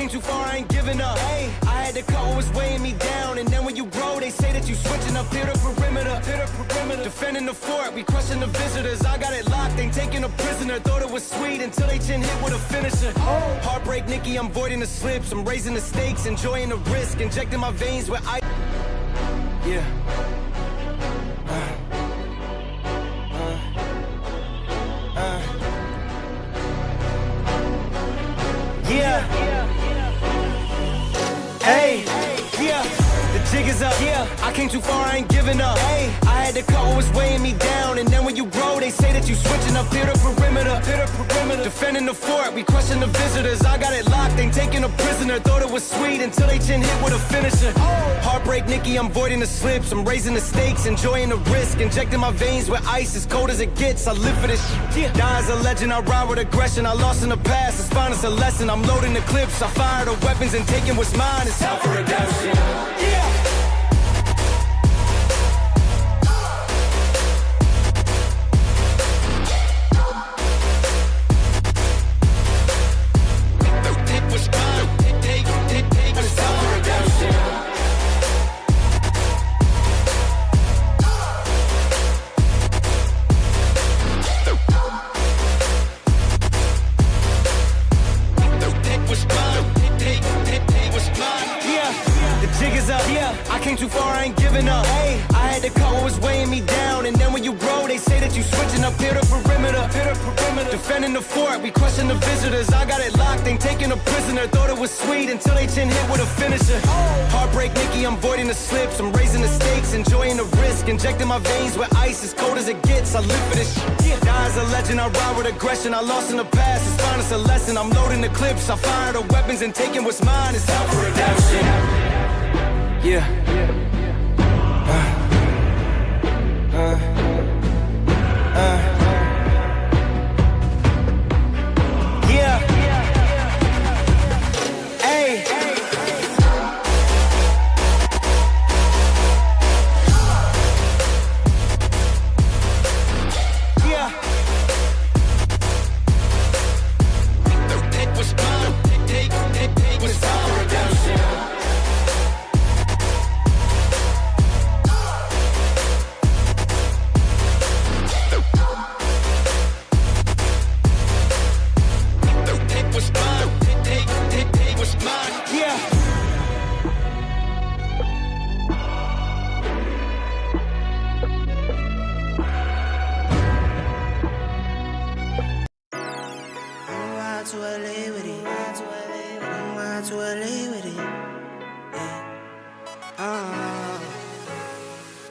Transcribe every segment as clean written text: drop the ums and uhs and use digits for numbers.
came too far, I ain't giving up. Hey, I had to cut what was weighing me down. And then when you grow, they say that you switching up. Hit a perimeter, defending the fort, we crushing the visitors. I got it locked, ain't taking a prisoner. Thought it was sweet until they chin hit with a finisher. Heartbreak, Nikki, I'm voiding the slips. I'm raising the stakes, enjoying the risk. Injecting my veins with ice. Yeah. Yeah. Hey. Yeah. The jig is up. Yeah. I came too far, I ain't giving up. Hey. I had to cut what was weighing me down. And then when you grow, they say that you switching up. Hit a perimeter. Defending the fort, we crushing the visitors. I got it locked, ain't taking a prisoner. Thought it was sweet until they chin hit with a finisher. Heartbreak, Nikki, I'm voiding the slips. I'm raising the stakes, enjoying the risk. Injecting my veins with ice, as cold as it gets. I live for this shit. Die as a legend, I ride with aggression. I lost in the past, it's fine, it's a lesson. I'm loading the clips, I fire the weapons and taking what's mine. It's time for redemption. Yeah. I came too far, I ain't giving up. Hey, I had to cut what was weighing me down. And then when you grow, they say that you switching up. Hit a perimeter. Defending the fort, we crushing the visitors. I got it locked, ain't taking a prisoner. Thought it was sweet until they chin hit with a finisher. Heartbreak, Nikki, I'm voiding the slips. I'm raising the stakes, enjoying the risk. Injecting my veins with ice, as cold as it gets. I live for this shit. Die as a legend, I ride with aggression. I lost in the past, it's fine, it's a lesson. I'm loading the clips, I fire the weapons and taking what's mine. It's time for redemption. Yeah. Yeah. Hey. Yeah. Take what's mine. Take what's time for redemption.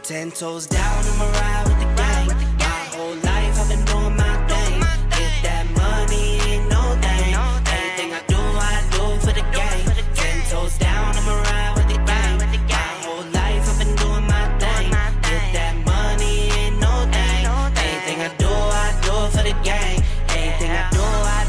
Ten toes down, I'ma ride with the gang. My whole life I've been doing my thing. Get that money, ain't no thing. Anything I do for the gang. Ten toes down, I'ma ride with the gang. My whole life I've been doing my thing. Get that money, ain't no thing. Anything I do for the gang. Anything I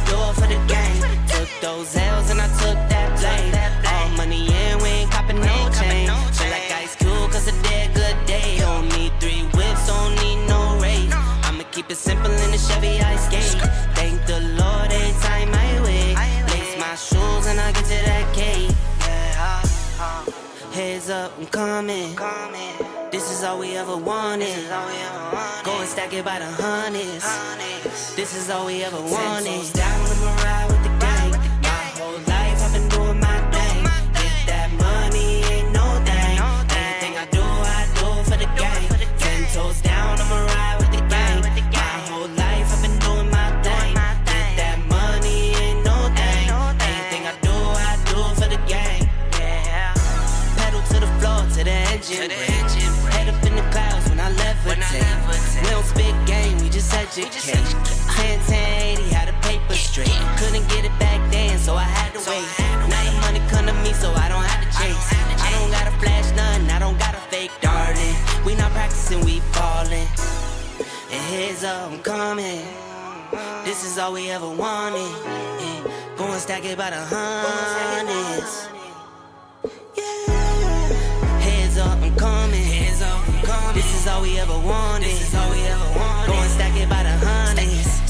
do for the gang. Took those L's and I took that blame. All money in, we ain't copping no change. Feel like Ice Cube, cause it did good day. Don't need 3 whips, don't need no race. I'ma keep it simple in the Chevy I skate. Thank the Lord every time I wait. Lace my shoes and I get to that cake. Heads up, I'm coming. This is all we ever wanted. Go and stack it by the hundreds. This is all we ever wanted. 10 toes down, I'ma ride with the gang. My whole life I've been doing my thing. Get that money, ain't no thing. Anything I do for the gang. 10 toes down, I'ma ride with the gang. My whole life I've been doing my thing. Get that money, ain't no thing. Anything I do for the gang. Pedal to the floor, to the engine. Head up in the clouds when I levitate. We don't spit game, we just educate. 10-10-80, had a paper straight. Couldn't get it back then, so I had to wait. Now the money come to me, so I don't have to chase. I don't gotta flash nothing, I don't gotta fake, darling. We not practicing, we falling. And heads up, I'm coming. This is all we ever wanted. Go and stack it by the hundreds. Heads up, I'm coming. This is all we ever wanted. Go and stack it by the hundreds.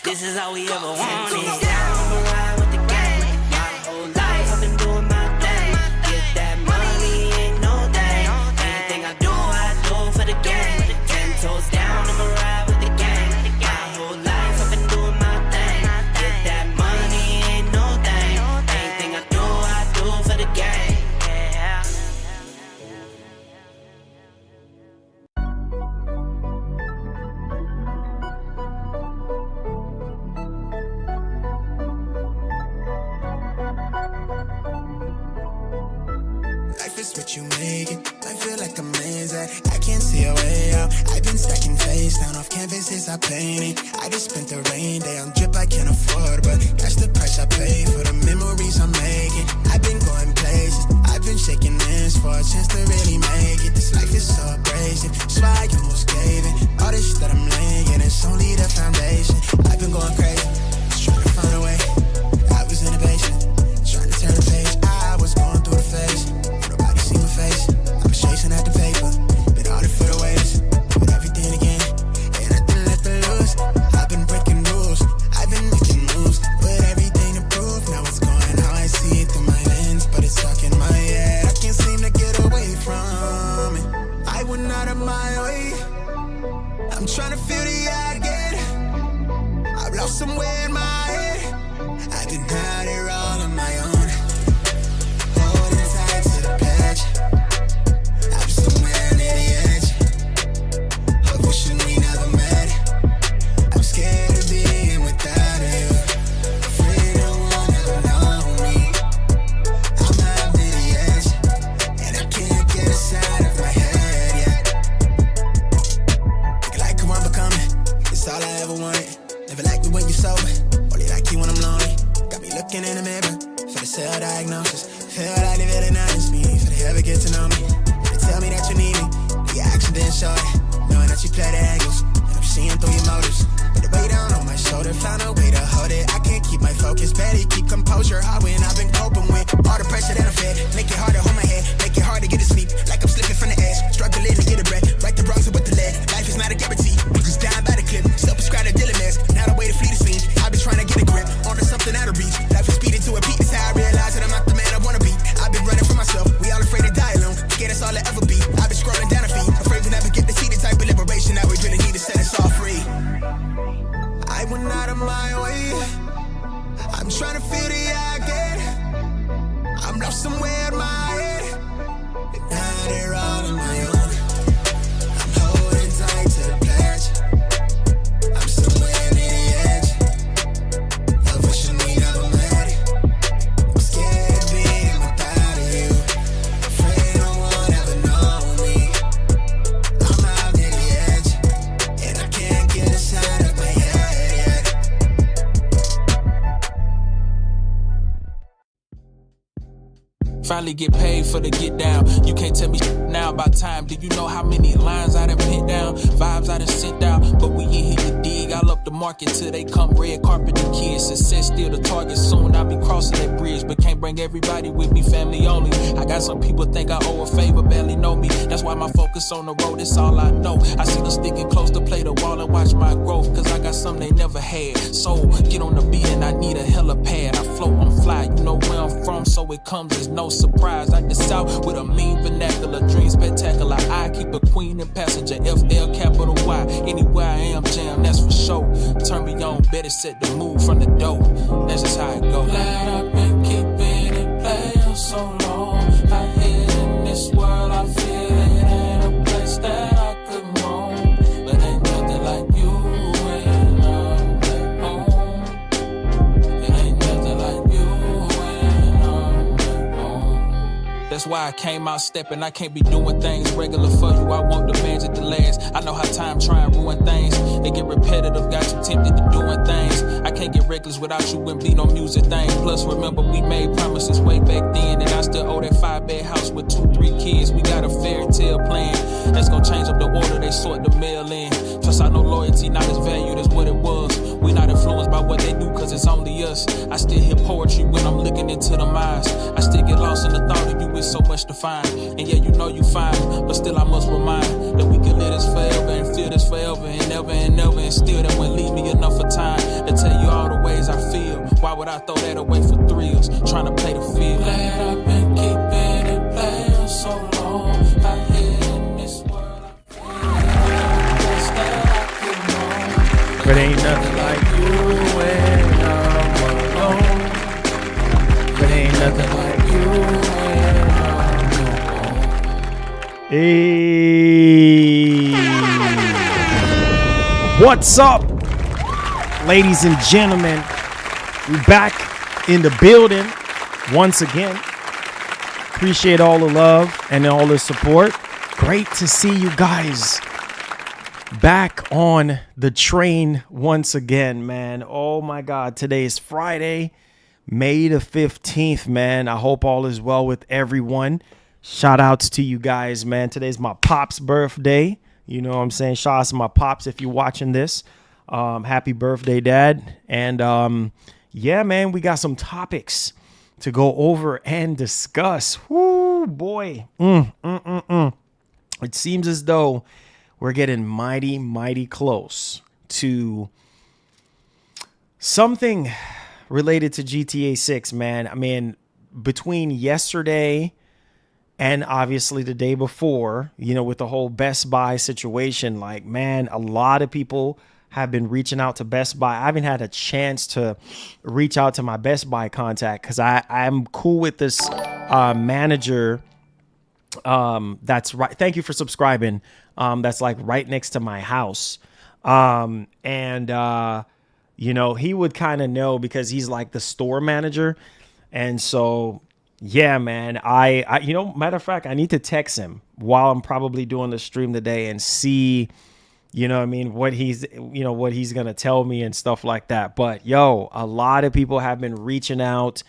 This is all we ever wanted. I'ma ride with the gang. My whole life Life is what you make it. I feel like a man's I can't see a way out. I've been stacking face down off canvases I painted. I just spent the rain day on drip I can't afford, but that's the price I pay for the memories I'm making. I've been going places, I've been shaking hands for a chance to really make it. This life is so abrasive, so I almost gave it. All this that I'm laying, it's only the foundation. I've been going crazy, just trying to find a way. I was in the basement, trying to turn the page. I was going through the phase, nobody see my face. I was chasing at the paper, been all for the waiters, but everything again, ain't nothing left to lose. I've been breaking rules, I've been making moves, with everything to prove. Now it's going how I see it through my lens, but it's stuck in my head. I can't seem to get away from it. I went out of my way, I'm trying to feel the I get. I've lost somewhere in my head, I've been out here all on my own, holding tight to the pledge. I'm somewhere near the edge of wishing we never met. I'm scared of being without you, afraid no one ever know me. I'm out near the edge, and I can't get inside of my head yet. Think like who I'm becoming, it's all I ever wanted. Never like me when you're sober, only like you when I'm lonely. Got me looking in the mirror for the self-diagnosis. Feel like they really honest me, for they ever get to know me. They tell me that you need me, the action didn't show it. Knowing that you play the angles, and I'm seeing through your motives. But the weight down on my shoulder, found a way to hold it. I can't keep my focus, barely keep composure. Hard when I've been coping with all the pressure that I fed. Make it hard to hold my head, make it hard to get to sleep. Like I'm slipping from the edge, struggling to get a breath. Right the wrongs with the lead, life is not a guarantee. Just dying by the clip, still prescribed a dealer mess. Now the way to flee the scene, I've been trying to get a grip onto something out of reach. Life is speeding to a peak, that's how I realize that I'm not the man I wanna be. I've been running for myself, we all afraid to die alone. Forget that's all I ever be. I've been scrolling down a feed, afraid we'll never get to see the type of liberation that we really need to set us all free. I went out of my way, I'm trying to feel the I get. I'm lost somewhere in my head, but now they're all on my own. I'm holding tight to the pledge. I'm somewhere near the edge of wishing we never met. I'm scared of being without you, afraid no one ever know me. I'm out near the edge, and I can't get inside of my head yet. Finally get paid for the get down. You can't tell me now about time. Do you know how many lines I done put down? Vibes I done sent out, but we in here to dig. I'll up the market till they come red carpet the kids. Success still the target, soon I'll be crossing that bridge. But can't bring everybody with me, family only. I got some people think I owe a favor, barely know me. That's why my focus on the road, it's all I know. I see them sticking close to play the wall and watch my growth, cause I got something they never had. So get on the beat and I need a helipad. I float on fly, you know where I'm from, so it comes as no surprise. Like the South with a mean vernacular, dream spectacular. I keep a queen and passenger, FL capital Y. Anywhere I am, jam, that's for sure. Turn me on, better set the mood from the door. That's just how it goes. Glad I've been keeping it playing so long. I hid in this world, I feel it ain't a place that I could roam. But ain't nothing like you when I'm at home. It ain't nothing like you when I'm at home. That's why I came out stepping. I can't be doing things regular for you. I won't demand it to last. I know how time try and ruin things. They get repetitive, got you tempted to doing things. I can't get reckless without you and be no music thing. Plus, remember, we made promises way back then, and I still owe that 5-bed house with 2-3 kids. We got a fairy tale plan that's gonna change up the order they sort the mail in. Plus, I know loyalty not as valued as what it was. We not influenced by what they do, cause it's only us. I still hear poetry when I'm looking into them eyes. I still get lost in the thought of you with so much to find. And yeah, you know you fine, but still I must remind that we can live this forever and feel this forever and ever and ever, and still that won't leave me enough for time to tell you all the ways I feel. Why would I throw that away for thrills? Trying to play the field. Glad I've been keeping it playing so long. I hid in this world, I But ain't nothing like you when I'm alone. But ain't nothing like you when I'm alone. Hey. What's up, ladies and gentlemen? We back in the building once again. Appreciate all the love and all the support. Great to see you guys back on the train once again, man. Oh my God. Today is Friday, May the 15th, man. I hope all is well with everyone. Shout outs to you guys, man. Today's my pop's birthday. You know what I'm saying? Shout outs to my pops if you're watching this. Happy birthday, Dad. And yeah, man, we got some topics to go over and discuss. Woo, boy. It seems as though we're getting mighty close to something related to GTA 6, man. I mean, between yesterday and obviously the day before, you know, with the whole Best Buy situation, like, man, a lot of people have been reaching out to Best Buy. I haven't had a chance to reach out to my Best Buy contact because I'm cool with this manager. That's right. Thank you for subscribing. That's like right next to my house. You know, he would kind of know because he's like the store manager. And so, yeah, man, I, you know, matter of fact, I need to text him while I'm probably doing the stream today and see, you know what I mean, what he's going to tell me and stuff like that. But yo, a lot of people have been reaching out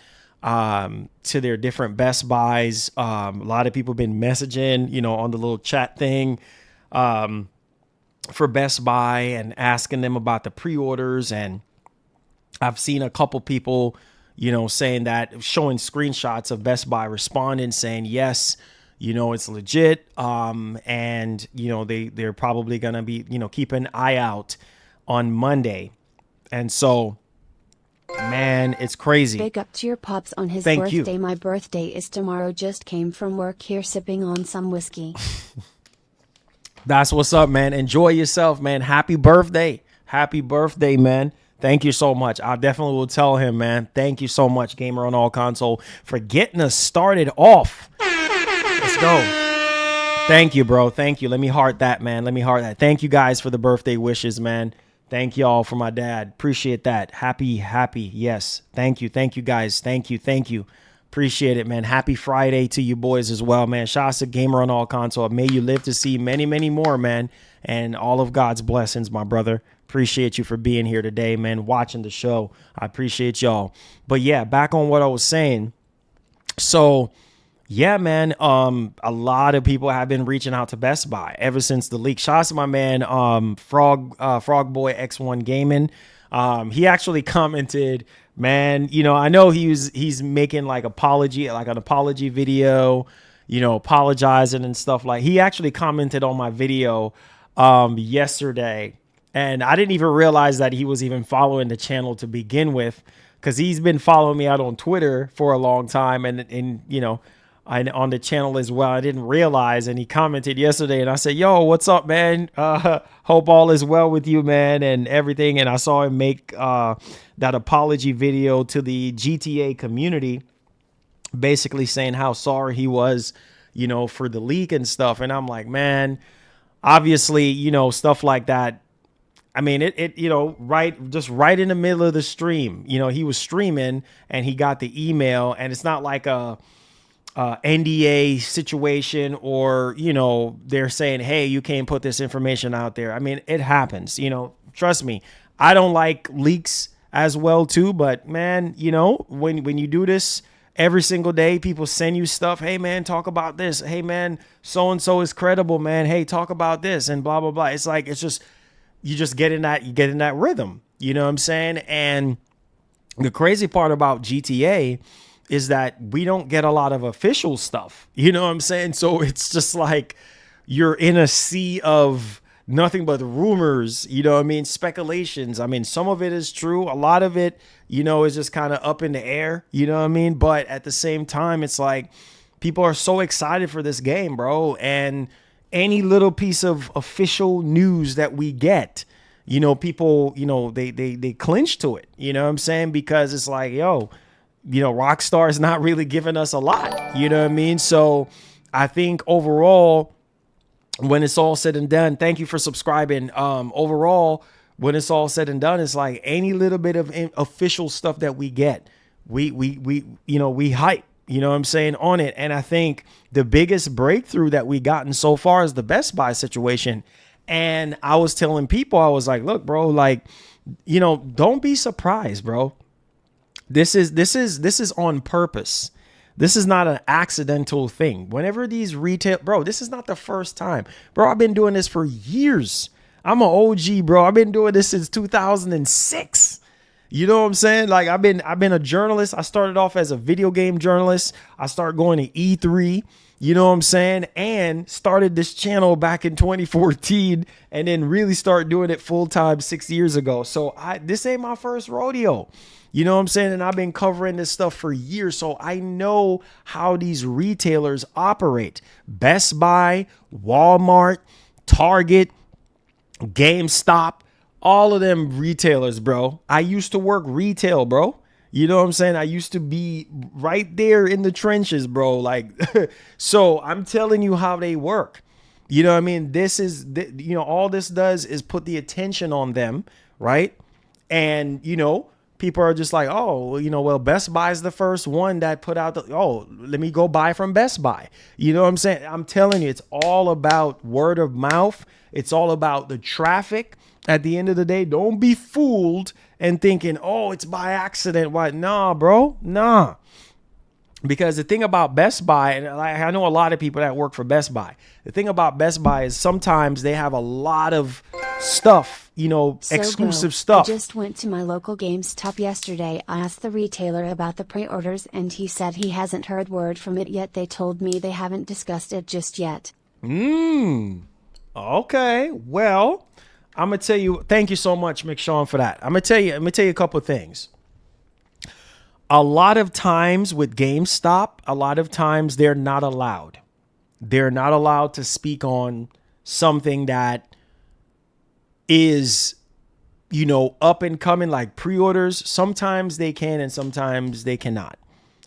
to their different Best Buys. A lot of people have been messaging, you know, on the little chat thing for Best Buy and asking them about the pre-orders. And I've seen a couple people, you know, saying that, showing screenshots of Best Buy responding saying, yes, you know, it's legit. And, you know, they're probably going to be, you know, keep an eye out on Monday. And so, man, it's crazy. Big up to your pops on his Thank birthday. you. My birthday is tomorrow. Just came from work here sipping on some whiskey. That's what's up, man. Enjoy yourself, man. Happy birthday. Happy birthday, man. Thank you so much. I definitely will tell him, man. Thank you so much, Gamer on All Console, for getting us started off. Let's go. Thank you, bro. Thank you. Let me heart that, man. Let me heart that. Thank you guys for the birthday wishes, man. Thank y'all for my dad. Appreciate that. Happy. Yes. Thank you. Thank you, guys. Thank you. Appreciate it, man. Happy Friday to you boys as well, man. Shout out to Gamer on All Console. May you live to see many more, man. And all of God's blessings, my brother. Appreciate you for being here today, man. Watching the show. I appreciate y'all. But yeah, back on what I was saying. So yeah, man, a lot of people have been reaching out to Best Buy ever since the leak. Shout out to my man, Frog Boy X1 Gaming. He actually commented, man, you know, I know he's making like an apology video, you know, apologizing and stuff. Like, he actually commented on my video yesterday, and I didn't even realize that he was even following the channel to begin with, because he's been following me out on Twitter for a long time, and you know, on the channel as well. I didn't realize, and he commented yesterday, and I said, yo, what's up, man? Hope all is well with you, man, and everything. And I saw him make that apology video to the GTA community, basically saying how sorry he was, you know, for the leak and stuff. And I'm like, man, obviously, you know, stuff like that. I mean, it you know, right in the middle of the stream, you know, he was streaming and he got the email, and it's not like a NDA situation, or, you know, they're saying, hey, you can't put this information out there. I mean, it happens, you know, trust me. I don't like leaks as well too, but man, you know, when you do this every single day, people send you stuff. Hey man, talk about this. Hey man, so-and-so is credible, man. Hey, talk about this and blah, blah, blah. It's like, it's just, you get in that rhythm, you know what I'm saying? And the crazy part about GTA is that we don't get a lot of official stuff. You know what I'm saying? So it's just like you're in a sea of nothing but rumors, you know what I mean? Speculations. I mean, some of it is true. A lot of it, you know, is just kind of up in the air, you know what I mean? But at the same time, it's like people are so excited for this game, bro. And any little piece of official news that we get, you know, people, you know, they clinch to it, you know what I'm saying? Because it's like, yo, you know, Rockstar is not really giving us a lot, you know what I mean? So I think overall, when it's all said and done, thank you for subscribing. Overall, when it's all said and done, it's like any little bit of official stuff that we get, we you know, we hype. you know what I'm saying, on it. And I think the biggest breakthrough that we gotten so far is the Best Buy situation. And I was telling people, I was like, look, bro, like, you know, don't be surprised, bro. This is on purpose. This is not an accidental thing. Whenever these retail, bro, this is not the first time, bro. I've been doing this for years. I'm an OG, bro. I've been doing this since 2006. You know what I'm saying? Like I've been a journalist. I started off as a video game journalist. I started going to E3, you know what I'm saying? And started this channel back in 2014 and then really started doing it full time 6 years ago. So this ain't my first rodeo. You know what I'm saying? And I've been covering this stuff for years. So I know how these retailers operate. Best Buy, Walmart, Target, GameStop, all of them retailers, bro. I used to work retail, bro. You know what I'm saying? I used to be right there in the trenches, bro. Like, so I'm telling you how they work. You know what I mean? This is, you know, all this does is put the attention on them, right? And, you know, people are just like, oh, you know, well, Best Buy is the first one that put out let me go buy from Best Buy. You know what I'm saying? I'm telling you, it's all about word of mouth. It's all about the traffic. At the end of the day, don't be fooled and thinking, oh, it's by accident. Why? Nah, bro. Nah. Because the thing about Best Buy, and I know a lot of people that work for Best Buy. The thing about Best Buy is sometimes they have a lot of stuff, you know, So, exclusive bro, stuff. I just went to my local GameStop yesterday. I asked the retailer about the pre-orders and he said he hasn't heard word from it yet. They told me they haven't discussed it just yet. Okay. Well, I'm gonna tell you, thank you so much, McShawn, for that. I'm gonna tell you a couple of things. A lot of times with GameStop, a lot of times they're not allowed. They're not allowed to speak on something that is, you know, up and coming, like pre-orders. Sometimes they can and sometimes they cannot.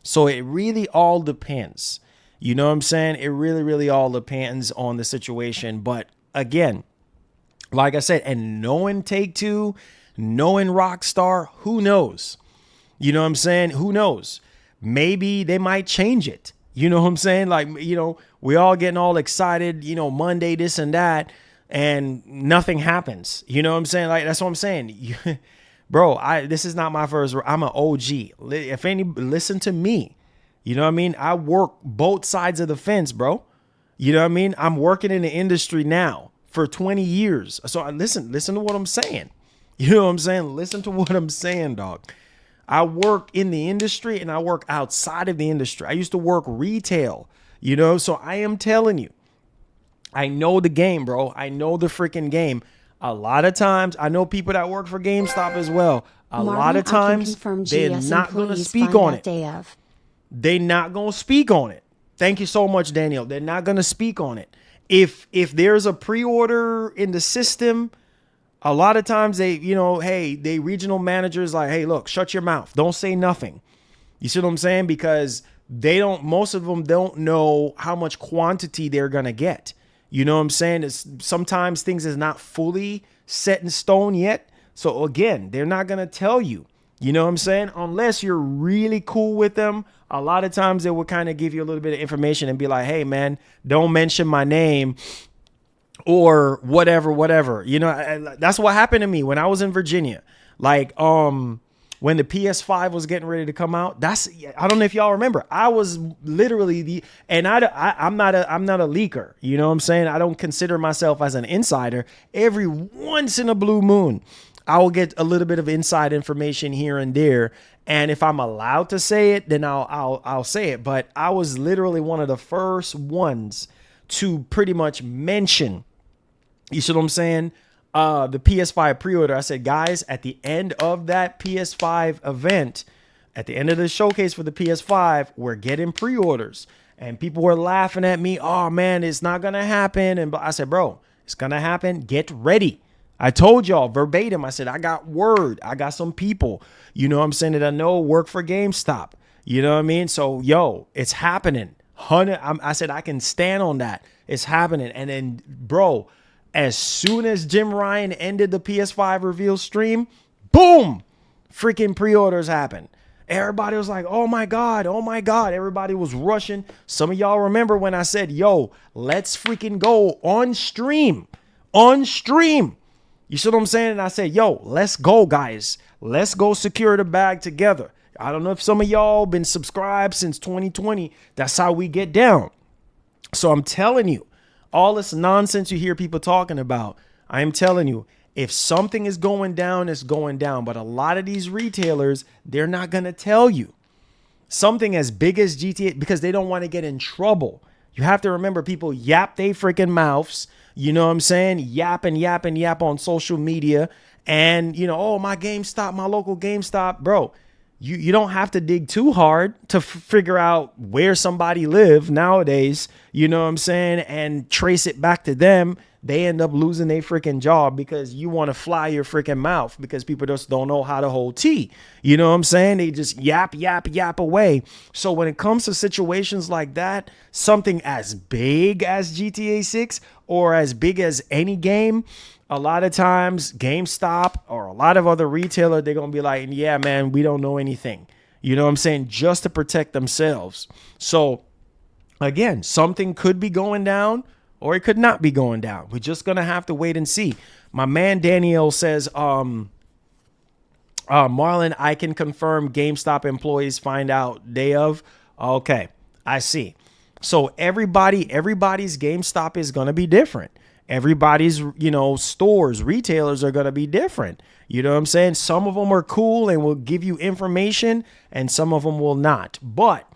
So it really all depends. You know what I'm saying? It really, really all depends on the situation. But again, like I said, and knowing Take-Two, knowing Rockstar, who knows? You know what I'm saying? Who knows? Maybe they might change it. You know what I'm saying? Like, you know, we all getting all excited, you know, Monday, this and that, and nothing happens. You know what I'm saying? Like, that's what I'm saying. Bro, this is not my first. I'm an OG. If any, listen to me. You know what I mean? I work both sides of the fence, bro. You know what I mean? I'm working in the industry now for 20 years. So listen to what I'm saying. You know what I'm saying? Listen to what I'm saying, dog. I work in the industry and I work outside of the industry. I used to work retail, you know? So I am telling you, I know the game, bro. I know the freaking game. A lot of times, I know people that work for GameStop as well. A lot of times, they're not going to speak on it. They're not going to speak on it. Thank you so much, Daniel. They're not going to speak on it. If there's a pre-order in the system, a lot of times they, you know, hey, they regional managers like, hey, look, shut your mouth. Don't say nothing. You see what I'm saying? Because most of them don't know how much quantity they're going to get. You know what I'm saying? Sometimes things is not fully set in stone yet. So again, they're not going to tell you, you know what I'm saying? Unless you're really cool with them. A lot of times they will kind of give you a little bit of information and be like, hey man, don't mention my name or whatever. You know, that's what happened to me when I was in Virginia. Like, when the PS5 was getting ready to come out, I don't know if y'all remember. I was literally I'm not a leaker. You know what I'm saying? I don't consider myself as an insider. Every once in a blue moon, I will get a little bit of inside information here and there. And if I'm allowed to say it, then I'll say it. But I was literally one of the first ones to pretty much mention, you see what I'm saying? The PS5 pre-order. I said, guys, at the end of that PS5 event, at the end of the showcase for the PS5, we're getting pre-orders. And people were laughing at me. Oh man, it's not going to happen. And I said, bro, it's going to happen. Get ready. I told y'all verbatim. I said, I got word. I got some people, you know what I'm saying, that I know work for GameStop. You know what I mean? So, yo, it's happening. I said, I can stand on that. It's happening. And then, bro, as soon as Jim Ryan ended the PS5 reveal stream, boom, freaking pre-orders happened. Everybody was like, oh my God, oh my God. Everybody was rushing. Some of y'all remember when I said, yo, let's freaking go on stream. On stream. You see what I'm saying? And I said, yo, let's go, guys. Let's go secure the bag together. I don't know if some of y'all been subscribed since 2020. That's how we get down. So I'm telling you, all this nonsense you hear people talking about, I am telling you, if something is going down, it's going down. But a lot of these retailers, they're not going to tell you something as big as GTA because they don't want to get in trouble. You have to remember, people yap they freaking mouths. You know what I'm saying? Yap on social media. And, you know, oh, my GameStop, my local GameStop. Bro, you don't have to dig too hard to figure out where somebody live nowadays. You know what I'm saying? And trace it back to them. They end up losing their freaking job because you want to fly your freaking mouth because people just don't know how to hold tea. You know what I'm saying? They just yap away. So when it comes to situations like that, something as big as GTA 6 or as big as any game, a lot of times GameStop or a lot of other retailers, they're going to be like, yeah, man, we don't know anything. You know what I'm saying? Just to protect themselves. So again, something could be going down or it could not be going down. We're just going to have to wait and see. My man Daniel says, Marlon, I can confirm GameStop employees find out day of. Okay, I see. So everybody's GameStop is going to be different. Everybody's, you know, stores, retailers are going to be different. You know what I'm saying? Some of them are cool and will give you information and some of them will not. But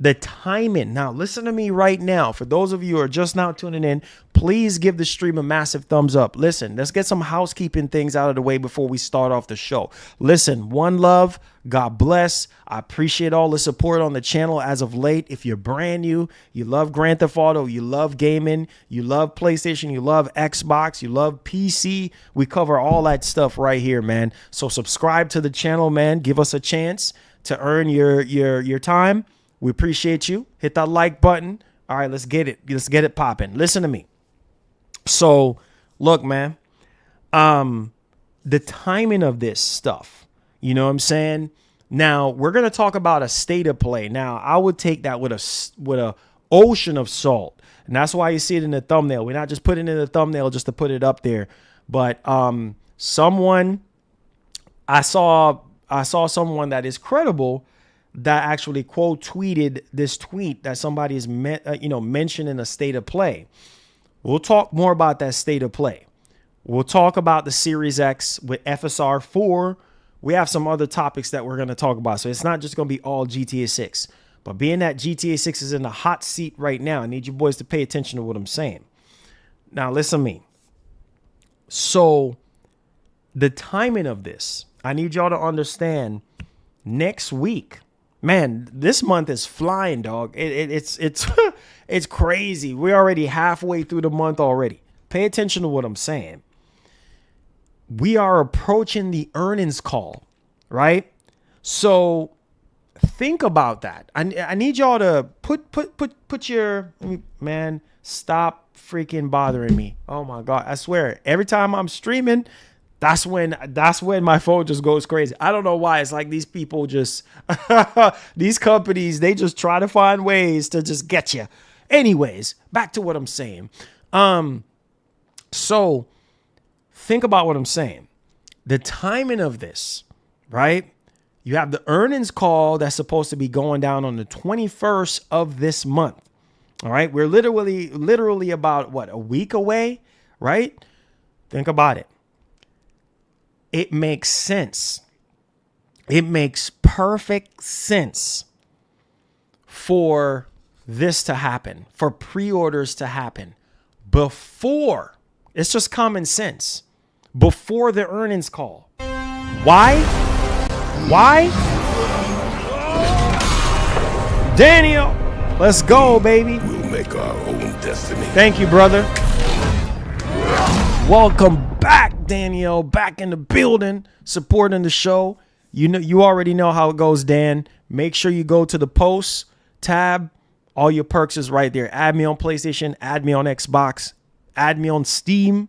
the timing. Now, listen to me right now. For those of you who are just now tuning in, please give the stream a massive thumbs up. Listen, let's get some housekeeping things out of the way before we start off the show. Listen, one love. God bless. I appreciate all the support on the channel as of late. If you're brand new, you love Grand Theft Auto, you love gaming, you love PlayStation, you love Xbox, you love PC, we cover all that stuff right here, man. So subscribe to the channel, man. Give us a chance to earn your time. We appreciate you. Hit that like button. All right, let's get it. Let's get it popping. Listen to me. So, look, man. The timing of this stuff, you know what I'm saying? Now, we're going to talk about a state of play. Now, I would take that with a ocean of salt. And that's why you see it in the thumbnail. We're not just putting it in the thumbnail just to put it up there. But someone I saw someone that is credible that actually quote tweeted this tweet that somebody is mentioned in a state of play. We'll talk more about that state of play. We'll talk about the Series X with FSR 4. We have some other topics that we're going to talk about. So it's not just going to be all GTA 6. But being that GTA 6 is in the hot seat right now, I need you boys to pay attention to what I'm saying. Now, listen to me. So the timing of this, I need y'all to understand next week. Man, this month is flying, dog. It's it's crazy. We're already halfway through the month already. Pay attention to what I'm saying. We are approaching the earnings call, right? So think about that. I need y'all to put your, man, stop freaking bothering me. Oh my God. I swear, every time I'm streaming, that's when my phone just goes crazy. I don't know why. It's like these people just, these companies, they just try to find ways to just get you. Anyways, back to what I'm saying. So think about what I'm saying. The timing of this, right? You have the earnings call that's supposed to be going down on the 21st of this month. All right. We're literally about what, a week away, right? Think about it. It makes sense. It makes perfect sense for this to happen, for pre-orders to happen before. It's just common sense. Before the earnings call. Why? Daniel, let's go, baby. We'll make our own destiny. Thank you, brother. Welcome back, Daniel. Back in the building, supporting the show. You already know how it goes, Dan. Make sure you go to the posts tab. All your perks is right there. Add me on PlayStation. Add me on Xbox. Add me on Steam.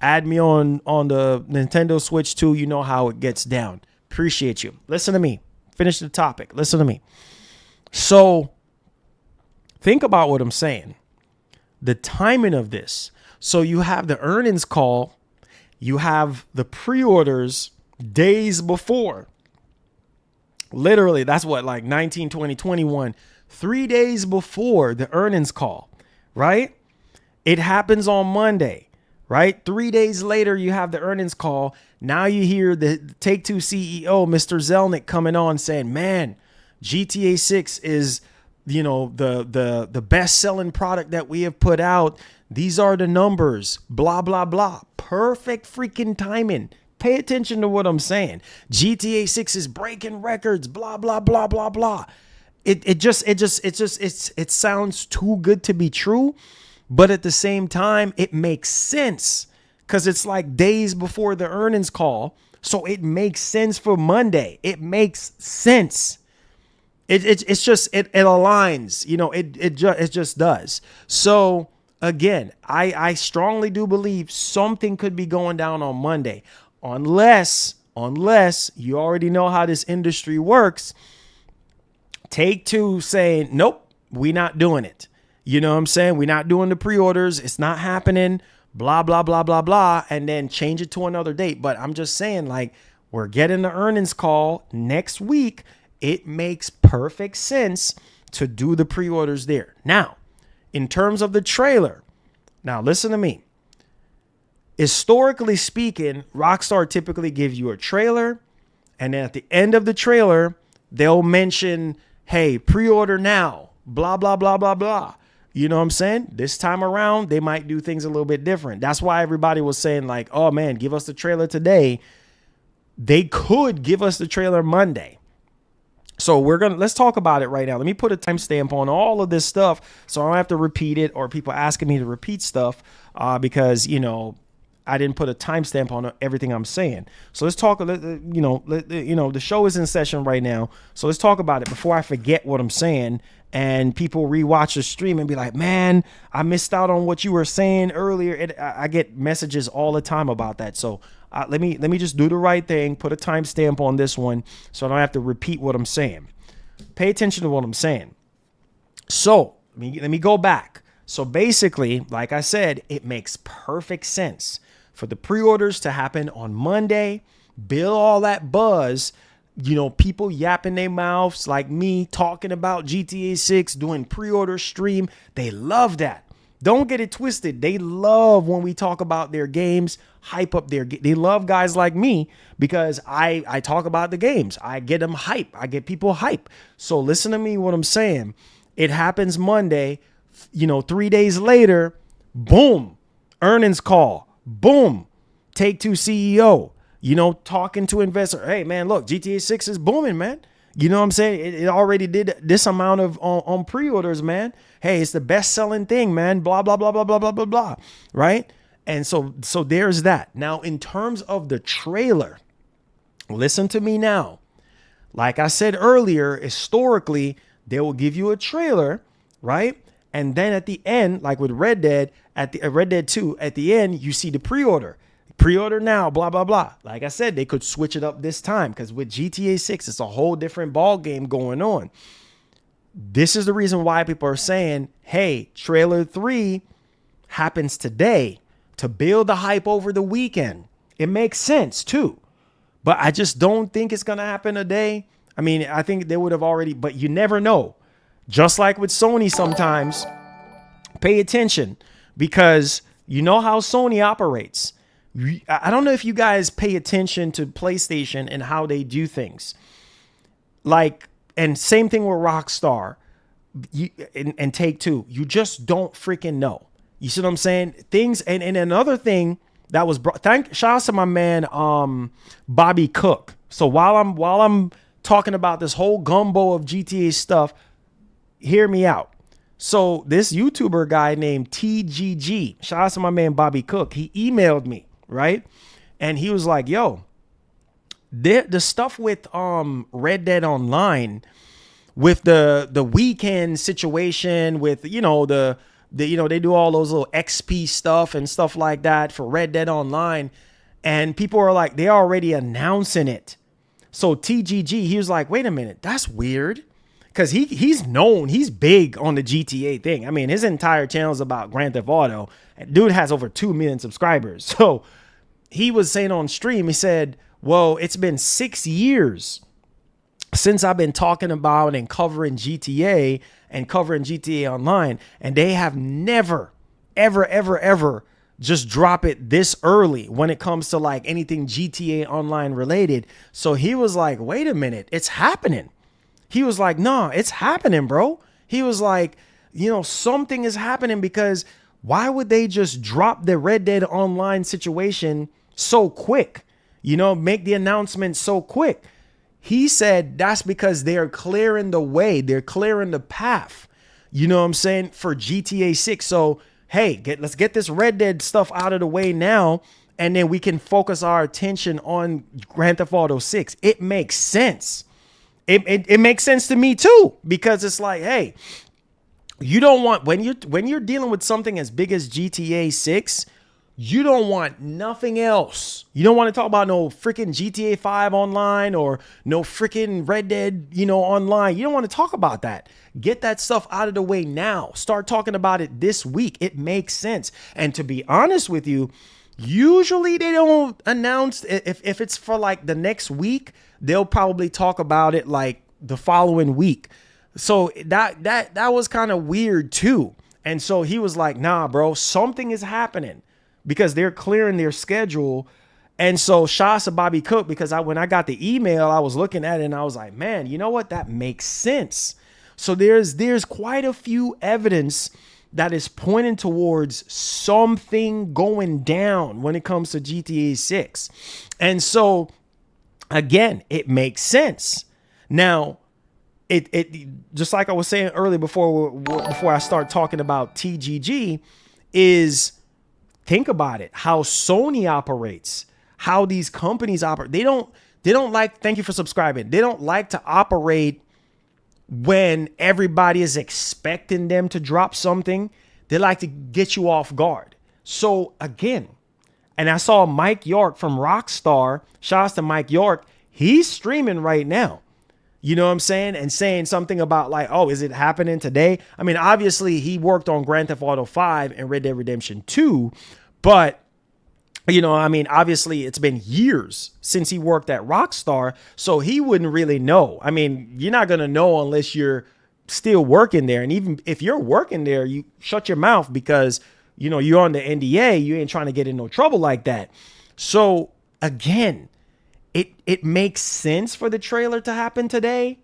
Add me on the Nintendo Switch too. You know how it gets down. Appreciate you. Listen to me. finish the topic. Listen to me. So think about what I'm saying. The timing of this. So you have the earnings call, you have the pre-orders days before. Literally, that's what, like 19, 20, 21, 3 days before the earnings call, right? It happens on Monday, right? 3 days later, you have the earnings call. Now you hear the Take-Two CEO, Mr. Zelnick, coming on saying, man, GTA 6 is, you know, the best-selling product that we have put out. These are the numbers, blah, blah, blah. Perfect freaking timing. Pay attention to what I'm saying. GTA 6 is breaking records, blah, blah, blah, blah, blah. It sounds too good to be true, but at the same time, it makes sense because it's like days before the earnings call. So it makes sense for Monday. It makes sense. It aligns, you know, it just does. So again, I strongly do believe something could be going down on Monday, unless you already know how this industry works. Take-Two saying, nope, we not doing it. You know what I'm saying? We're not doing the pre-orders. It's not happening, blah, blah, blah, blah, blah, and then change it to another date. But I'm just saying, like, we're getting the earnings call next week. It makes perfect sense to do the pre-orders there. Now, in terms of the trailer, now listen to me. Historically speaking, Rockstar typically gives you a trailer, and then at the end of the trailer, they'll mention, hey, pre-order now, blah, blah, blah, blah, blah. You know what I'm saying? This time around, they might do things a little bit different. That's why everybody was saying, like, oh man, give us the trailer today. They could give us the trailer Monday. So let's talk about it right now. Let me put a timestamp on all of this stuff so I don't have to repeat it, or people asking me to repeat stuff because, you know, I didn't put a timestamp on everything I'm saying. So let's talk, the show is in session right now. So let's talk about it before I forget what I'm saying and people rewatch the stream and be like, man, I missed out on what you were saying earlier. I get messages all the time about that. So let me just do the right thing, put a timestamp on this one so I don't have to repeat what I'm saying. Pay attention to what I'm saying. So let me go back. So basically, like I said, it makes perfect sense for the pre-orders to happen on Monday, build all that buzz, you know, people yapping their mouths like me talking about GTA 6, doing pre-order stream. They love that. Don't get it twisted. They love when we talk about their games, hype up they love guys like me because I talk about the games. I get them hype. I get people hype. So listen to me what I'm saying. It happens Monday, you know, 3 days later, boom, earnings call, boom, Take-Two CEO, you know, talking to investor. Hey man, look, GTA 6 is booming, man. You know what I'm saying? It already did this amount of on pre-orders, man. Hey, it's the best selling thing, man. Blah, blah, blah, blah, blah, blah, blah, blah. Right? And so there's that. Now, in terms of the trailer, listen to me now. Like I said earlier, historically, they will give you a trailer, right? And then at the end, like with Red Dead, Red Dead 2, at the end, you see the pre-order. Pre-order now, blah, blah, blah. Like I said, they could switch it up this time because with GTA 6, it's a whole different ball game going on. This is the reason why people are saying, hey, trailer 3 happens today to build the hype over the weekend. It makes sense too. But I just don't think it's going to happen today. I mean, I think they would have already, but you never know. Just like with Sony sometimes, pay attention because you know how Sony operates. I don't know if you guys pay attention to PlayStation and how they do things. Like, and same thing with Rockstar and Take-Two. You just don't freaking know. You see what I'm saying? Things, and another thing that was shout out to my man Bobby Cook. So while I'm talking about this whole gumbo of GTA stuff, hear me out. So this YouTuber guy named TGG, shout out to my man Bobby Cook. He emailed me, right? And he was like, yo, the stuff with Red Dead Online, with the weekend situation, with, you know, the you know, they do all those little XP stuff and stuff like that for Red Dead Online. And people are like, they're already announcing it. So TGG, he was like, wait a minute, that's weird. Because he's known, he's big on the GTA thing. I mean, his entire channel is about Grand Theft Auto. Dude has over 2 million subscribers. So he was saying on stream, he said, well, it's been 6 years since I've been talking about and covering GTA and covering GTA Online, and they have never, ever just drop it this early when it comes to like anything GTA Online related. So he was like, wait a minute, it's happening. He was like, nah, it's happening, bro. He was like, something is happening, because why would they just drop the Red Dead Online situation so quick? Make the announcement so quick. He said that's because they're clearing the way. They're clearing the path. You know what I'm saying? For GTA 6. So, hey, let's get this Red Dead stuff out of the way now, and then we can focus our attention on Grand Theft Auto 6. It makes sense. It makes sense to me too, because it's like, hey, you don't want, when you're dealing with something as big as GTA 6, you don't want nothing else. You don't want to talk about no freaking GTA 5 online or no freaking Red Dead, online. You don't want to talk about that. Get that stuff out of the way now. Start talking about it this week. It makes sense. And to be honest with you, usually they don't announce if it's for like the next week, they'll probably talk about it like the following week. So that was kind of weird too. And so he was like, nah, bro, something is happening, because they're clearing their schedule. And so shouts to Bobby Cook, because when I got the email, I was looking at it and I was like, man, you know what? That makes sense. So there's quite a few evidence that is pointing towards something going down when it comes to GTA 6. And so again, it makes sense. Now, it just like I was saying earlier before I start talking about TGG, is think about it, how Sony operates, how these companies operate. They don't like, thank you for subscribing. They don't like to operate when everybody is expecting them to drop something. They like to get you off guard. So again, and I saw Mike York from Rockstar, shouts to Mike York, he's streaming right now. You know what I'm saying? And saying something about like, oh, is it happening today? I mean, obviously he worked on Grand Theft Auto 5 and Red Dead Redemption 2, but obviously it's been years since he worked at Rockstar, so he wouldn't really know. I mean, you're not going to know unless you're still working there. And even if you're working there, you shut your mouth, because, you're on the NDA. You ain't trying to get in no trouble like that. So again, it makes sense for the trailer to happen today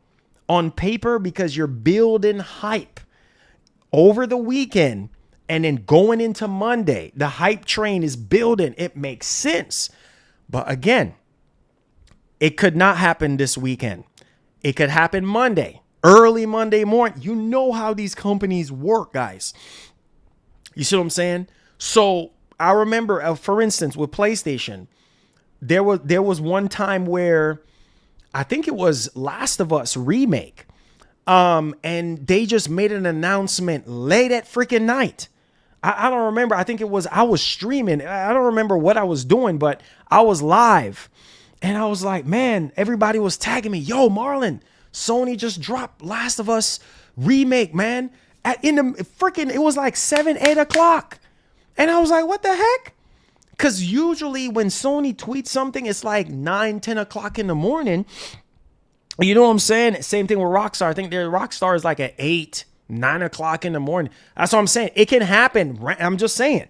on paper, because you're building hype over the weekend. And then going into Monday, the hype train is building. It makes sense. But again, it could not happen this weekend. It could happen Monday, early Monday morning. You know how these companies work, guys. You see what I'm saying? So I remember, for instance, with PlayStation, there was one time where I think it was Last of Us remake. And they just made an announcement late at freaking night. I don't remember. I think it was, I was streaming. I don't remember what I was doing, but I was live. And I was like, man, everybody was tagging me. Yo, Marlon, Sony just dropped Last of Us remake, man. It was like 7, 8 o'clock. And I was like, what the heck? Because usually when Sony tweets something, it's like 9, 10 o'clock in the morning. You know what I'm saying? Same thing with Rockstar. I think their Rockstar is like at 8, 9 o'clock in the morning. That's what I'm saying. It can happen. I'm just saying.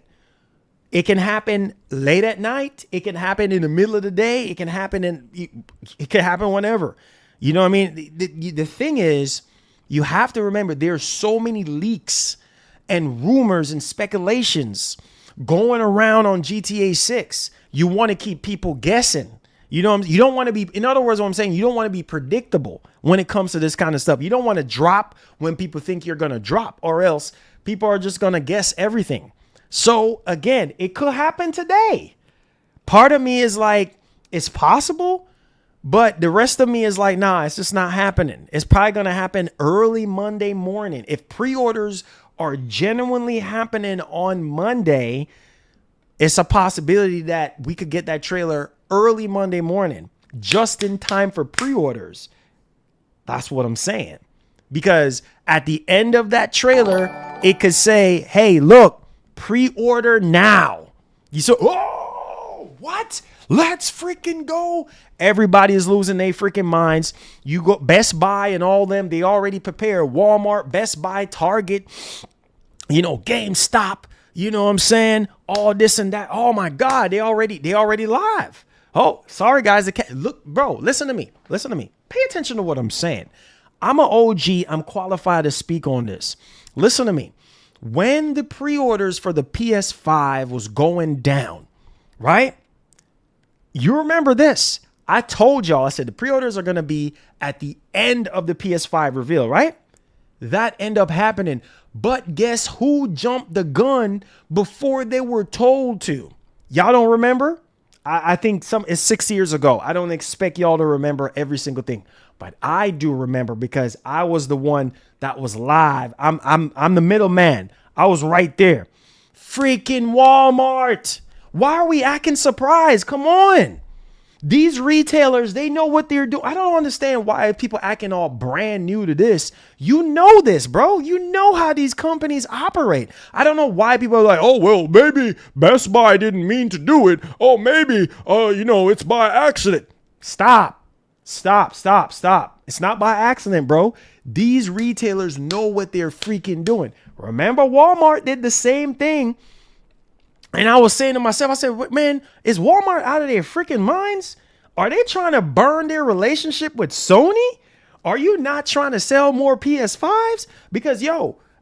It can happen late at night. It can happen in the middle of the day. It can happen whenever. You know what I mean? The thing is, you have to remember there's so many leaks and rumors and speculations going around on GTA 6. You want to keep people guessing. You know, you don't want to be, in other words, what I'm saying, you don't want to be predictable when it comes to this kind of stuff. You don't want to drop when people think you're going to drop, or else people are just going to guess everything. So again, it could happen today. Part of me is like, it's possible, but the rest of me is like, nah, it's just not happening. It's probably going to happen early Monday morning. If pre-orders are genuinely happening on Monday, it's a possibility that we could get that trailer early Monday morning. just in time for pre-orders. That's what I'm saying. Because at the end of that trailer, it could say, hey, look, pre-order now. You saw, oh, what? Let's freaking go. Everybody is losing their freaking minds. You go Best Buy and all them, they already prepare. Walmart, Best Buy, Target, GameStop, you know what I'm saying? All this and that. Oh my God, they already live. Oh, sorry guys. Look, bro, listen to me. Pay attention to what I'm saying. I'm an OG. I'm qualified to speak on this. Listen to me. When the pre-orders for the PS5 was going down, right? You remember this. I told y'all, I said the pre-orders are going to be at the end of the PS5 reveal, right? That ended up happening. But guess who jumped the gun before they were told to? Y'all don't remember? I think it's 6 years ago. I don't expect y'all to remember every single thing, but I do remember because I was the one that was live. I'm the middleman. I was right there. Freaking Walmart. Why are we acting surprised? Come on. These retailers, they know what they're doing. I don't understand why people acting all brand new to this. You know this, bro. You know how these companies operate. I don't know why people are like, oh, well, maybe Best Buy didn't mean to do it. Oh, maybe, it's by accident. Stop. It's not by accident, bro. These retailers know what they're freaking doing. Remember, Walmart did the same thing. And I was saying to myself, I said, man, is Walmart out of their freaking minds? Are they trying to burn their relationship with Sony? Are you not trying to sell more PS5s? Because,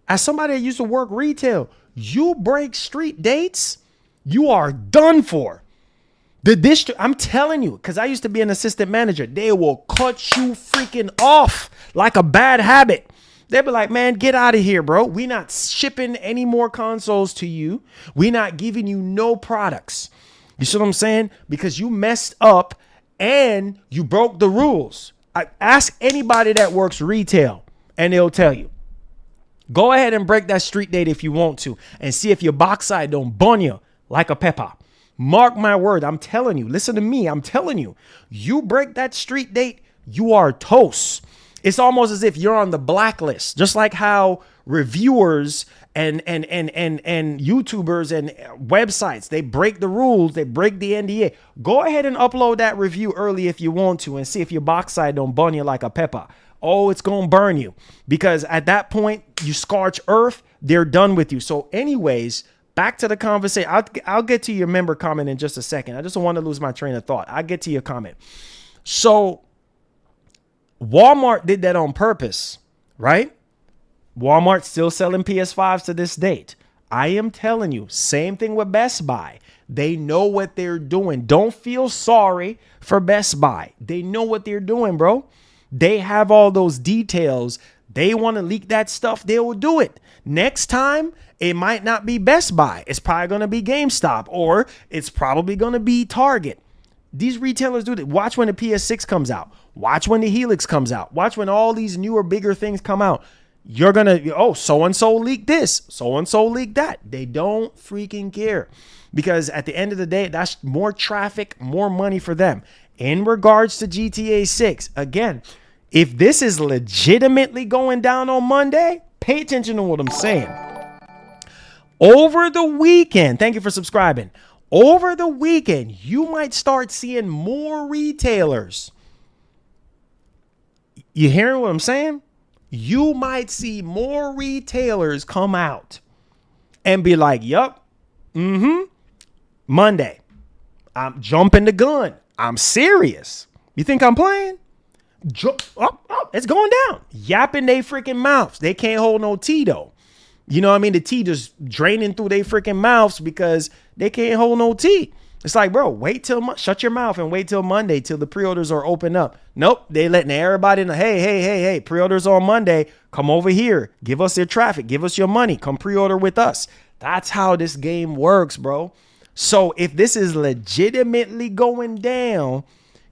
as somebody that used to work retail, you break street dates, you are done for. The district, I'm telling you, because I used to be an assistant manager, they will cut you freaking off like a bad habit. They'll be like, man, get out of here, bro. We not shipping any more consoles to you. We not giving you no products. You see what I'm saying? Because you messed up and you broke the rules. I ask anybody that works retail and they'll tell you. Go ahead and break that street date if you want to and see if your box side don't burn you like a pepper. Mark my word. I'm telling you. Listen to me. I'm telling you. You break that street date, you are toast. It's almost as if you're on the blacklist, just like how reviewers and YouTubers and websites, they break the rules, they break the NDA. Go ahead and upload that review early if you want to and see if your box side don't burn you like a pepper. Oh, it's going to burn you because at that point you scorch earth, they're done with you. So anyways, back to the conversation. I'll get to your member comment in just a second. I just don't want to lose my train of thought. I'll get to your comment. So Walmart did that on purpose, right? Walmart's still selling PS5s to this date. I am telling you, same thing with Best Buy. They know what they're doing. Don't feel sorry for Best Buy. They know what they're doing, bro. They have all those details. They want to leak that stuff. They will do it. Next time, it might not be Best Buy. It's probably going to be GameStop or it's probably going to be Target. These retailers do that. Watch when the PS6 comes out. Watch when the Helix comes out. Watch when all these newer, bigger things come out. You're going to, so-and-so leaked this. So-and-so leaked that. They don't freaking care. Because at the end of the day, that's more traffic, more money for them. In regards to GTA 6, again, if this is legitimately going down on Monday, pay attention to what I'm saying. Over the weekend, thank you for subscribing. Over the weekend, you might start seeing more retailers. You hearing what I'm saying? You might see more retailers come out and be like, yup, Monday, I'm jumping the gun. I'm serious. You think I'm playing? It's going down. Yapping they freaking mouths. They can't hold no tea though. You know what I mean? The tea just draining through their freaking mouths because they can't hold no tea. It's like, bro, shut your mouth and wait till Monday till the pre-orders are open up. Nope. They letting everybody know, hey, pre-orders on Monday. Come over here. Give us your traffic. Give us your money. Come pre-order with us. That's how this game works, bro. So if this is legitimately going down,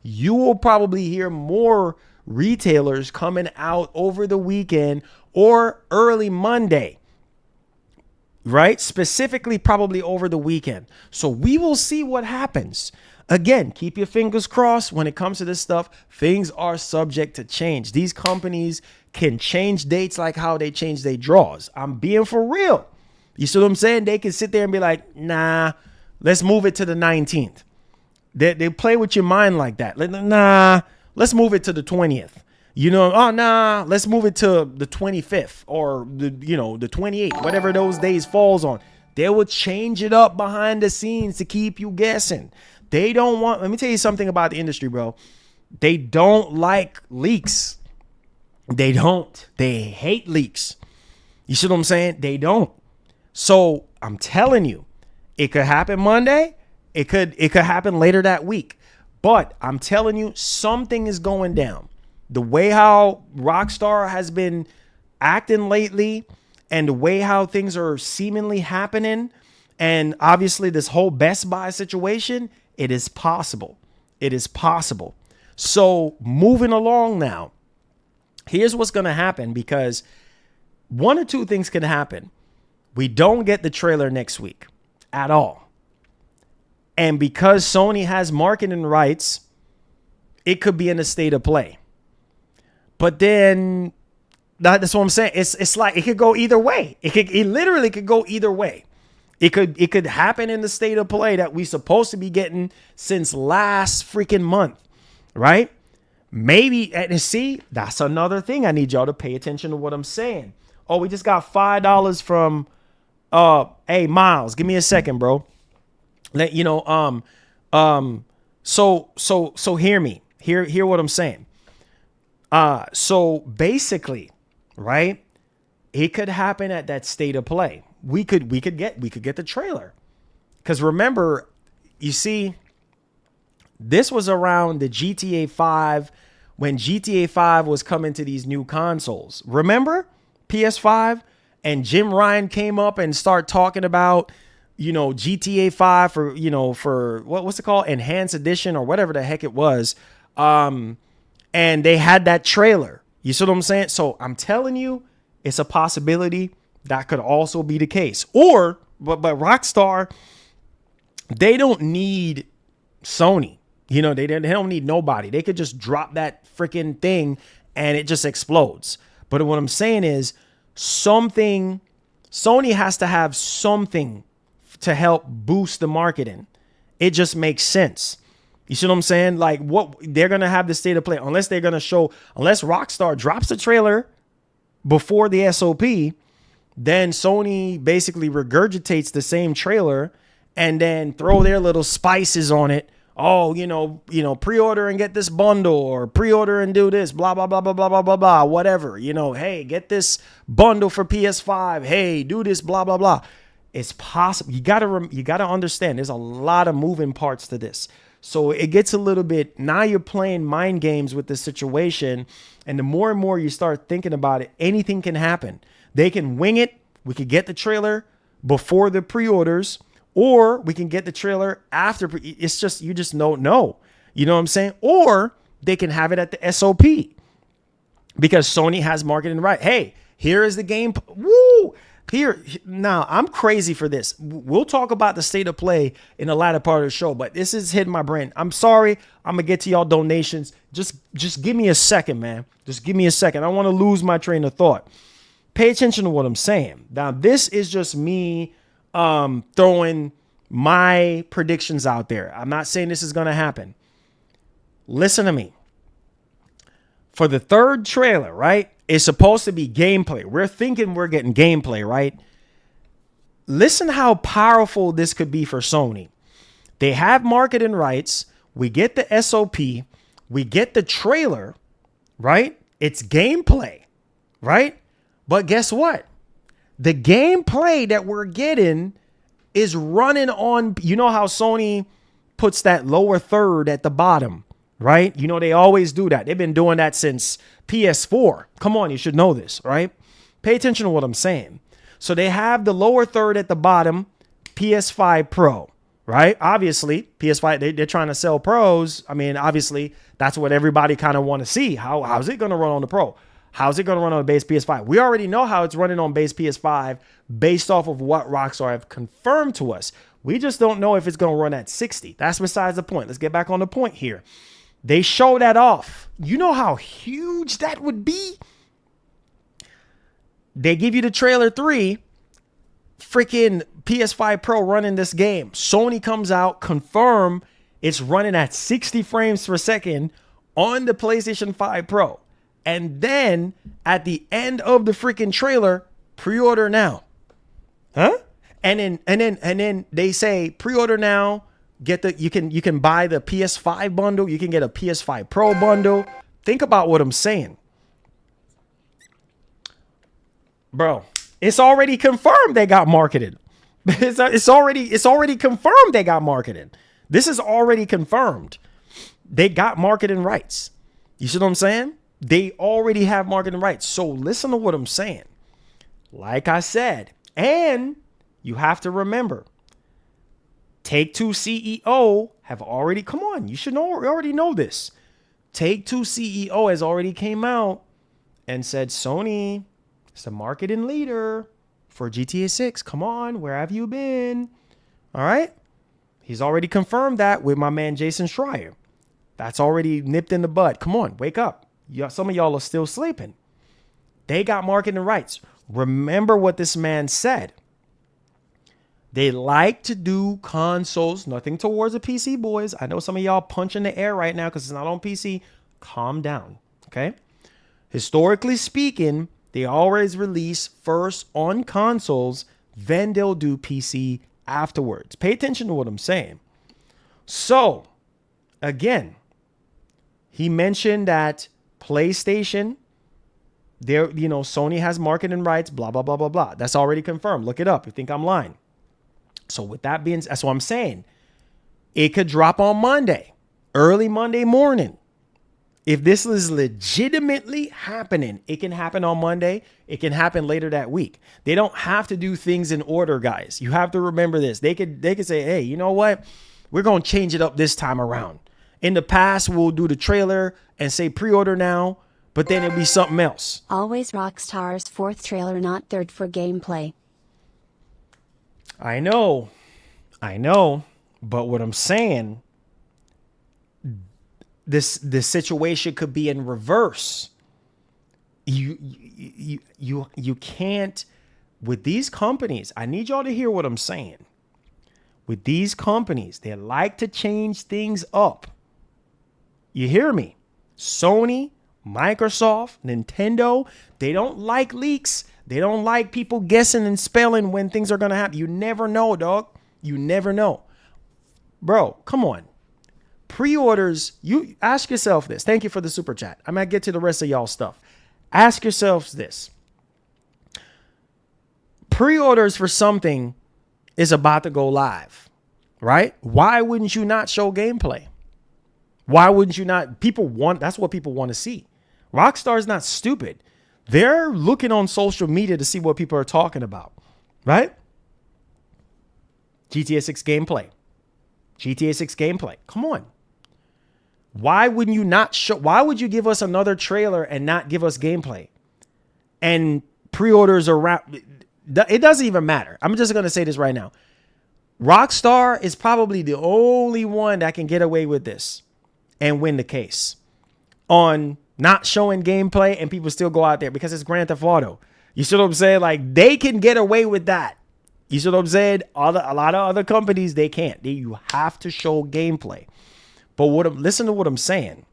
you will probably hear more retailers coming out over the weekend or early Monday. right? Specifically, probably over the weekend. So we will see what happens. Again, keep your fingers crossed when it comes to this stuff. Things are subject to change. These companies can change dates like how they change their draws. I'm being for real. You see what I'm saying? They can sit there and be like, nah, let's move it to the 19th. They play with your mind like that. Nah, let's move it to the 20th. You know, oh, nah, let's move it to the 25th or the 28th, whatever those days falls on. They will change it up behind the scenes to keep you guessing. They don't want, let me tell you something about the industry, bro. They don't like leaks. They don't. They hate leaks. You see what I'm saying? They don't. So I'm telling you, it could happen Monday. It could happen later that week. But I'm telling you, something is going down. The way how Rockstar has been acting lately and the way how things are seemingly happening, and obviously this whole Best Buy situation, it is possible. It is possible. So moving along now, here's what's going to happen, because one or two things can happen. We don't get the trailer next week at all. And because Sony has marketing rights, it could be in a state of play. But then that's what I'm saying. It's like it could go either way. It literally could go either way. It could happen in the state of play that we supposed to be getting since last freaking month, right? Maybe, and see, that's another thing. I need y'all to pay attention to what I'm saying. Oh, we just got $5 from hey Miles, give me a second, bro. Let you know, so hear me. Hear what I'm saying. So basically, right? It could happen at that state of play. We could get the trailer. Because remember, you see, this was around the GTA 5 when GTA 5 was coming to these new consoles. Remember PS5? And Jim Ryan came up and started talking about, GTA 5 for what's it called? Enhanced edition or whatever the heck it was. And they had that trailer. You see what I'm saying? So I'm telling you, it's a possibility that could also be the case. Or, but Rockstar, they don't need Sony. They don't need nobody. They could just drop that freaking thing and it just explodes. But what I'm saying is Sony has to have something to help boost the marketing. It just makes sense. You see what I'm saying? Like, what they're going to have the state of play unless Rockstar drops the trailer before the SOP, then Sony basically regurgitates the same trailer and then throw their little spices on it. Oh, pre-order and get this bundle, or pre-order and do this, blah, blah, blah, blah, blah, blah, blah, blah, whatever. Hey, get this bundle for PS5. Hey, do this, blah, blah, blah. It's possible. You gotta understand, there's a lot of moving parts to this. So it gets a little bit, now you're playing mind games with the situation. And the more and more you start thinking about it, anything can happen. They can wing it. We could get the trailer before the pre-orders, or we can get the trailer after. It's just, you just don't know. You know what I'm saying? Or they can have it at the SOP because Sony has marketing right. Hey, here is the game. Woo! Here, now I'm crazy for this. We'll talk about the state of play in the latter part of the show, but this is hitting my brain. I'm sorry. I'm gonna get to y'all donations. Just give me a second, man. Just give me a second. I want to lose my train of thought. Pay attention to what I'm saying. Now, this is just me throwing my predictions out there. I'm not saying this is gonna happen. Listen to me. For the third trailer, right? It's supposed to be gameplay. We're thinking we're getting gameplay, right? Listen how powerful this could be for Sony. They have marketing rights. We get the SOP. We get the trailer, right? It's gameplay, right? But guess what? The gameplay that we're getting is running on, you know how Sony puts that lower third at the bottom, right? They always do that. They've been doing that since PS4. Come on, you should know this, right? Pay attention to what I'm saying. So they have the lower third at the bottom, PS5 Pro, right? Obviously, PS5, they're trying to sell pros. I mean, obviously, that's what everybody kind of want to see. How's it going to run on the Pro? How's it going to run on a base PS5? We already know how it's running on base PS5 based off of what Rockstar have confirmed to us. We just don't know if it's going to run at 60. That's besides the point. Let's get back on the point here. They show that off. You know how huge that would be? They give you the trailer 3, freaking PS5 Pro running this game. Sony comes out, confirm it's running at 60 frames per second on the PlayStation 5 Pro. And then at the end of the freaking trailer, pre-order now. Huh? And then they say pre-order now. You can buy the PS5 bundle. You can get a PS5 Pro bundle. Think about what I'm saying. Bro, it's already confirmed they got marketed. It's already confirmed they got marketed. This is already confirmed. They got marketing rights. You see what I'm saying? They already have marketing rights. So listen to what I'm saying. Like I said, and you have to remember, Take-Two CEO have already, come on, you should know, you already know this. Take-Two CEO has already came out and said, Sony is the marketing leader for GTA 6. Come on, where have you been? All right. He's already confirmed that with my man, Jason Schreier. That's already nipped in the bud. Come on, wake up. Some of y'all are still sleeping. They got marketing rights. Remember what this man said. They like to do consoles, nothing towards the PC boys. I know some of y'all punching the air right now because it's not on PC. Calm down, okay? Historically speaking, they always release first on consoles, then they'll do PC afterwards. Pay attention to what I'm saying. So, again, he mentioned that PlayStation, Sony has marketing rights, blah, blah, blah, blah, blah. That's already confirmed. Look it up. You think I'm lying. So with that being, that's what I'm saying. It could drop on Monday, early Monday morning. If this is legitimately happening, it can happen on Monday. It can happen later that week. They don't have to do things in order, guys. You have to remember this. They could say, hey, you know what? We're going to change it up this time around. In the past, we'll do the trailer and say pre-order now, but then it'll be something else. Always Rockstar's 4th trailer, not 3rd for gameplay. I know. But what I'm saying, this situation could be in reverse. You can't, with these companies, I need y'all to hear what I'm saying. With these companies, they like to change things up. You hear me? Sony, Microsoft, Nintendo, they don't like leaks. They don't like people guessing and spelling when things are going to happen. You never know, dog. You never know. Bro, come on. Pre-orders, you ask yourself this. Thank you for the super chat. I might get to the rest of y'all stuff. Ask yourselves this. Pre-orders for something is about to go live, right? Why wouldn't you not show gameplay? Why wouldn't you not? That's what people want to see. Rockstar's not stupid. They're looking on social media to see what people are talking about, right? GTA 6 gameplay. GTA 6 gameplay. Come on. Why wouldn't you not show? Why would you give us another trailer and not give us gameplay? And pre-orders are wrapped. It doesn't even matter. I'm just going to say this right now. Rockstar is probably the only one that can get away with this and win the case on not showing gameplay, and people still go out there because it's Grand Theft Auto. You see what I'm saying? Like, they can get away with that. You see what I'm saying? A lot of other companies, they can't. You have to show gameplay. But listen to what I'm saying.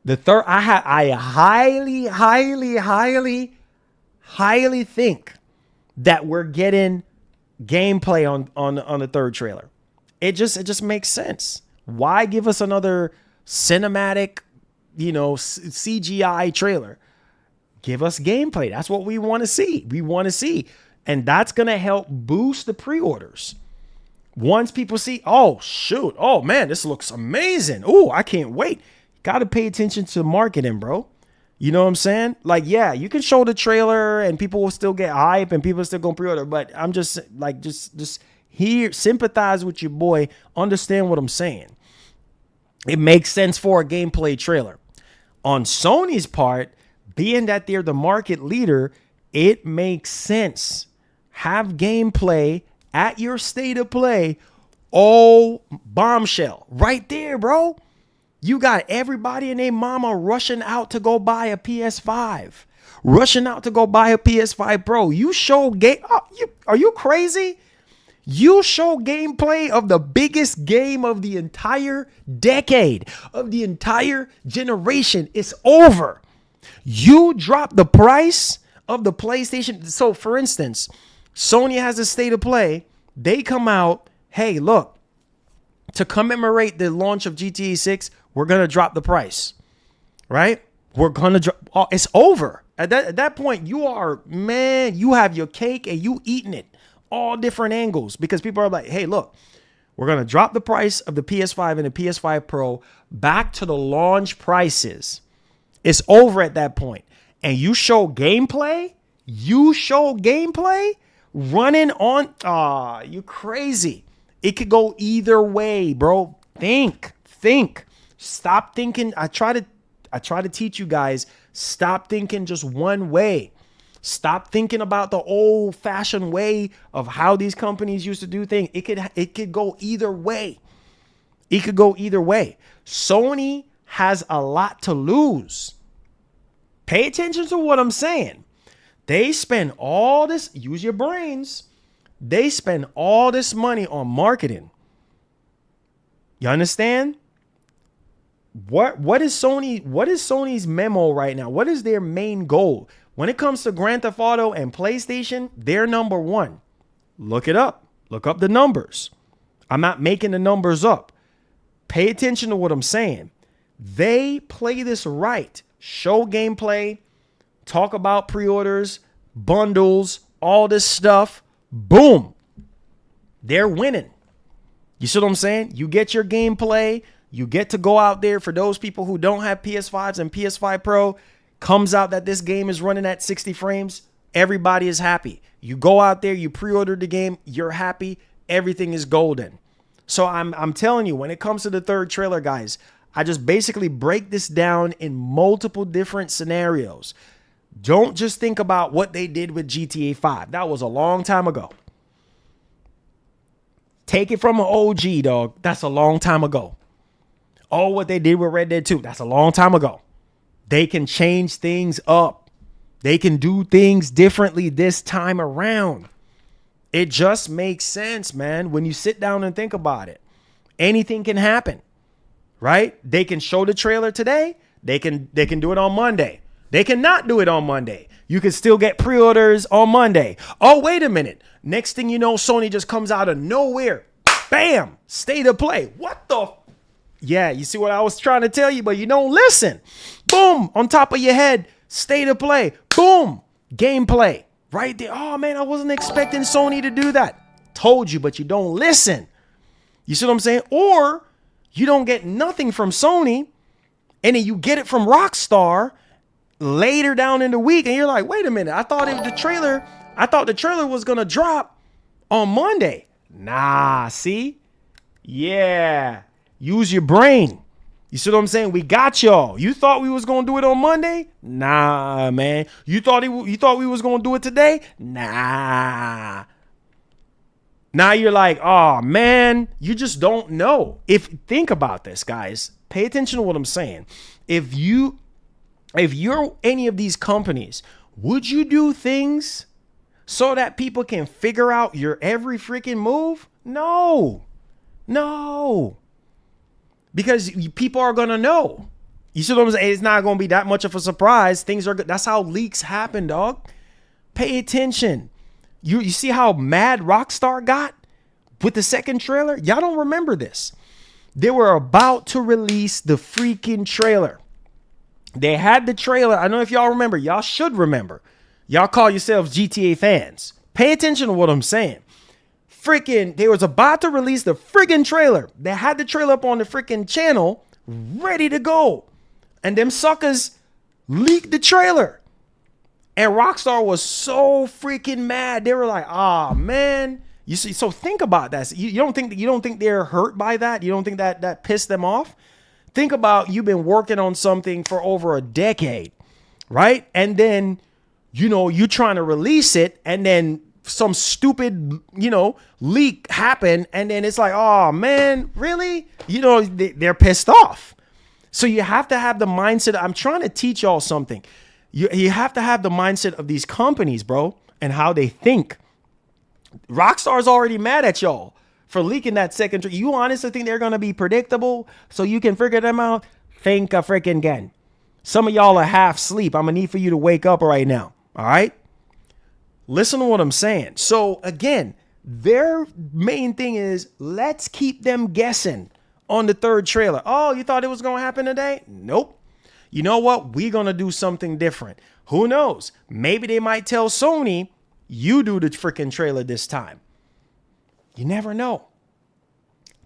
I highly think that we're getting gameplay on the 3rd trailer. It just makes sense. Why give us another cinematic, CGI trailer? Give us gameplay. That's what we want to see. And that's going to help boost the pre-orders. Once people see, oh, shoot. Oh, man, this looks amazing. Oh, I can't wait. Got to pay attention to marketing, bro. You know what I'm saying? Like, yeah, you can show the trailer and people will still get hype and people are still going to pre-order. But I'm just like, just hear, sympathize with your boy. Understand what I'm saying. It makes sense for a gameplay trailer. On Sony's part, being that they're the market leader, it makes sense. Have gameplay at your state of play. Oh, bombshell right there, bro. You got everybody and their mama rushing out to go buy a PS5, rushing out to go buy a PS5 Pro. You show game. Are you crazy? You show gameplay of the biggest game of the entire decade, of the entire generation. It's over. You drop the price of the PlayStation. So, for instance, Sony has a state of play. They come out, hey, look, to commemorate the launch of GTA 6, we're going to drop the price, right? We're going to drop. Oh, it's over. At that point, you have your cake and you eating it. All different angles, because people are like, hey, look, we're going to drop the price of the PS5 and the PS5 Pro back to the launch prices. It's over at that point. And you show gameplay running on, you crazy. It could go either way, bro. Think. Stop thinking. I try to teach you guys, stop thinking just one way. Stop thinking about the old fashioned way of how these companies used to do things. It could go either way. It could go either way. Sony has a lot to lose. Pay attention to what I'm saying. They spend all this, use your brains. They spend all this money on marketing. You understand? What is Sony's memo right now? What is their main goal? When it comes to Grand Theft Auto and PlayStation, they're number one. Look it up. Look up the numbers. I'm not making the numbers up. Pay attention to what I'm saying. They play this right. Show gameplay, talk about pre-orders, bundles, all this stuff. Boom. They're winning. You see what I'm saying? You get your gameplay. You get to go out there. For those people who don't have PS5s and PS5 Pro, comes out that this game is running at 60 frames. Everybody is happy. You go out there, you pre-order the game, you're happy. Everything is golden. So I'm telling you, when it comes to the third trailer, guys, I just basically break this down in multiple different scenarios. Don't just think about what they did with GTA 5. That was a long time ago. Take it from an OG, dog. That's a long time ago. Oh, what they did with Red Dead 2. That's a long time ago. They can change things up. They can do things differently this time around. It just makes sense, man. When you sit down and think about it, anything can happen, right? They can show the trailer today. They can do it on Monday. They cannot do it on Monday. You can still get pre-orders on Monday. Oh, wait a minute. Next thing you know, Sony just comes out of nowhere. Bam! State of play. What the? Yeah, you see what I was trying to tell you, but you don't listen. Boom! On top of your head. State of play. Boom! Gameplay. Right there. Oh, man, I wasn't expecting Sony to do that. Told you, but you don't listen. You see what I'm saying? Or you don't get nothing from Sony, and then you get it from Rockstar later down in the week, and you're like, wait a minute, I thought the trailer was gonna drop on Monday. Nah, see? Yeah. Use your brain. You see what I'm saying? We got y'all. You thought we was gonna do it on Monday? Nah, man. You thought we was gonna do it today? Nah. Now you're like, oh man, you just don't know. Think about this, guys. Pay attention to what I'm saying. If you're any of these companies, would you do things so that people can figure out your every freaking move? No. Because people are going to know. You see what I'm saying? It's not going to be that much of a surprise. Things are good. That's how leaks happen, dog. Pay attention. You see how mad Rockstar got with the second trailer? Y'all don't remember this. They were about to release the freaking trailer. They had the trailer. I know if y'all remember. Y'all should remember. Y'all call yourselves GTA fans. Pay attention to what I'm saying. They was about to release the freaking trailer. They had the trailer up on the freaking channel, ready to go. And them suckers leaked the trailer. And Rockstar was so freaking mad. They were like, "Ah, man." You see, so think about that. You don't think they're hurt by that? You don't think that pissed them off? Think about, you've been working on something for over a decade, right? And then, you trying to release it, and then some stupid, leak happen, and then it's like, oh man, really? They're pissed off. So you have to have the mindset. I'm trying to teach y'all something. You have to have the mindset of these companies, bro, and how they think. Rockstar's already mad at y'all for leaking that second. You honestly think they're going to be predictable so you can figure them out? Think a freaking again. Some of y'all are half asleep. I'm going to need for you to wake up right now. All right? Listen to what I'm saying. So again, their main thing is let's keep them guessing on the third trailer. Oh, you thought it was going to happen today? Nope. You know what? We're going to do something different. Who knows? Maybe they might tell Sony, you do the freaking trailer this time. You never know.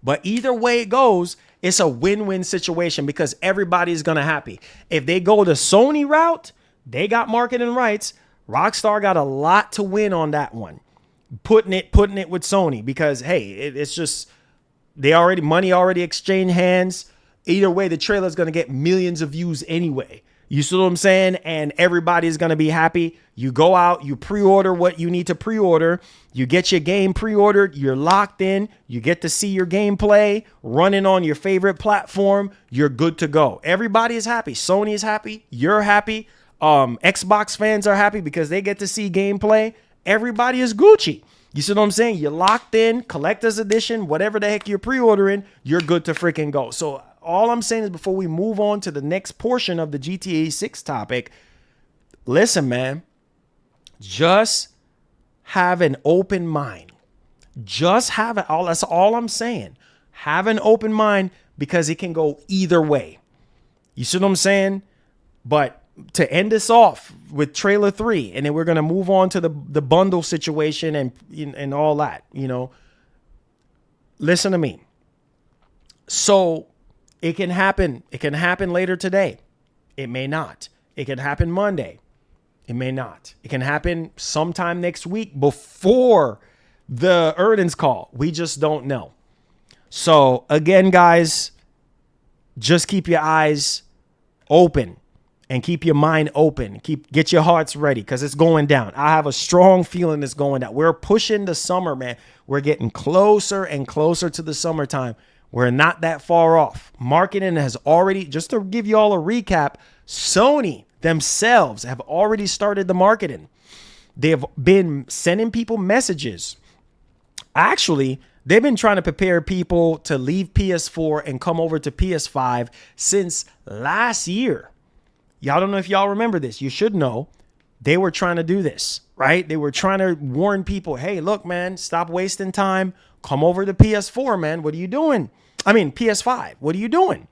But either way it goes, it's a win-win situation because everybody's going to happy. If they go the Sony route, they got marketing rights. Rockstar got a lot to win on that one. Putting it with Sony because, hey, it's just money already exchanged hands. Either way, the trailer is going to get millions of views anyway. You see what I'm saying? And everybody's going to be happy. You go out, you pre-order what you need to pre-order. You get your game pre-ordered. You're locked in. You get to see your gameplay running on your favorite platform. You're good to go. Everybody is happy. Sony is happy. You're happy. Xbox fans are happy because they get to see gameplay. Everybody is Gucci. You see what I'm saying? You're locked in, collector's edition, whatever the heck you're pre-ordering, you're good to freaking go. So all I'm saying is before we move on to the next portion of the GTA 6 topic, listen, man, just have an open mind. Just have it. That's all I'm saying. Have an open mind because it can go either way. You see what I'm saying? But to end this off with trailer 3, and then we're going to move on to the bundle situation and all that, listen to me. So it can happen. It can happen later today. It may not. It can happen Monday. It may not. It can happen sometime next week before the earnings call. We just don't know. So again, guys, just keep your eyes open. And keep your mind open. Get your hearts ready because it's going down. I have a strong feeling it's going down. We're pushing the summer, man. We're getting closer and closer to the summertime. We're not that far off. Marketing has already, just to give you all a recap, Sony themselves have already started the marketing. They've been sending people messages. Actually, they've been trying to prepare people to leave PS4 and come over to PS5 since last year. Y'all don't know if y'all remember this. You should know. They were trying to do this, right? They were trying to warn people, hey, look, man, stop wasting time. Come over to PS4, man. What are you doing? I mean, PS5. What are you doing?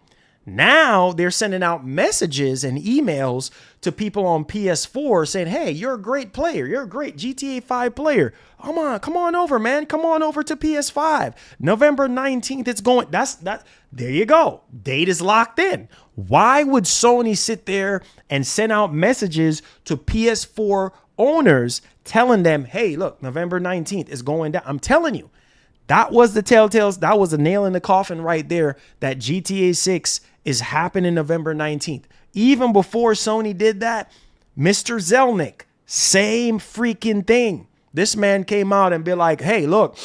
Now they're sending out messages and emails to people on PS4 saying, hey, you're a great player. You're a great GTA 5 player. Come on over, man. Come on over to PS5. November 19th, it's going. There you go. Date is locked in. Why would Sony sit there and send out messages to PS4 owners telling them, hey, look, November 19th is going down? I'm telling you, that was the telltales. That was a nail in the coffin right there that GTA 6 is happening November 19th. Even before Sony did that, Mr. Zelnick, same freaking thing. This man came out and be like, hey, look,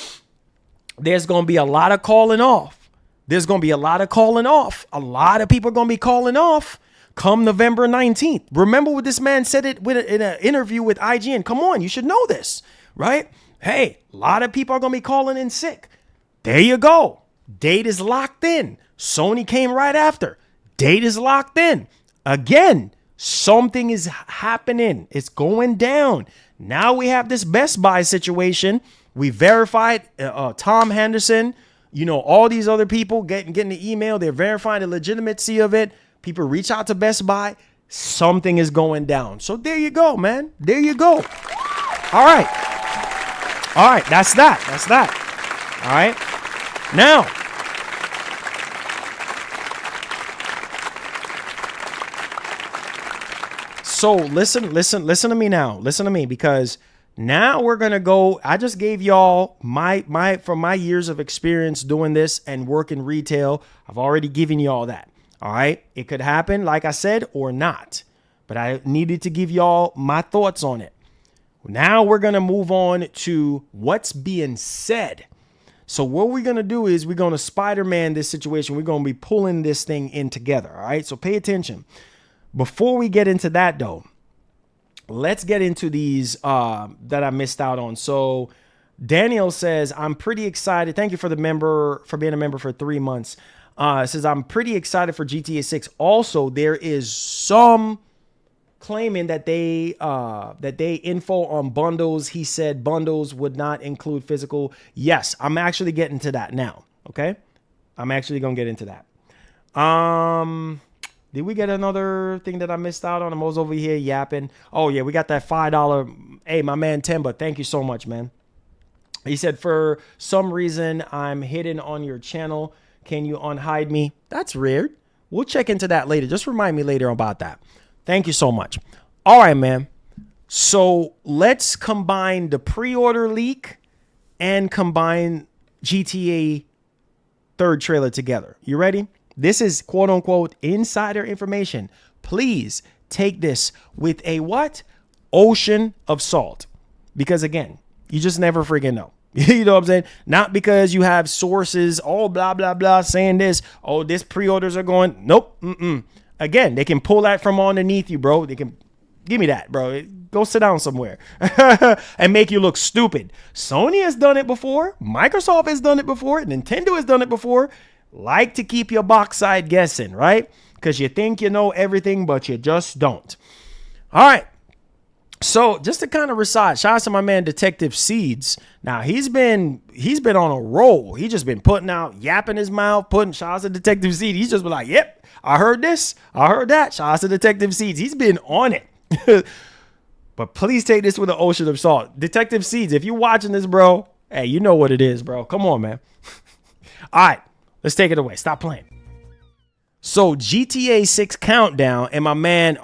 there's going to be a lot of calling off. There's going to be a lot of calling off. A lot of people are going to be calling off come November 19th. Remember what this man said in an interview with IGN. Come on, you should know this, right? Hey, a lot of people are going to be calling in sick. There you go. Date is locked in. Sony came right after. Date is locked in. Again, something is happening. It's going down. Now we have this Best Buy situation. We verified Tom Henderson, all these other people getting the email. They're verifying the legitimacy of it. People reach out to Best Buy. Something is going down. So there you go, man. There you go. All right. That's that. All right. Now, so listen to me now. Listen to me, because now we're going to go. I just gave y'all from my years of experience doing this and working retail. I've already given y'all that. All right. It could happen, like I said, or not. but I needed to give y'all my thoughts on it. Now we're going to move on to what's being said. So what we're going to do is we're going to Spider-Man this situation. We're going to be pulling this thing in together. All right. So pay attention. Before we get into that, though, let's get into these that I missed out on. So Daniel says, I'm pretty excited. Thank you for being a member for 3 months. Says, I'm pretty excited for GTA 6. Also, there is some claiming that they info on bundles. He said bundles would not include physical. Yes, I'm actually getting to that now. Okay, I'm actually gonna get into that. Did we get another thing that I missed out on? I was over here yapping. Oh yeah, we got that $5. Hey, my man Temba, thank you so much, man. He said, for some reason I'm hidden on your channel. Can you unhide me? That's weird. We'll check into that later. Just remind me later about that. Thank you so much. All right, man. So let's combine the pre-order leak and combine GTA 3rd trailer together. You ready? This is quote unquote insider information. Please take this with a what? Ocean of salt. Because again, you just never freaking know. You know what I'm saying? Not because you have sources, oh, blah, blah, blah, saying this. Oh, this pre-orders are going. Nope. Again, they can pull that from underneath you, bro. They can give me that, bro. Go sit down somewhere and make you look stupid. Sony has done it before. Microsoft has done it before. Nintendo has done it before. Like to keep your box side guessing, right? Because you think you know everything, but you just don't. All right. So just to kind of recite, shout out to my man Detective Seeds. Now he's been on a roll. He just been putting out, yapping his mouth, putting shout out to Detective Seeds. He's just been like, yep, I heard this, I heard that. Shout out to Detective Seeds. He's been on it. But please take this with an ocean of salt. Detective Seeds, if you're watching this, bro, hey, you know what it is, bro. Come on, man. All right, let's take it away. Stop playing. So GTA 6 countdown and my man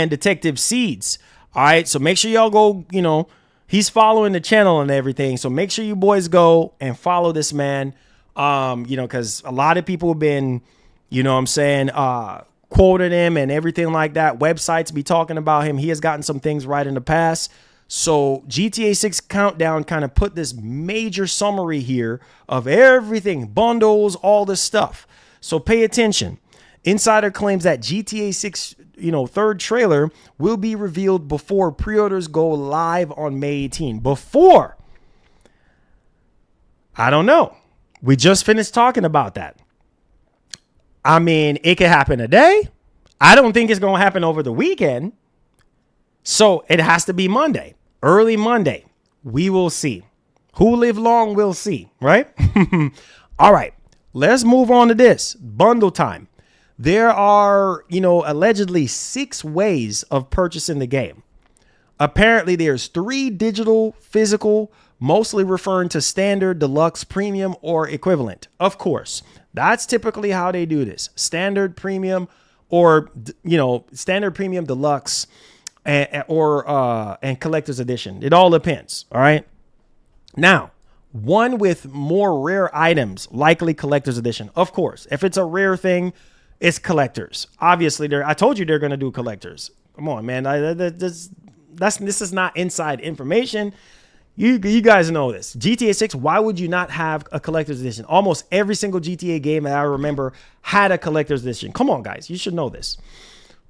Detective Seeds. All right, so make sure y'all go, he's following the channel and everything. So make sure you boys go and follow this man. Because a lot of people have been, quoted him and everything like that. Websites be talking about him. He has gotten some things right in the past. So GTA 6 countdown kind of put this major summary here of everything, bundles, all this stuff. So pay attention. Insider claims that GTA 6, third trailer will be revealed before pre-orders go live on May 18. Before. I don't know. We just finished talking about that. I mean, it could happen today. I don't think it's going to happen over the weekend. So it has to be Monday, early Monday. We will see. Who live long will see, right? All right, let's move on to this. Bundle time. There are, allegedly 6 ways of purchasing the game. Apparently, there's 3 digital, physical, mostly referring to standard, deluxe, premium, or equivalent. Of course, that's typically how they do this. Standard, premium, or, standard, premium, deluxe, and collector's edition. It all depends. All right. Now, one with more rare items, likely collector's edition. Of course, if it's a rare thing, it's collectors. Obviously, I told you they're going to do collectors. Come on, man. This is not inside information. You guys know this. GTA 6, why would you not have a collector's edition? Almost every single GTA game that I remember had a collector's edition. Come on, guys. You should know this.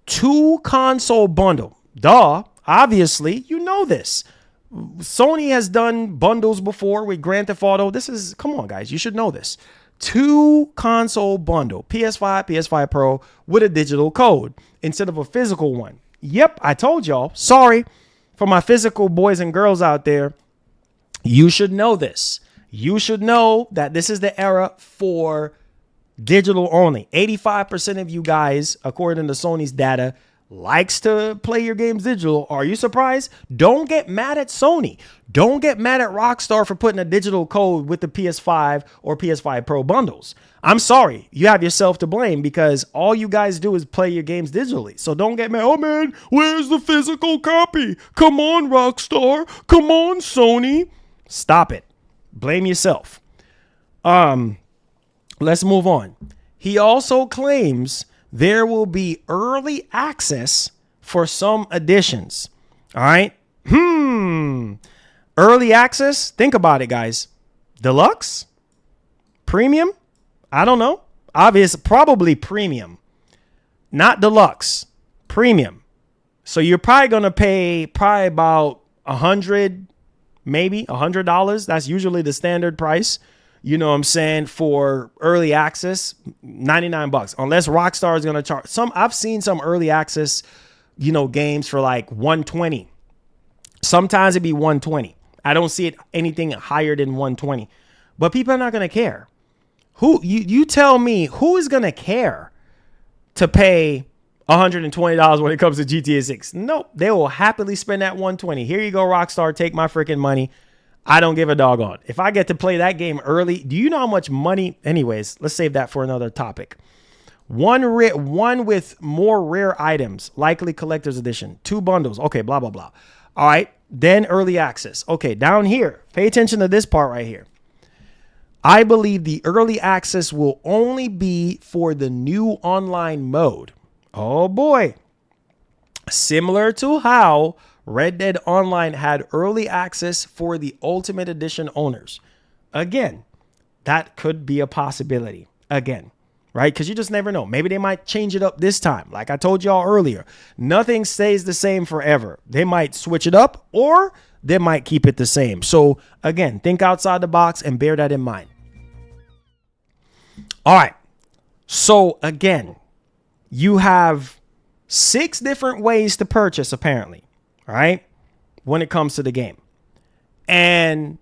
2 console bundle. Duh. Obviously, you know this. Sony has done bundles before with Grand Theft Auto. Come on, guys. You should know this. 2 console bundle. PS5, PS5 Pro with a digital code instead of a physical one. Yep, I told y'all. Sorry for my physical boys and girls out there. You should know this. You should know that this is the era for digital only. 85% of you guys, according to Sony's data, likes to play your games digital. Are you surprised? Don't get mad at Sony. Don't get mad at Rockstar for putting a digital code with the PS5 or PS5 Pro bundles. I'm sorry. You have yourself to blame because all you guys do is play your games digitally. So don't get mad. Oh, man, where's the physical copy? Come on, Rockstar. Come on, Sony. Stop it. Blame yourself. Let's move on. He also claims there will be early access for some editions. All right. Early access. Think about it, guys. Deluxe? Premium? I don't know. Obvious, probably premium. Not deluxe. Premium. So you're probably going to pay about $100, maybe $100. That's usually the standard price. You know what I'm saying? For early access, $99. Unless Rockstar is going to charge some. I've seen some early access, games for like $120. Sometimes it'd be $120. I don't see it anything higher than $120. But people are not going to care. Who you tell me who is going to care to pay $120 when it comes to GTA 6? Nope. They will happily spend that $120. Here you go, Rockstar. Take my freaking money. I don't give a doggone. If I get to play that game early, do you know how much money? Anyways, let's save that for another topic. One with more rare items, likely collector's edition, 2 bundles. Okay, blah, blah, blah. All right. Then early access. Okay, down here, pay attention to this part right here. I believe the early access will only be for the new online mode. Oh boy. Similar to how Red Dead Online had early access for the Ultimate Edition owners. Again, that could be a possibility. Again, right? Because you just never know. Maybe they might change it up this time. Like I told y'all earlier, nothing stays the same forever. They might switch it up or they might keep it the same. So again, think outside the box and bear that in mind. All right. So again, you have 6 different ways to purchase, apparently. All right. When it comes to the game. And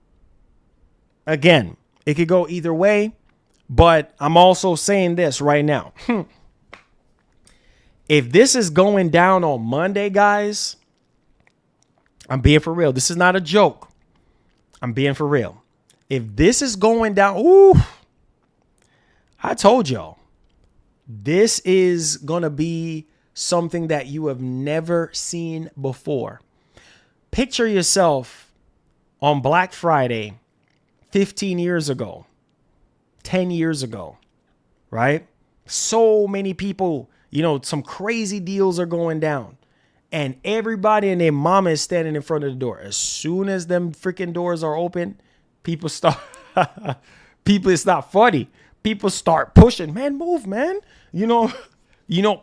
again, it could go either way. But I'm also saying this right now. If this is going down on Monday, guys, I'm being for real. This is not a joke. I'm being for real. If this is going down, I told y'all, this is going to be something that you have never seen before. Picture yourself on Black Friday 15 years ago, 10 years ago, right? So many people, some crazy deals are going down and everybody and their mama is standing in front of the door. As soon as them freaking doors are open, it's not funny. People start pushing, man, move, man.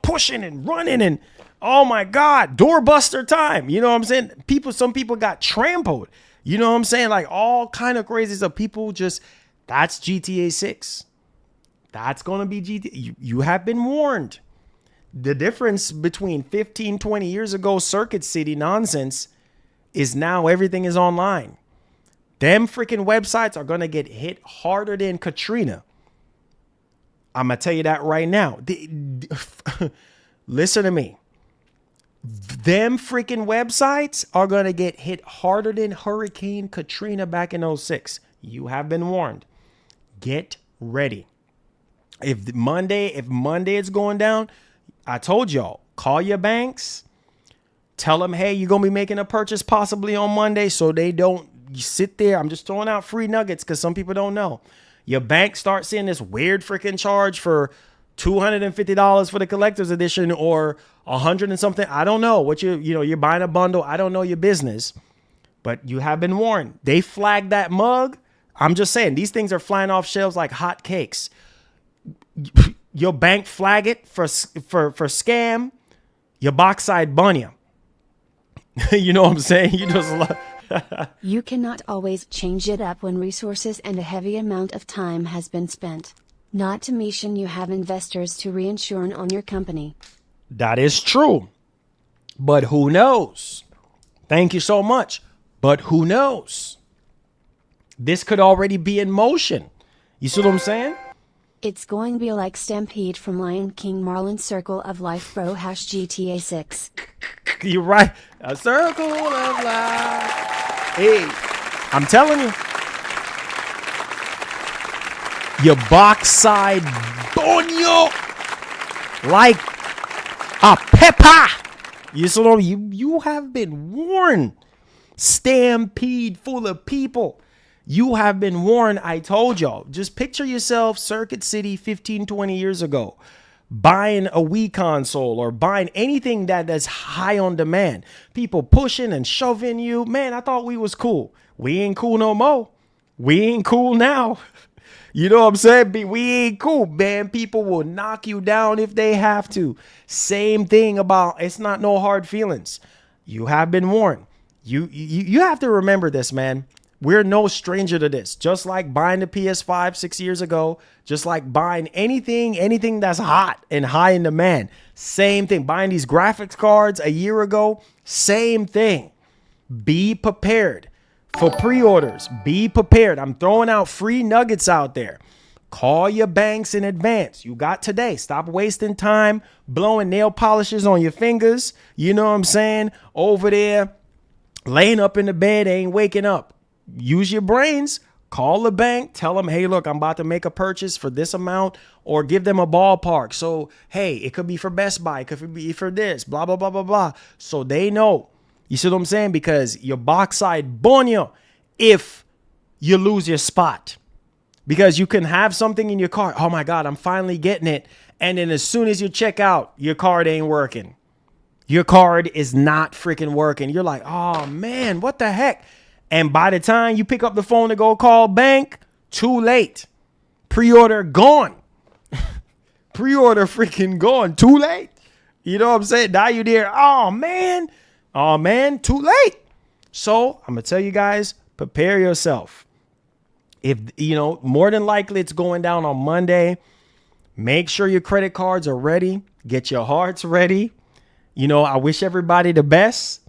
Pushing and running and oh my God, doorbuster time. You know what I'm saying? Some people got trampled. You know what I'm saying? Like all kind of crazy stuff. People that's GTA 6. That's going to be GTA. You have been warned. The difference between 15, 20 years ago Circuit City nonsense is now everything is online. Them freaking websites are going to get hit harder than Katrina. I'm going to tell you that right now. Listen to me. Them freaking websites are going to get hit harder than Hurricane Katrina back in 2006. You have been warned. Get ready. If Monday it's going down, I told y'all, call your banks. Tell them, hey, you're going to be making a purchase possibly on Monday so they don't sit there. I'm just throwing out free nuggets because some people don't know. Your bank starts seeing this weird freaking charge for $250 for the collector's edition or $100 and something. I don't know what you're buying a bundle. I don't know your business, but you have been warned. They flagged that mug. I'm just saying these things are flying off shelves like hot cakes. Your bank flag it for scam. Your box side bun you. You know what I'm saying? You just You cannot always change it up when resources and a heavy amount of time has been spent. Not to mention you have investors to reinsure on your company. That is true. But who knows? Thank you so much. But who knows? This could already be in motion. You see what I'm saying? It's going to be like Stampede from Lion King Marlin Circle of Life bro #GTA 6. You're right. A circle of life. Hey, I'm telling you. Your box side bonyo like a pepper. You see what you have been warned. Stampede full of people. You have been warned. I told y'all. Just picture yourself Circuit City 15, 20 years ago. buying a Wii console or buying anything that's high on demand. People pushing and shoving you. Man, I thought we was cool. We ain't cool no more. We ain't cool now. You know what I'm saying? We ain't cool, man. People will knock you down if they have to. Same thing about, it's not no hard feelings. You have been warned. You have to remember this, man. We're no stranger to this. Just like buying the PS5 6 years ago, just like buying anything that's hot and high in demand. Same thing. Buying these graphics cards a year ago, same thing. Be prepared for pre-orders. Be prepared. I'm throwing out free nuggets out there. Call your banks in advance. You got today. Stop wasting time blowing nail polishes on your fingers. You know what I'm saying? Over there, laying up in the bed, ain't waking up. Use your brains. Call the bank. Tell them, hey, look, I'm about to make a purchase for this amount, or give them a ballpark. So, hey, it could be for Best Buy. It could be for this, blah, blah, blah, blah, blah. So they know. You see what I'm saying? Because your box side bonyo if you lose your spot. Because you can have something in your cart. Oh, my God, I'm finally getting it. And then as soon as you check out, your card ain't working. Your card is not freaking working. You're like, oh, man, what the heck? And by the time you pick up the phone to go call bank, too late. Pre-order gone. Pre-order freaking gone. Too late. You know what I'm saying? Now you're there. Oh, man. Oh, man. Too late. So I'm going to tell you guys, prepare yourself. If, you know, more than likely it's going down on Monday. Make sure your credit cards are ready. Get your hearts ready. You know, I wish everybody the best.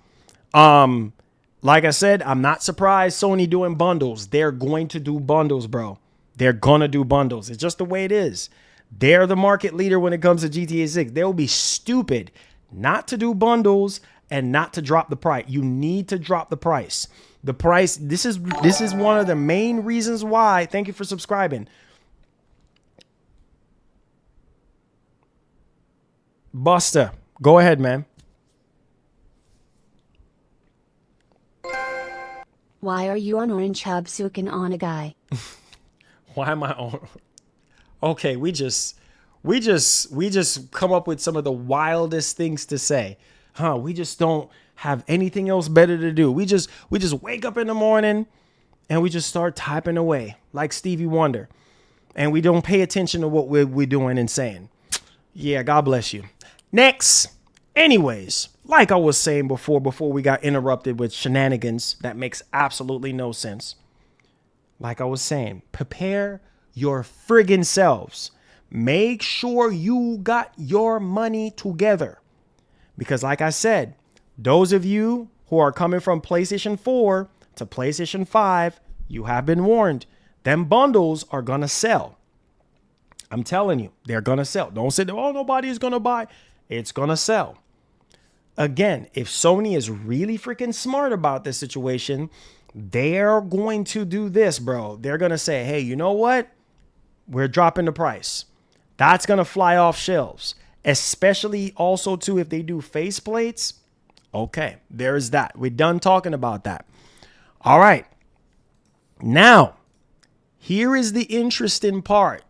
Like I said, I'm not surprised Sony doing bundles. They're going to do bundles, bro. They're going to do bundles. It's just the way it is. They're the market leader when it comes to GTA 6. They'll be stupid not to do bundles and not to drop the price. You need to drop the price. The price, this is one of the main reasons why. Thank you for subscribing. Buster, go ahead, man. Why are you on Orange Hub suking on a guy? Why am I on? Okay, we just come up with some of the wildest things to say. We just don't have anything else better to do. We just wake up in the morning and we just start typing away like Stevie Wonder. And we don't pay attention to what we're doing and saying. Yeah, God bless you. Next. Anyways, like I was saying before we got interrupted with shenanigans that makes absolutely no sense. Like I was saying, prepare your friggin' selves. Make sure you got your money together. Because like I said, those of you who are coming from PlayStation 4 to PlayStation 5, you have been warned. Them bundles are going to sell. I'm telling you, they're going to sell. Don't say, oh, nobody's going to buy. It's going to sell. Again, if Sony is really freaking smart about this situation, they're going to do this, bro. They're going to say, hey, you know what? We're dropping the price. That's going to fly off shelves, especially also, too, if they do faceplates. Okay, there's that. We're done talking about that. All right. Now, here is the interesting part.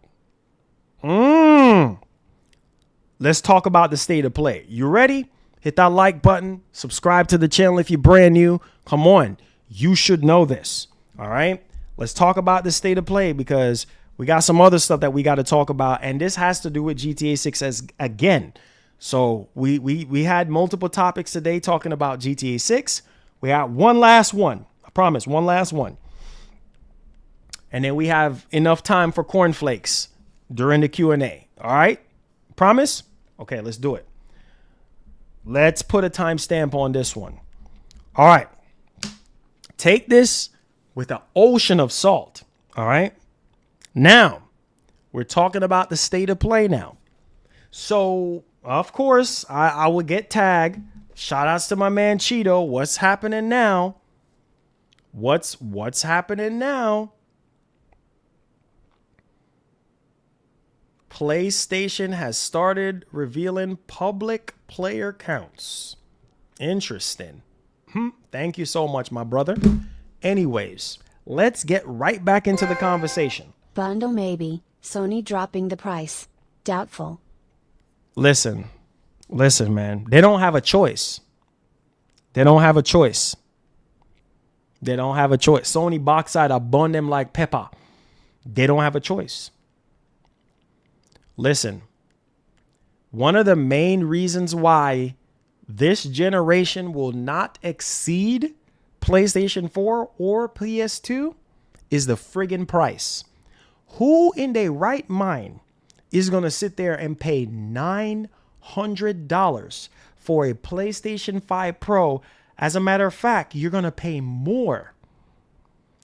Let's talk about the state of play. You ready? Hit that like button. Subscribe to the channel if you're brand new. Come on. You should know this. All right. Let's talk about the state of play because we got some other stuff that we got to talk about. And this has to do with GTA 6 again. So we had multiple topics today talking about GTA 6. We got one last one. I promise. One last one. And then we have enough time for cornflakes during the Q&A. All right. Promise? Okay, let's do it. Let's put a timestamp on this one. All right. Take this with an ocean of salt. All right. Now, we're talking about the state of play now. So, of course, I will get tagged. Shout outs to my man Cheeto. What's happening now? What's happening now? PlayStation has started revealing public player counts. Interesting. Thank you so much, my brother. Anyways, let's get right back into the conversation. Bundle maybe. Sony dropping the price. Doubtful. Listen, man. They don't have a choice. They don't have a choice. Sony box side, I burn them like pepper. They don't have a choice. Listen, one of the main reasons why this generation will not exceed PlayStation 4 or PS2 is the friggin' price. Who in their right mind is going to sit there and pay $900 for a PlayStation 5 Pro? As a matter of fact, you're going to pay more.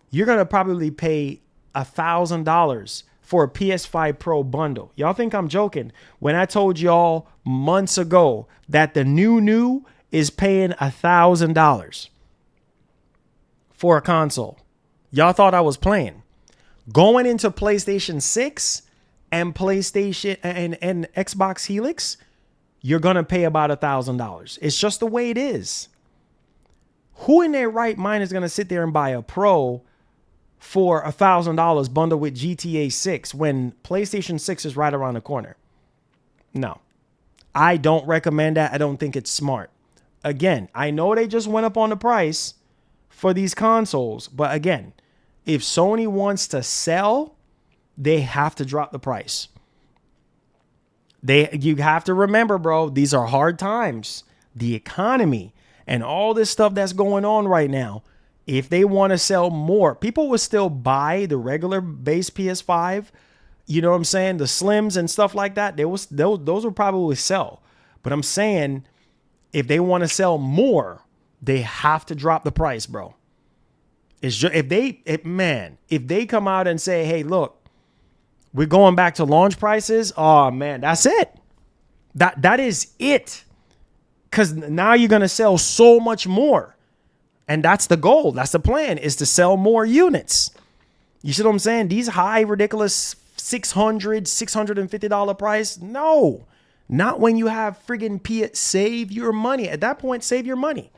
You're going to probably pay $1,000 for a PS5 Pro bundle. Y'all think I'm joking when I told y'all months ago that the new is paying $1,000 for a console. Y'all thought I was playing. Going into PlayStation 6 and PlayStation and Xbox Helix, you're going to pay about $1,000. It's just the way it is. Who in their right mind is going to sit there and buy a Pro for $1,000 bundled with GTA 6 when PlayStation 6 is right around the corner? No, I don't recommend that. I don't think it's smart. Again, I know they just went up on the price for these consoles, but again, if Sony wants to sell, they have to drop the price. You have to remember, bro, these are hard times. The economy and all this stuff that's going on right now. If they want to sell more, people will still buy the regular base PS5. You know what I'm saying? The slims and stuff like that. Those will probably sell. But I'm saying if they want to sell more, they have to drop the price, bro. It's just, if they come out and say, hey, look, we're going back to launch prices. Oh man, that's it. That is it. Because now you're going to sell so much more. And that's the goal. That's the plan, is to sell more units. You see what I'm saying? These high, ridiculous $600, $650 price. No, not when you have friggin' save your money. At that point, save your money.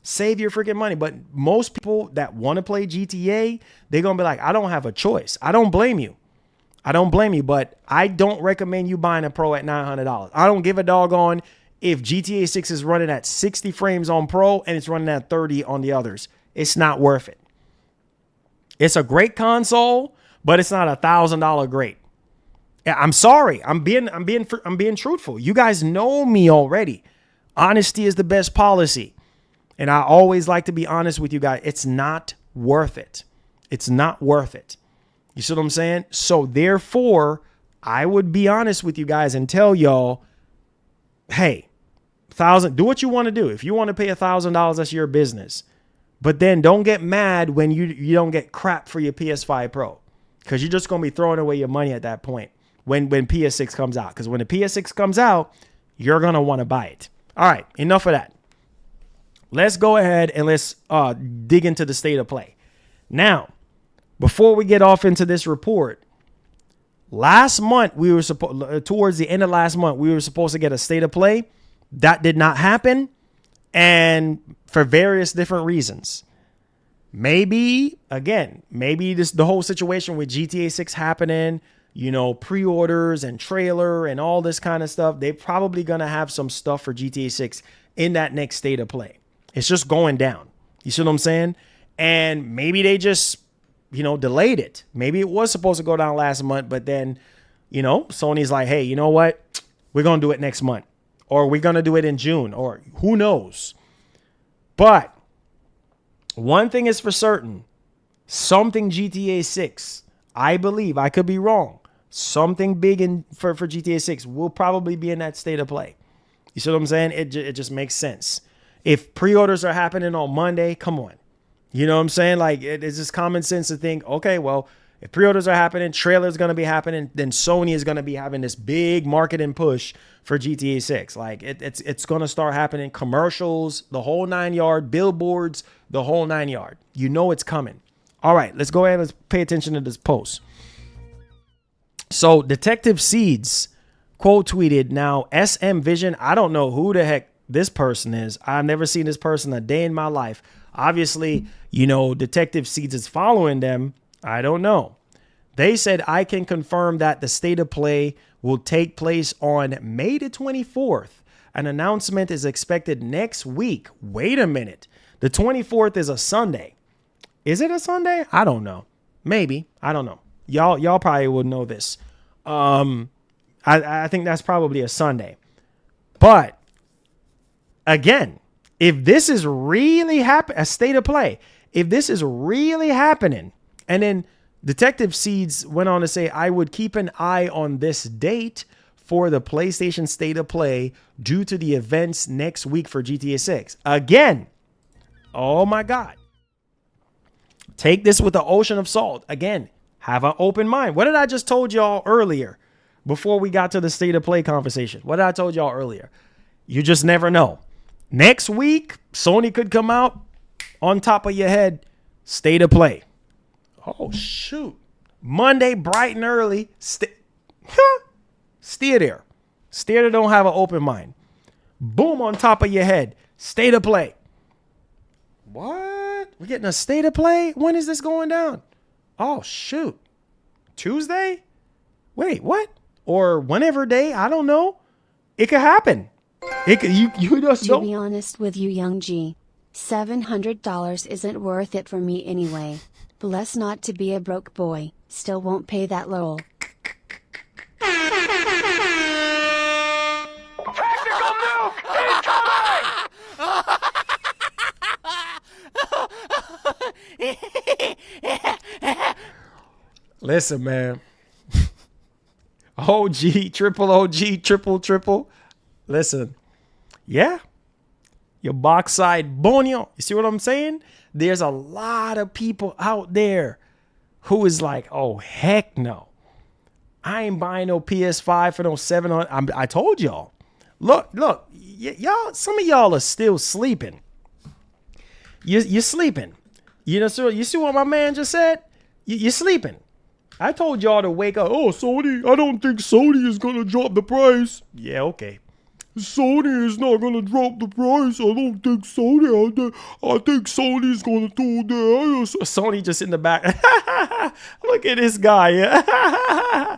Save your freaking money. But most people that want to play GTA, they're going to be like, I don't have a choice. I don't blame you. But I don't recommend you buying a Pro at $900. I don't give a doggone if GTA 6 is running at 60 frames on Pro and it's running at 30 on the others. It's not worth it. It's a great console, but it's not $1,000 great. I'm sorry. I'm being truthful. You guys know me already. Honesty is the best policy. And I always like to be honest with you guys. It's not worth it. It's not worth it. You see what I'm saying? So therefore, I would be honest with you guys and tell y'all, hey, do what you want to do. If you want to pay $1,000, that's your business. But then don't get mad when you don't get crap for your PS5 Pro, because you're just going to be throwing away your money at that point when PS6 comes out. Because when the PS6 comes out, you're going to want to buy it. All right, enough of that. Let's go ahead and let's dig into the state of play. Now, before we get off into this report, last month towards the end of last month, we were supposed to get a state of play. That did not happen, and for various different reasons. Maybe the whole situation with GTA 6 happening, pre-orders and trailer and all this kind of stuff, they're probably going to have some stuff for GTA 6 in that next state of play. It's just going down. You see what I'm saying? And maybe they just, delayed it. Maybe it was supposed to go down last month, but then, Sony's like, hey, you know what? We're going to do it next month, or we're going to do it in June, or who knows? But one thing is for certain, something GTA 6, I believe, I could be wrong, something big for GTA 6 will probably be in that state of play. You see what I'm saying? It just makes sense. If pre-orders are happening on Monday, come on. You know what I'm saying? Like, it's just common sense to think, okay, well, if pre-orders are happening, trailers going to be happening, then Sony is going to be having this big marketing push for GTA 6. Like, it's going to start happening. Commercials, the whole 9 yard, billboards, the whole 9 yard. You know it's coming. All right, let's go ahead and let's pay attention to this post. So, Detective Seeds quote tweeted, now, SM Vision, I don't know who the heck this person is. I've never seen this person a day in my life. Obviously, Detective Seeds is following them. I don't know. They said, I can confirm that the state of play will take place on May the 24th. An announcement is expected next week. Wait a minute. The 24th is a Sunday. Is it a Sunday? I don't know. Maybe. I don't know. Y'all probably would know this. I think that's probably a Sunday. But again, if this is really a state of play, if this is really happening, and then Detective Seeds went on to say, I would keep an eye on this date for the PlayStation State of Play due to the events next week for GTA 6. Again, oh my God. Take this with the ocean of salt. Again, have an open mind. What did I just told y'all earlier before we got to the State of Play conversation? What did I told y'all earlier? You just never know. Next week, Sony could come out on top of your head, State of Play. Oh, shoot. Monday, bright and early. Steer there. Steer there, don't have an open mind. Boom, on top of your head. State of Play. What? We're getting a State of Play? When is this going down? Oh, shoot. Tuesday? Wait, what? Or whenever day? I don't know. It could happen. It could, you just To don't. be honest with you, Young G, $700 isn't worth it for me anyway. Blessed not to be a broke boy, still won't pay that lol. Tactical nuke incoming! Listen, man. OG, triple OG, triple. Listen. Yeah. Your box side bonio. You see what I'm saying? There's a lot of people out there who is like, oh, heck no. I ain't buying no PS5 for no 700. I told y'all. Look, y'all, some of y'all are still sleeping. You're sleeping. You know, so you see what my man just said? You're sleeping. I told y'all to wake up. Oh, Sony, I don't think Sony is going to drop the price. Yeah, okay. Sony is not going to drop the price. I don't think Sony. I think Sony's going to do that. Sony just in the back. Look at this guy. Yeah.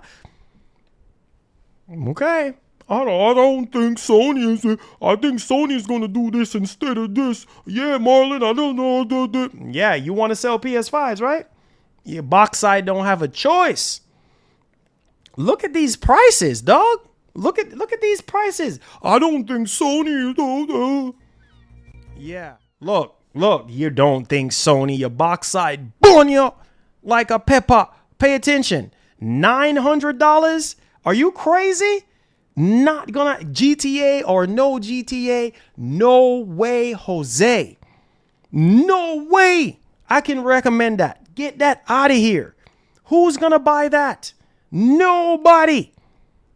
Okay. I don't think Sony is. I think Sony's going to do this instead of this. Yeah, Marlon, I don't know. Yeah, you want to sell PS5s, right? Your box side don't have a choice. Look at these prices, dog. Look at these prices. I don't think Sony is. Yeah. Look. You don't think Sony, your box side, bonyo, like a pepper. Pay attention. $900? Are you crazy? Not gonna GTA or no GTA? No way, Jose. No way. I can recommend that. Get that out of here. Who's gonna buy that? Nobody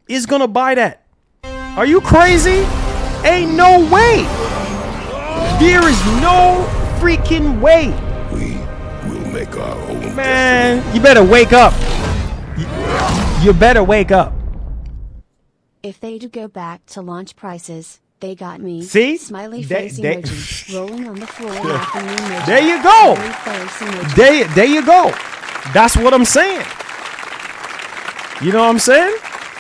is gonna buy that. Are you crazy? Ain't no way. There is no freaking way. We will make our own Man, destiny. you better wake up. You better wake up. If they do go back to launch prices, they got me. See? Smiley They- face they- emoji. Rolling on the floor laughing emoji. There you go. Smiley face emoji. There you go. That's what I'm saying. You know what I'm saying?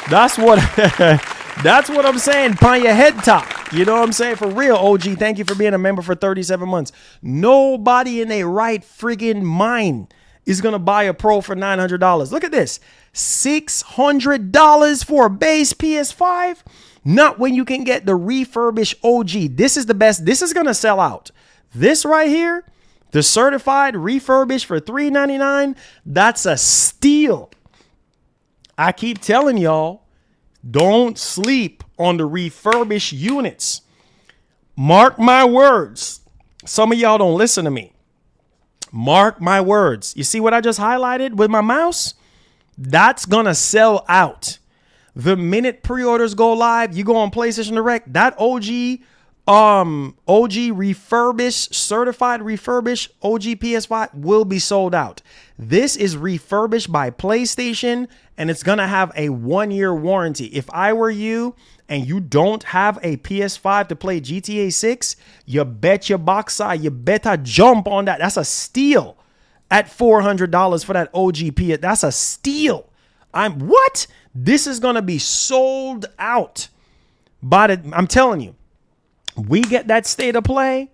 That's what I'm saying. Upon your head top. You know what I'm saying? For real, OG. Thank you for being a member for 37 months. Nobody in their right friggin' mind is gonna buy a Pro for $900. Look at this. $600 for a base PS5. Not when you can get the refurbished OG. This is the best. This is gonna sell out. This right here, the certified refurbished for $399. That's a steal. I keep telling y'all, don't sleep on the refurbished units. Mark my words. Some of y'all don't listen to me. Mark my words. You see what I just highlighted with my mouse? That's going to sell out. The minute pre-orders go live, you go on PlayStation Direct, that OG refurbished, certified refurbished OG PS5 will be sold out. This is refurbished by PlayStation and it's going to have a 1-year warranty. If I were you and you don't have a PS5 to play GTA 6, you bet your box side, you better jump on that. That's a steal. at $400 for that OGP. That's a steal. What? This is going to be sold out. I'm telling you, we get that state of play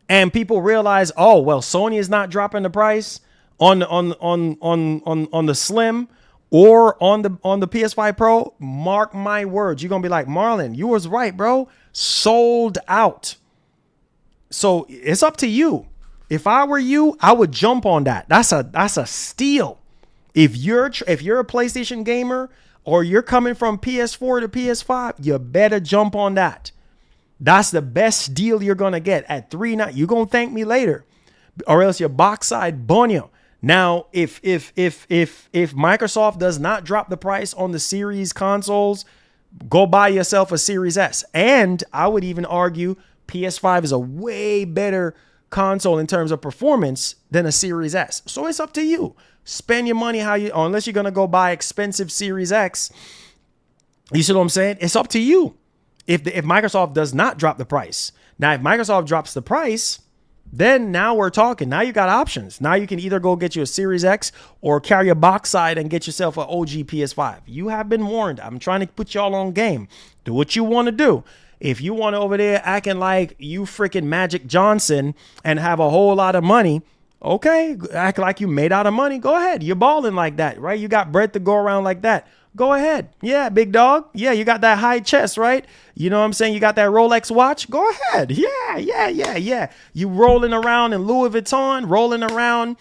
and people realize, oh, well, Sony is not dropping the price on the Slim or on the PS5 Pro. Mark my words. You're going to be like, Marlon, you was right, bro. Sold out. So it's up to you. If I were you, I would jump on that. That's a steal. If you're a PlayStation gamer or you're coming from PS4 to PS5, you better jump on that. That's the best deal you're gonna get at $399. You're gonna thank me later, or else your box side bonio. Now, if Microsoft does not drop the price on the Series consoles, go buy yourself a Series S. And I would even argue PS5 is a way better console in terms of performance than a Series S. So it's up to you. Spend your money unless you're going to go buy expensive Series X. You see what I'm saying? It's up to you. If Microsoft does not drop the price. Now, if Microsoft drops the price, then now we're talking. Now you got options. Now you can either go get you a Series X or carry a box side and get yourself an OG PS5. You have been warned. I'm trying to put y'all on game. Do what you want to do. If you want over there acting like you freaking Magic Johnson and have a whole lot of money, okay, act like you made out of money. Go ahead. You're balling like that, right? You got bread to go around like that. Go ahead. Yeah, big dog. Yeah, you got that high chest, right? You know what I'm saying? You got that Rolex watch. Go ahead. Yeah. You rolling around in Louis Vuitton, rolling around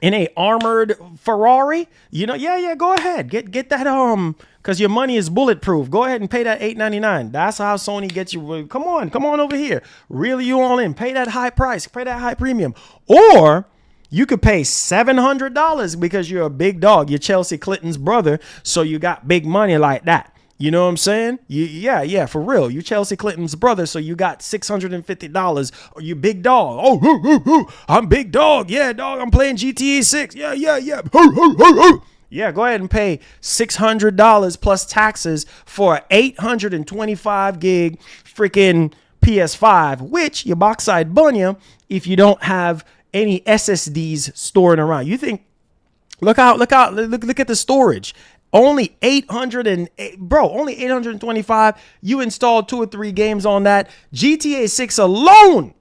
in a armored Ferrari. You know, yeah. Go ahead. Get that because your money is bulletproof. Go ahead and pay that $899. That's how Sony gets you. Come on over here. Really, you all in? Pay that high price. Pay that high premium. Or you could pay $700 because you're a big dog. You're Chelsea Clinton's brother, so you got big money like that. You know what I'm saying? Yeah, for real. You Chelsea Clinton's brother, so you got $650. Or you big dog. Oh, I'm big dog. Yeah, dog. I'm playing GTA 6. Yeah. Yeah, go ahead and pay $600 plus taxes for an 825 gig freaking PS5, which your box side bunya if you don't have any SSDs storing around. You think, look at the storage. Only 825. You installed 2 or 3 games on that. GTA 6 alone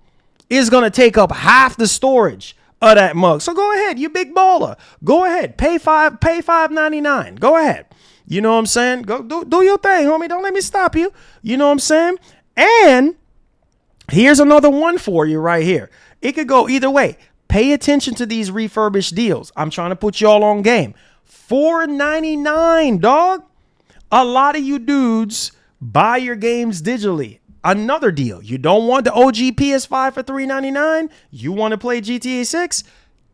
is going to take up half the storage of that mug. So go ahead, you big baller. Go ahead, pay $5.99. Go ahead. You know what I'm saying? Go do your thing, homie. Don't let me stop you. You know what I'm saying? And here's another one for you right here. It could go either way. Pay attention to these refurbished deals. I'm trying to put y'all on game. $4.99, dog. A lot of you dudes buy your games digitally. Another deal. You don't want the OG PS5 for $3.99? You want to play GTA 6?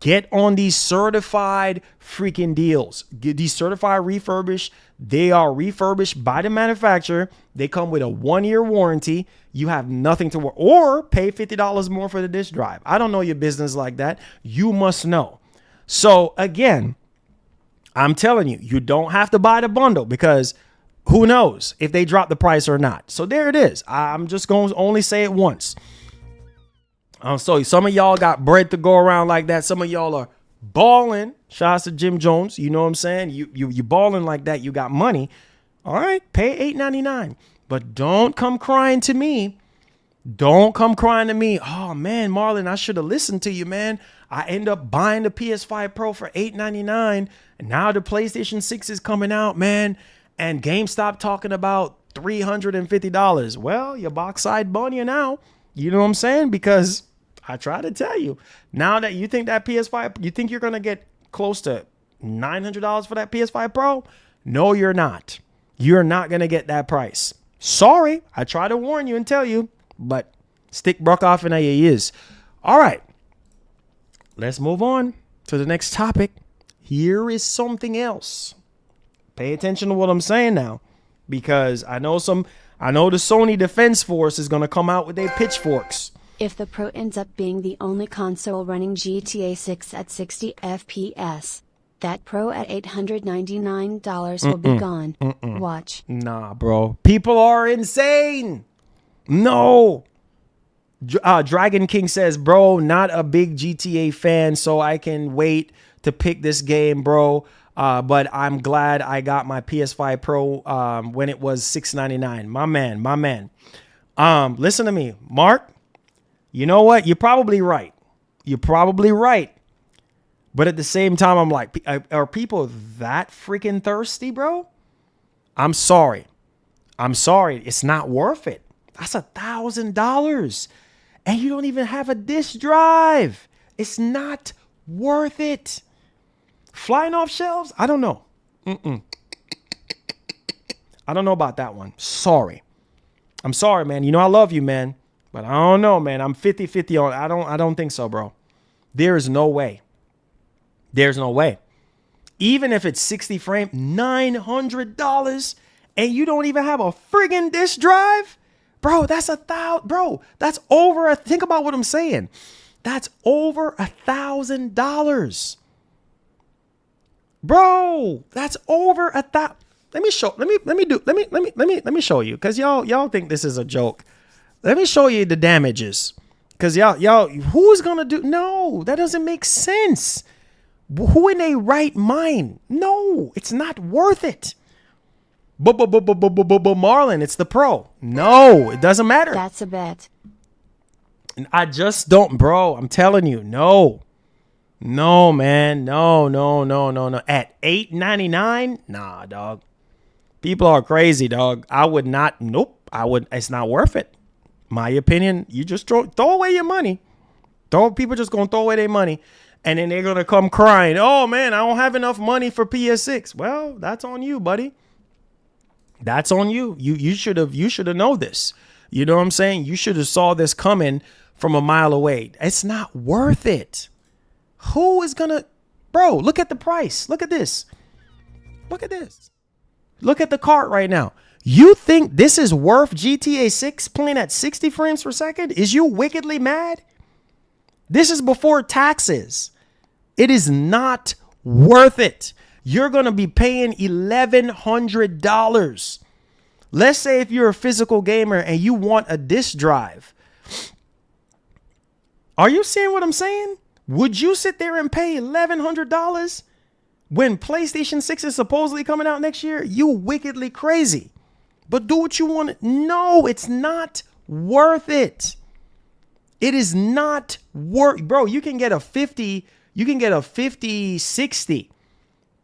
Get on these certified freaking deals. Get these certified refurbished. They are refurbished by the manufacturer. They come with a 1-year warranty. You have nothing to worry. Or pay $50 more for the disk drive. I don't know your business like that. You must know. So again, I'm telling you, you don't have to buy the bundle because who knows if they drop the price or not. So there it is. I'm just going to only say it once. So some of y'all got bread to go around like that. Some of y'all are balling. Shout out to Jim Jones. You know what I'm saying? You balling like that. You got money. All right, pay $8.99. But don't come crying to me. Don't come crying to me. Oh, man, Marlon, I should have listened to you, man. I end up buying the PS5 Pro for $8.99. And now the PlayStation 6 is coming out, man. And GameStop talking about $350. Well, your box side bunny now. You know what I'm saying? Because I try to tell you. Now that you think that PS5, you think you're going to get close to $900 for that PS5 Pro? No, you're not. You're not going to get that price. Sorry. I try to warn you and tell you. But stick broke off in your ears. All right. Let's move on to the next topic. Here is something else. Pay attention to what I'm saying now, because I know the Sony Defense Force is going to come out with their pitchforks. If the Pro ends up being the only console running GTA 6 at 60 FPS, that Pro at $899 will be gone. Watch. Nah, bro. People are insane. No. Dragon King says, bro, not a big GTA fan, so I can wait to pick this game, bro. But I'm glad I got my PS5 Pro when it was $699. My man. Listen to me, Mark. You know what? You're probably right. But at the same time, I'm like, are people that freaking thirsty, bro? I'm sorry. It's not worth it. That's $1,000. And you don't even have a disk drive. It's not worth it. Flying off shelves? I don't know. I don't know about that one. Sorry. I'm sorry, man. You know I love you, man. But I don't know, man. I'm 50-50 on. I don't think so, bro. There is no way. There's no way. Even if it's 60 frame, $900, and you don't even have a friggin' disk drive, bro. That's $1,000, bro. That's over. Think about what I'm saying. That's over $1,000, bro. That's over $1,000. Let me show you, because y'all think this is a joke. Let me show you the damages, because y'all who's gonna do? No, that doesn't make sense. Who in a right mind? No, it's not worth it. Marlon, it's the Pro. No, it doesn't matter. That's a bet. I just don't, bro. I'm telling you, no, man, no. At $899, nah, dog. People are crazy, dog. I would not. Nope. It's not worth it. My opinion. You just throw away your money. People just gonna throw away their money. And then they're going to come crying, oh, man, I don't have enough money for PS6. Well, that's on you, buddy. That's on you. You should have known this. You know what I'm saying? You should have saw this coming from a mile away. It's not worth it. Who is going to, bro, look at the price. Look at this. Look at this. Look at the cart right now. You think this is worth GTA 6 playing at 60 frames per second? Is you wickedly mad? This is before taxes. It is not worth it. You're going to be paying $1,100. Let's say if you're a physical gamer and you want a disc drive. Are you seeing what I'm saying? Would you sit there and pay $1,100 when PlayStation 6 is supposedly coming out next year? You wickedly crazy. But do what you want. No, it's not worth it. It is not worth, bro. You can get a 50 60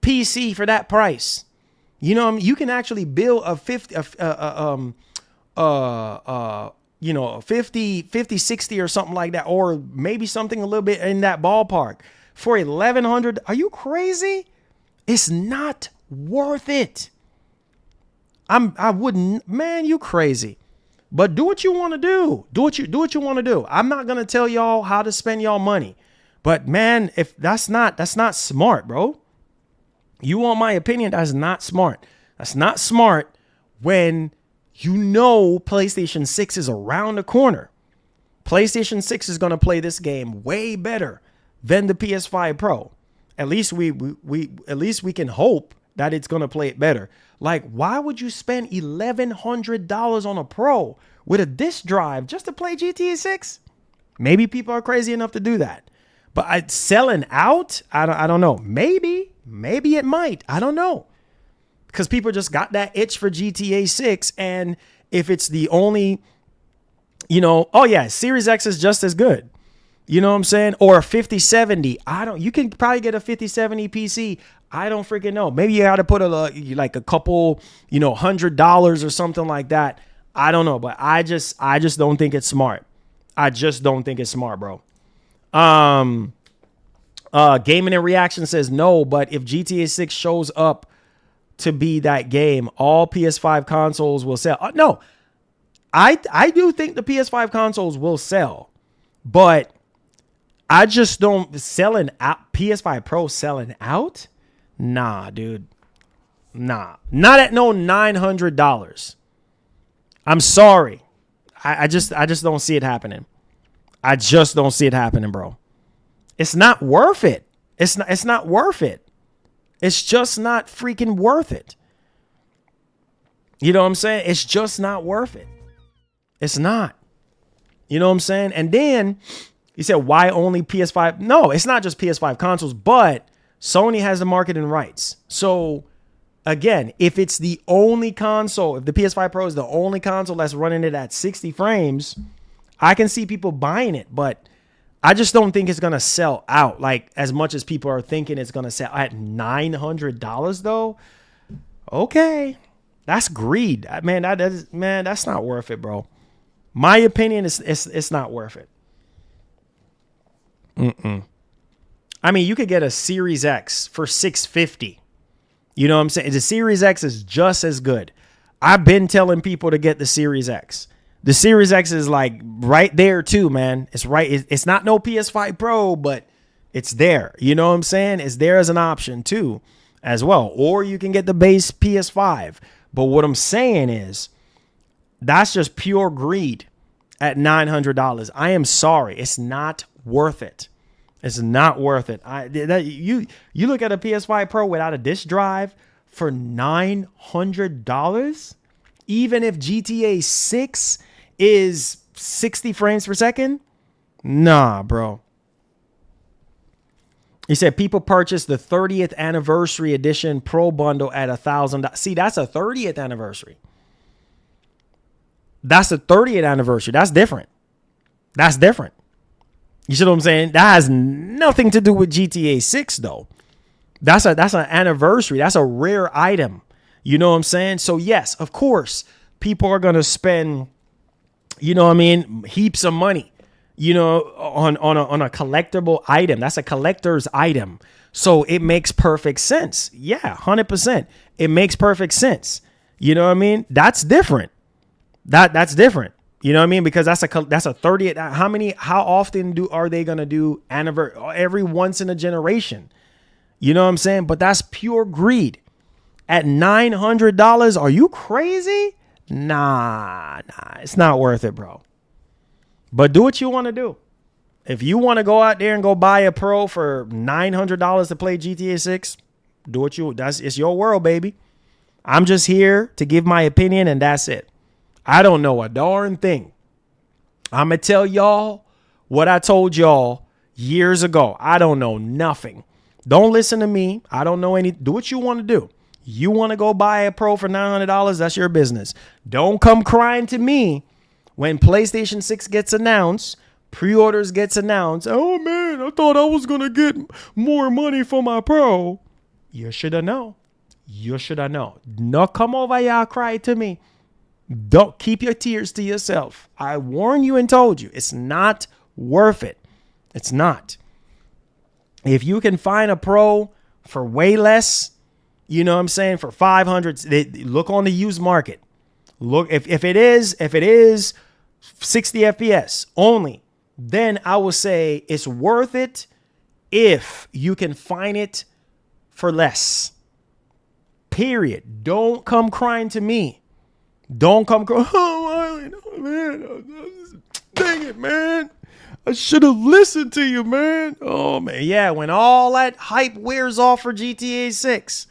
PC for that price. You know what I mean? You can actually build a 50 60 or something like that, or maybe something a little bit in that ballpark for $1,100. Are you crazy? It's not worth it. I wouldn't, man, you crazy. But do what you want to do. Do what you want to do. I'm not going to tell y'all how to spend y'all money. But man, if that's not smart, bro. You want my opinion? That's not smart. That's not smart when you know PlayStation 6 is around the corner. PlayStation 6 is going to play this game way better than the PS5 Pro. At least we can hope that it's going to play it better. Like, why would you spend $1,100 on a Pro with a disc drive just to play GTA 6? Maybe people are crazy enough to do that. But selling out, I don't know. Maybe it might. I don't know. Because people just got that itch for GTA 6. And if it's the only, oh yeah, Series X is just as good. You know what I'm saying? Or a 5070. You can probably get a 5070 PC. I don't freaking know. Maybe you got to put a couple, $100 or something like that. I don't know, but I just don't think it's smart. I just don't think it's smart, bro. Gaming and Reaction says no, but if GTA 6 shows up to be that game, all PS5 consoles will sell. No, I do think the PS5 consoles will sell, but I just don't selling out. PS5 Pro selling out? Nah, dude. Nah, not at no $900. I'm sorry. I just don't see it happening. I just don't see it happening, bro. It's not worth it. It's not worth it. It's just not freaking worth it. You know what I'm saying? It's just not worth it. It's not. You know what I'm saying? And then you said, why only PS5? No, it's not just PS5 consoles, but Sony has the marketing rights. So again, if it's the only console, if the PS5 Pro is the only console that's running it at 60 frames, I can see people buying it, but I just don't think it's going to sell out like as much as people are thinking it's going to sell at $900 though. Okay. That's greed. Man, that's not worth it, bro. My opinion is it's not worth it. I mean, you could get a Series X for $650. You know what I'm saying? The Series X is just as good. I've been telling people to get the Series X. The Series X is like right there too, man. It's right. It's not no PS5 Pro, but it's there. You know what I'm saying? It's there as an option too, as well. Or you can get the base PS5. But what I'm saying is that's just pure greed at $900. I am sorry. It's not worth it. It's not worth it. You look at a PS5 Pro without a disk drive for $900, even if GTA 6 is 60 frames per second. Nah, bro. He said people purchased the 30th anniversary edition Pro bundle at $1,000. See, that's a 30th anniversary. That's a 30th anniversary. That's different. That's different. You see what I'm saying? That has nothing to do with GTA 6 though. That's an anniversary. That's a rare item. You know what I'm saying? So yes, of course, people are going to spend, you know what I mean, heaps of money, you know, on a collectible item. That's a collector's item. So it makes perfect sense. Yeah, 100%. It makes perfect sense. You know what I mean? That's different. That's different. You know what I mean? Because that's a 30th. How often are they going to do anniversary? Every once in a generation. You know what I'm saying? But that's pure greed. At $900, are you crazy? Nah, it's not worth it, bro. But do what you want to do. If you want to go out there and go buy a Pro for $900 to play GTA 6, it's your world, baby. I'm just here to give my opinion and that's it. I don't know a darn thing. I'm going to tell y'all what I told y'all years ago. I don't know nothing. Don't listen to me. I don't know any. Do what you want to do. You want to go buy a Pro for $900? That's your business. Don't come crying to me when PlayStation 6 gets announced, pre-orders gets announced. Oh, man, I thought I was going to get more money for my Pro. You should have known. You should have known. No, come over here, cry to me. Don't keep your tears to yourself. I warned you and told you it's not worth it. It's not. If you can find a Pro for way less, you know what I'm saying, for 500, look on the used market. Look, if it is 60 FPS only, then I will say it's worth it if you can find it for less. Period. Don't come crying to me. Don't come crying. Oh, man. Dang it, man. I should have listened to you, man. Oh, man. Yeah, when all that hype wears off for GTA 6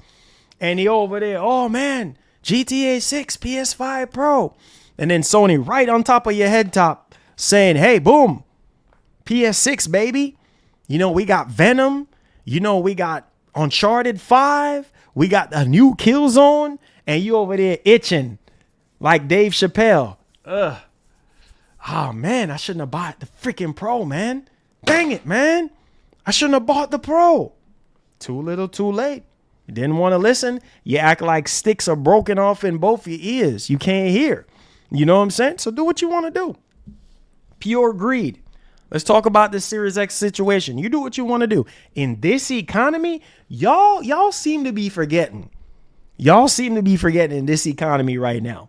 and he over there, oh, man, GTA 6, PS5 Pro. And then Sony right on top of your head top saying, hey, boom, PS6, baby. You know, we got Venom. You know, we got Uncharted 5. We got a new Killzone. And you over there itching like Dave Chappelle. Ugh. Oh, man, I shouldn't have bought the freaking Pro, man. Dang it, man. I shouldn't have bought the Pro. Too little, too late. You didn't want to listen. You act like sticks are broken off in both your ears. You can't hear. You know what I'm saying? So do what you want to do. Pure greed. Let's talk about this Series X situation. You do what you want to do. In this economy, y'all seem to be forgetting. Y'all seem to be forgetting in this economy right now.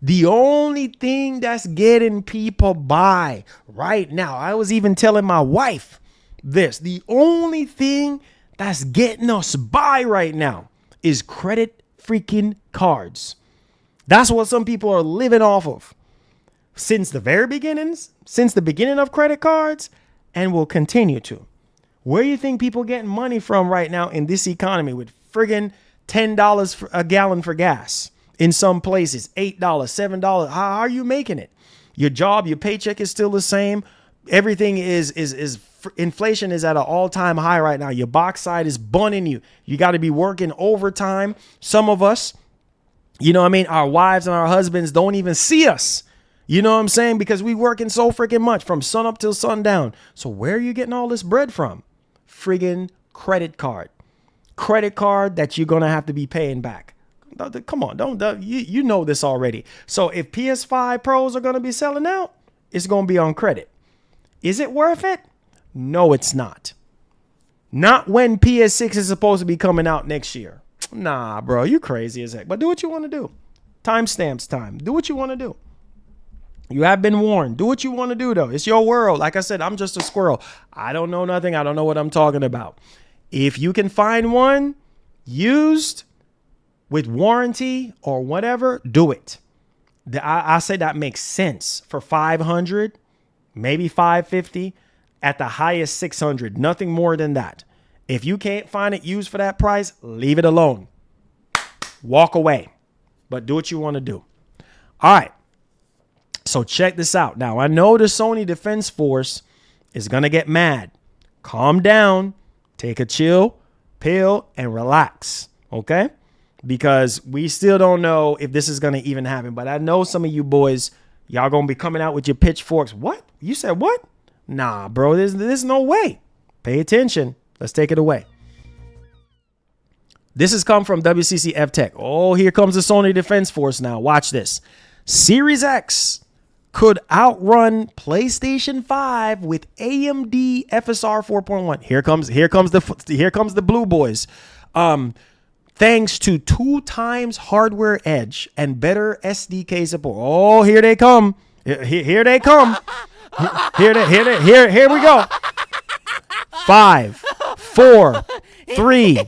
The only thing that's getting people by right now, I was even telling my wife this, the only thing that's getting us by right now is credit freaking cards. That's what some people are living off of since the very beginnings, since the beginning of credit cards, and will continue to. Where do you think people getting money from right now in this economy with friggin' $10 a gallon for gas? In some places, $8, $7. How are you making it? Your job, your paycheck is still the same. Everything is inflation is at an all-time high right now. Your box side is bunning you. You got to be working overtime. Some of us, you know what I mean? Our wives and our husbands don't even see us. You know what I'm saying? Because we working so freaking much from sun up till sundown. So where are you getting all this bread from? Friggin' credit card. Credit card that you're going to have to be paying back. Come on, you know this already. So if PS5 Pros are going to be selling out, it's going to be on credit. Is it worth it? No, it's not. Not when PS6 is supposed to be coming out next year. Nah, bro, you crazy as heck. But do what you want to do. Timestamps time. Do what you want to do. You have been warned. Do what you want to do, though. It's your world. Like I said, I'm just a squirrel. I don't know nothing. I don't know what I'm talking about. If you can find one used with warranty or whatever, do it. I say that makes sense for 500, maybe 550, at the highest 600. Nothing more than that. If you can't find it used for that price, leave it alone. Walk away. But do what you want to do. All right. So check this out. Now, I know the Sony Defense Force is going to get mad. Calm down. Take a chill pill and relax. Okay? Because we still don't know if this is going to even happen. But I know some of you boys, y'all going to be coming out with your pitchforks. What? You said what? Nah, bro, there's no way. Pay attention. Let's take it away. This has come from WCC F-Tech. Oh, here comes the Sony Defense Force now. Watch this. Series X could outrun PlayStation 5 with AMD FSR 4.1. Here comes the blue boys. Thanks to 2 times hardware edge and better SDK support. Oh, here they come. Here they come. Here we go. 5, 4, 3,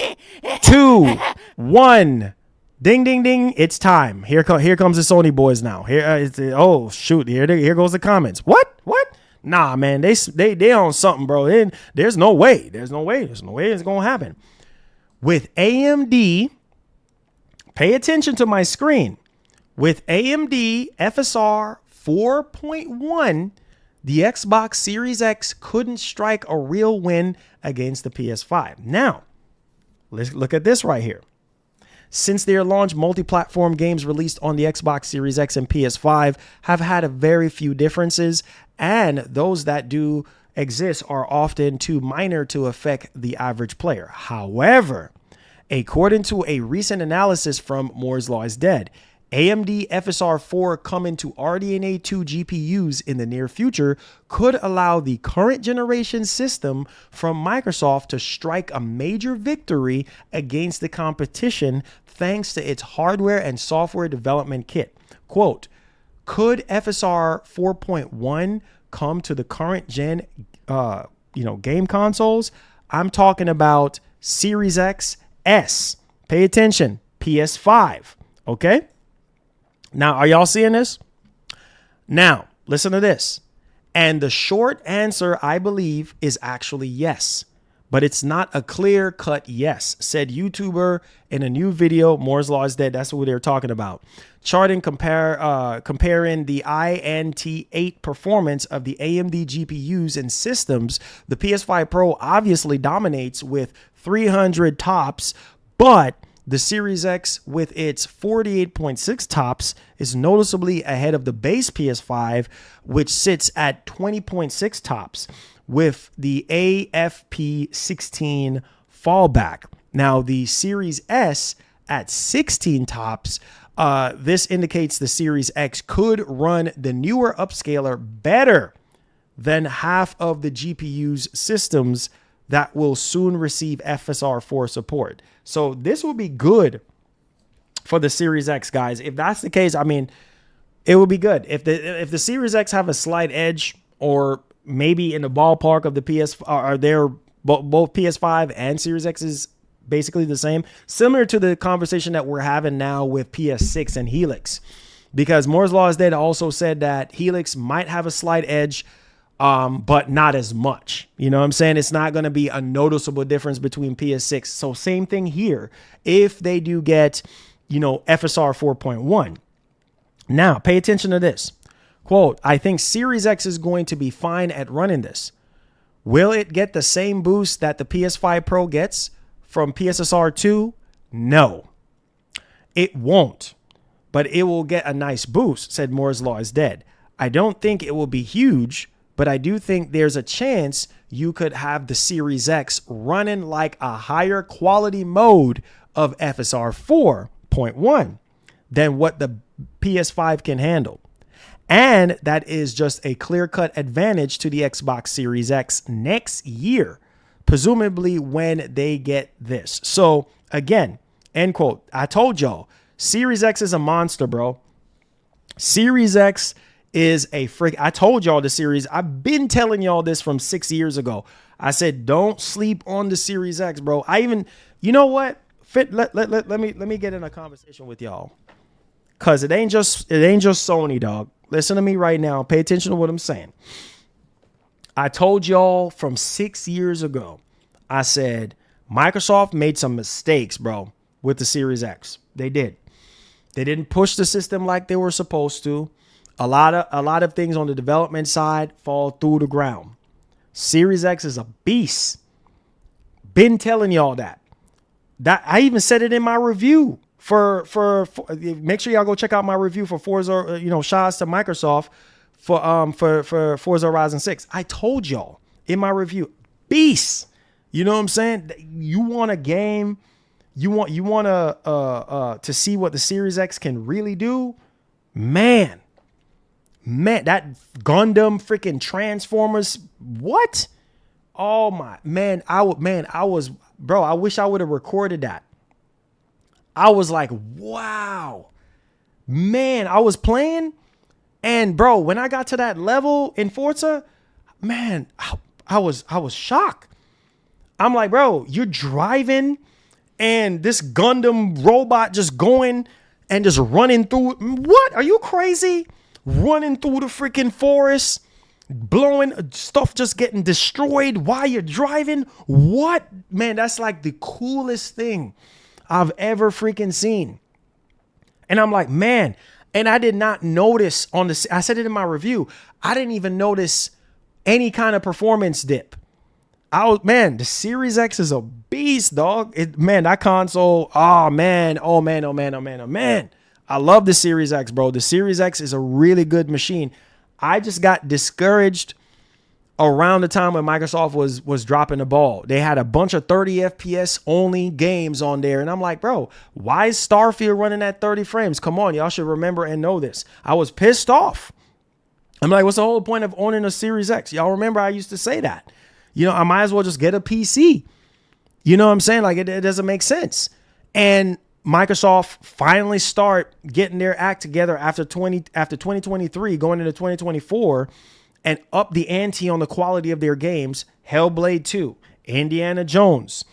2, 1. Ding, ding, ding. It's time. Here comes the Sony boys now. Oh, shoot. Here goes the comments. What? Nah, man. They on something, bro. There's no way. There's no way it's going to happen. With AMD, pay attention to my screen. With AMD FSR 4.1, the Xbox Series X couldn't strike a real win against the PS5. Now, let's look at this right here. Since their launch, multi-platform games released on the Xbox Series X and PS5 have had a very few differences, and those that do exist are often too minor to affect the average player. However, according to a recent analysis from Moore's Law is Dead, AMD FSR 4 coming to RDNA 2 GPUs in the near future could allow the current generation system from Microsoft to strike a major victory against the competition thanks to its hardware and software development kit. Quote, could FSR 4.1 come to the current gen game consoles? I'm talking about Series X, S. Pay attention, PS5. Okay? Now, are y'all seeing this? Now, listen to this. And the short answer, I believe, is actually yes. But it's not a clear-cut yes, said YouTuber in a new video. Moore's Law is Dead. That's what they're talking about. Charting comparing the INT8 performance of the AMD GPUs and systems. The PS5 Pro obviously dominates with 300 tops, but the Series X with its 48.6 tops is noticeably ahead of the base PS5, which sits at 20.6 tops with the AFP16 fallback. Now, the Series S at 16 tops, this indicates the Series X could run the newer upscaler better than half of the GPU's systems that will soon receive FSR 4 support. So this will be good for the Series X, guys. If that's the case, I mean, it will be good. If the Series X have a slight edge, or maybe in the ballpark of the are they're both PS5 and Series X is basically the same, similar to the conversation that we're having now with PS6 and Helix, because Moore's Law is Dead also said that Helix might have a slight edge, but not as much. You know what I'm saying? It's not going to be a noticeable difference between PS6. So same thing here. If they do get, FSR 4.1. Now, pay attention to this. Quote, I think Series X is going to be fine at running this. Will it get the same boost that the PS5 Pro gets from PSSR 2? No, it won't, but it will get a nice boost, said Moore's Law is dead. I don't think it will be huge, but I do think there's a chance you could have the Series X running like a higher quality mode of FSR 4.1 than what the PS5 can handle. And that is just a clear-cut advantage to the Xbox Series X next year, presumably when they get this. So again, end quote. I told y'all, Series X is a monster, bro. Series X is a freak. I told y'all the series. I've been telling y'all this from 6 years ago. I said, don't sleep on the Series X, bro. I even, you know what? Let me get in a conversation with y'all. Cause it ain't just Sony, dog. Listen to me right now. Pay attention to what I'm saying. I told y'all from 6 years ago, I said, Microsoft made some mistakes, bro, with the Series X. They did. They didn't push the system like they were supposed to. A lot of things on the development side fall through the ground. Series X is a beast. Been telling y'all that. I even said it in my review for make sure y'all go check out my review for Forza, shouts to Microsoft for Forza Horizon 6. I told y'all in my review, beast. You know what I'm saying? You want a game, you want to see what the Series X can really do? Man, that Gundam freaking Transformers, what? Oh my, man, I wish I would have recorded that. I was like, wow, man, I was playing, and bro, when I got to that level in Forza, man, I was shocked. I'm like, bro, you're driving and this Gundam robot just going and just running through. What? Are you crazy? Running through the freaking forest, blowing stuff, just getting destroyed while you're driving. What? Man, that's like the coolest thing I've ever freaking seen. And I'm like, man, and I did not notice I said it in my review, I didn't even notice any kind of performance dip. The Series X is a beast, dog. That console, oh man. I love the Series X, bro. The Series X is a really good machine. I just got discouraged around the time when Microsoft was dropping the ball. They had a bunch of 30 FPS only games on there. And I'm like, bro, why is Starfield running at 30 frames? Come on, y'all should remember and know this. I was pissed off. I'm like, what's the whole point of owning a Series X? Y'all remember I used to say that. I might as well just get a PC. You know what I'm saying? Like, it doesn't make sense. And Microsoft finally start getting their act together after 2023, going into 2024, and up the ante on the quality of their games. Hellblade 2, Indiana Jones.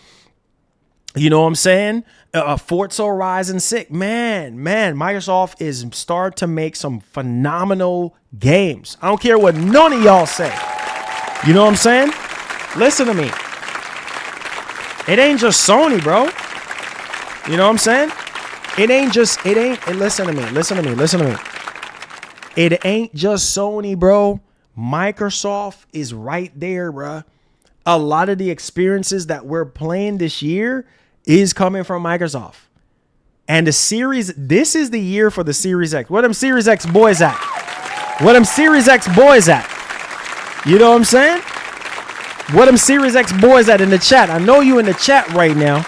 You know what I'm saying? Forza Horizon 6. Man, Microsoft is starting to make some phenomenal games. I don't care what none of y'all say. You know what I'm saying? Listen to me. It ain't just Sony, bro. You know what I'm saying? Listen to me. It ain't just Sony, bro. Microsoft is right there, bro. A lot of the experiences that we're playing this year is coming from Microsoft. And this is the year for the Series X. Where them Series X boys at? You know what I'm saying? Where them Series X boys at in the chat? I know you in the chat right now.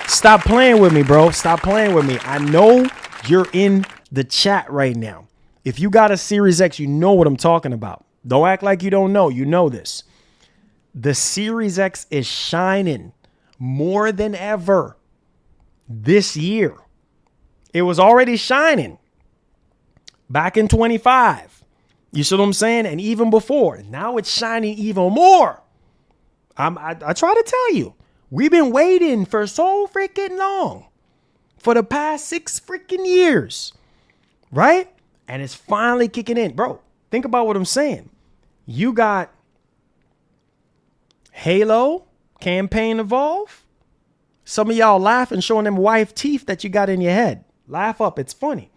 Stop playing with me, bro. Stop playing with me. I know you're in the chat right now. If you got a Series X, you know what I'm talking about. Don't act like you don't know. You know this. The Series X is shining more than ever this year. It was already shining back in 25. You see what I'm saying? And even before. Now it's shining even more. I try to tell you. We've been waiting for so freaking long. For the past 6 freaking years. Right? And it's finally kicking in. Bro, think about what I'm saying. You got Halo campaign Evolve. Some of y'all laughing, showing them wife teeth that you got in your head. Laugh up. It's funny.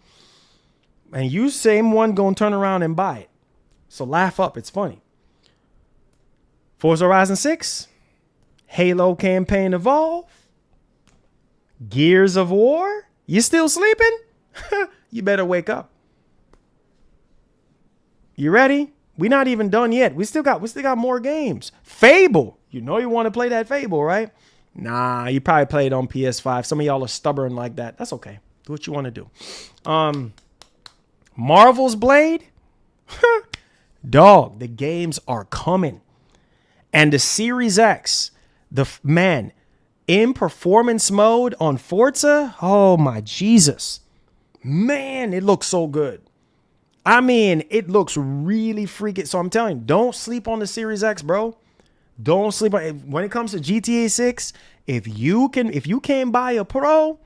And you same one gonna turn around and buy it. So laugh up. It's funny. Forza Horizon 6, Halo Campaign Evolve, Gears of War. You still sleeping? You better wake up. You ready? We're not even done yet. We still got more games. Fable. You know you want to play that Fable, right? Nah, you probably play it on PS5. Some of y'all are stubborn like that. That's okay. Do what you want to do. Marvel's Blade. Dog, the games are coming. And the Series X, in performance mode on Forza, oh my Jesus. Man, it looks so good. I mean, it looks really freaking. So I'm telling you, don't sleep on the Series X, bro. Don't sleep on it. When it comes to GTA 6, if you can't buy a Pro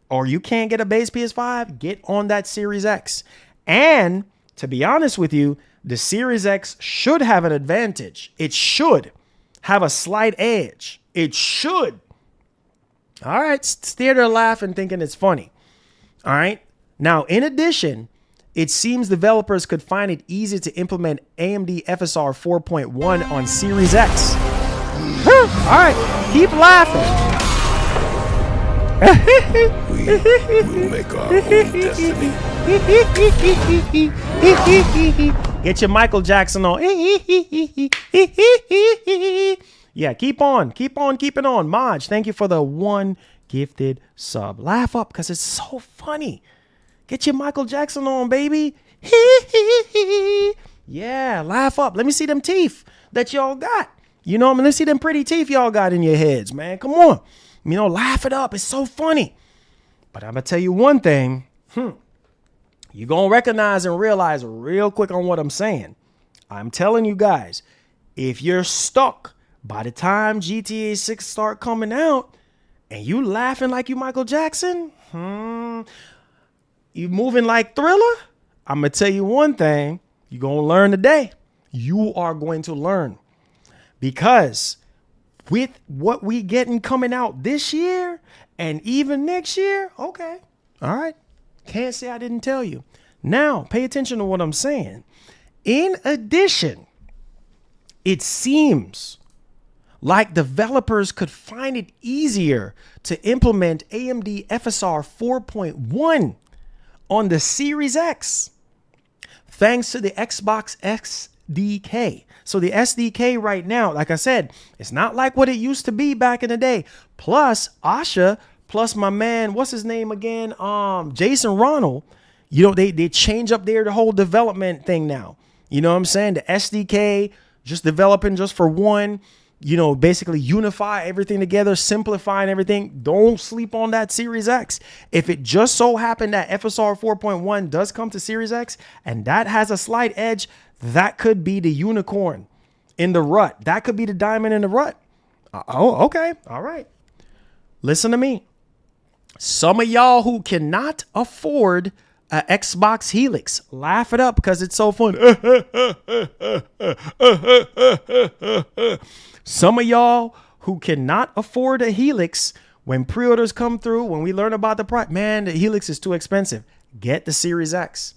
or you can't get a base PS5, get on that Series X. And to be honest with you, the Series X should have an advantage. It should have a slight edge. It should. All right, stare there laughing, thinking it's funny. All right. Now, in addition, it seems developers could find it easy to implement AMD FSR 4.1 on Series X. All right, keep laughing. We will make our own destiny. Get your Michael Jackson on. Yeah, keep on keeping on. Maj, thank you for the 1 gifted sub. Laugh up because it's so funny. Get your Michael Jackson on, baby. Yeah, laugh up. Let me see them teeth that y'all got. You know, let's see them pretty teeth y'all got in your heads, man. Come on. You know, laugh it up. It's so funny. But I'm going to tell you one thing. You're going to recognize and realize real quick on what I'm saying. I'm telling you guys, if you're stuck by the time GTA 6 start coming out and you laughing like you Michael Jackson, you moving like Thriller, I'm going to tell you one thing. You're going to learn today. You are going to learn. Because with what we getting coming out this year and even next year, okay, all right. Can't say I didn't tell you. Now, pay attention to what I'm saying. In addition, it seems like developers could find it easier to implement AMD FSR 4.1 on the Series X, thanks to the Xbox SDK. So the SDK right now, like I said, it's not like what it used to be back in the day. Plus Asha, plus my man, what's his name again? Jason Ronald. You know, they change up the whole development thing now. You know what I'm saying? The SDK just developing just for one. You know, basically unify everything together, simplifying everything. Don't sleep on that Series X. If it just so happened that FSR 4.1 does come to Series X and that has a slight edge, that could be the unicorn in the rut. That could be the diamond in the rut. Oh, okay. All right. Listen to me. Some of y'all who cannot afford an Xbox Helix, laugh it up because it's so fun. Some of y'all who cannot afford a Helix, when pre-orders come through, when we learn about the price, man, the Helix is too expensive. Get the Series X.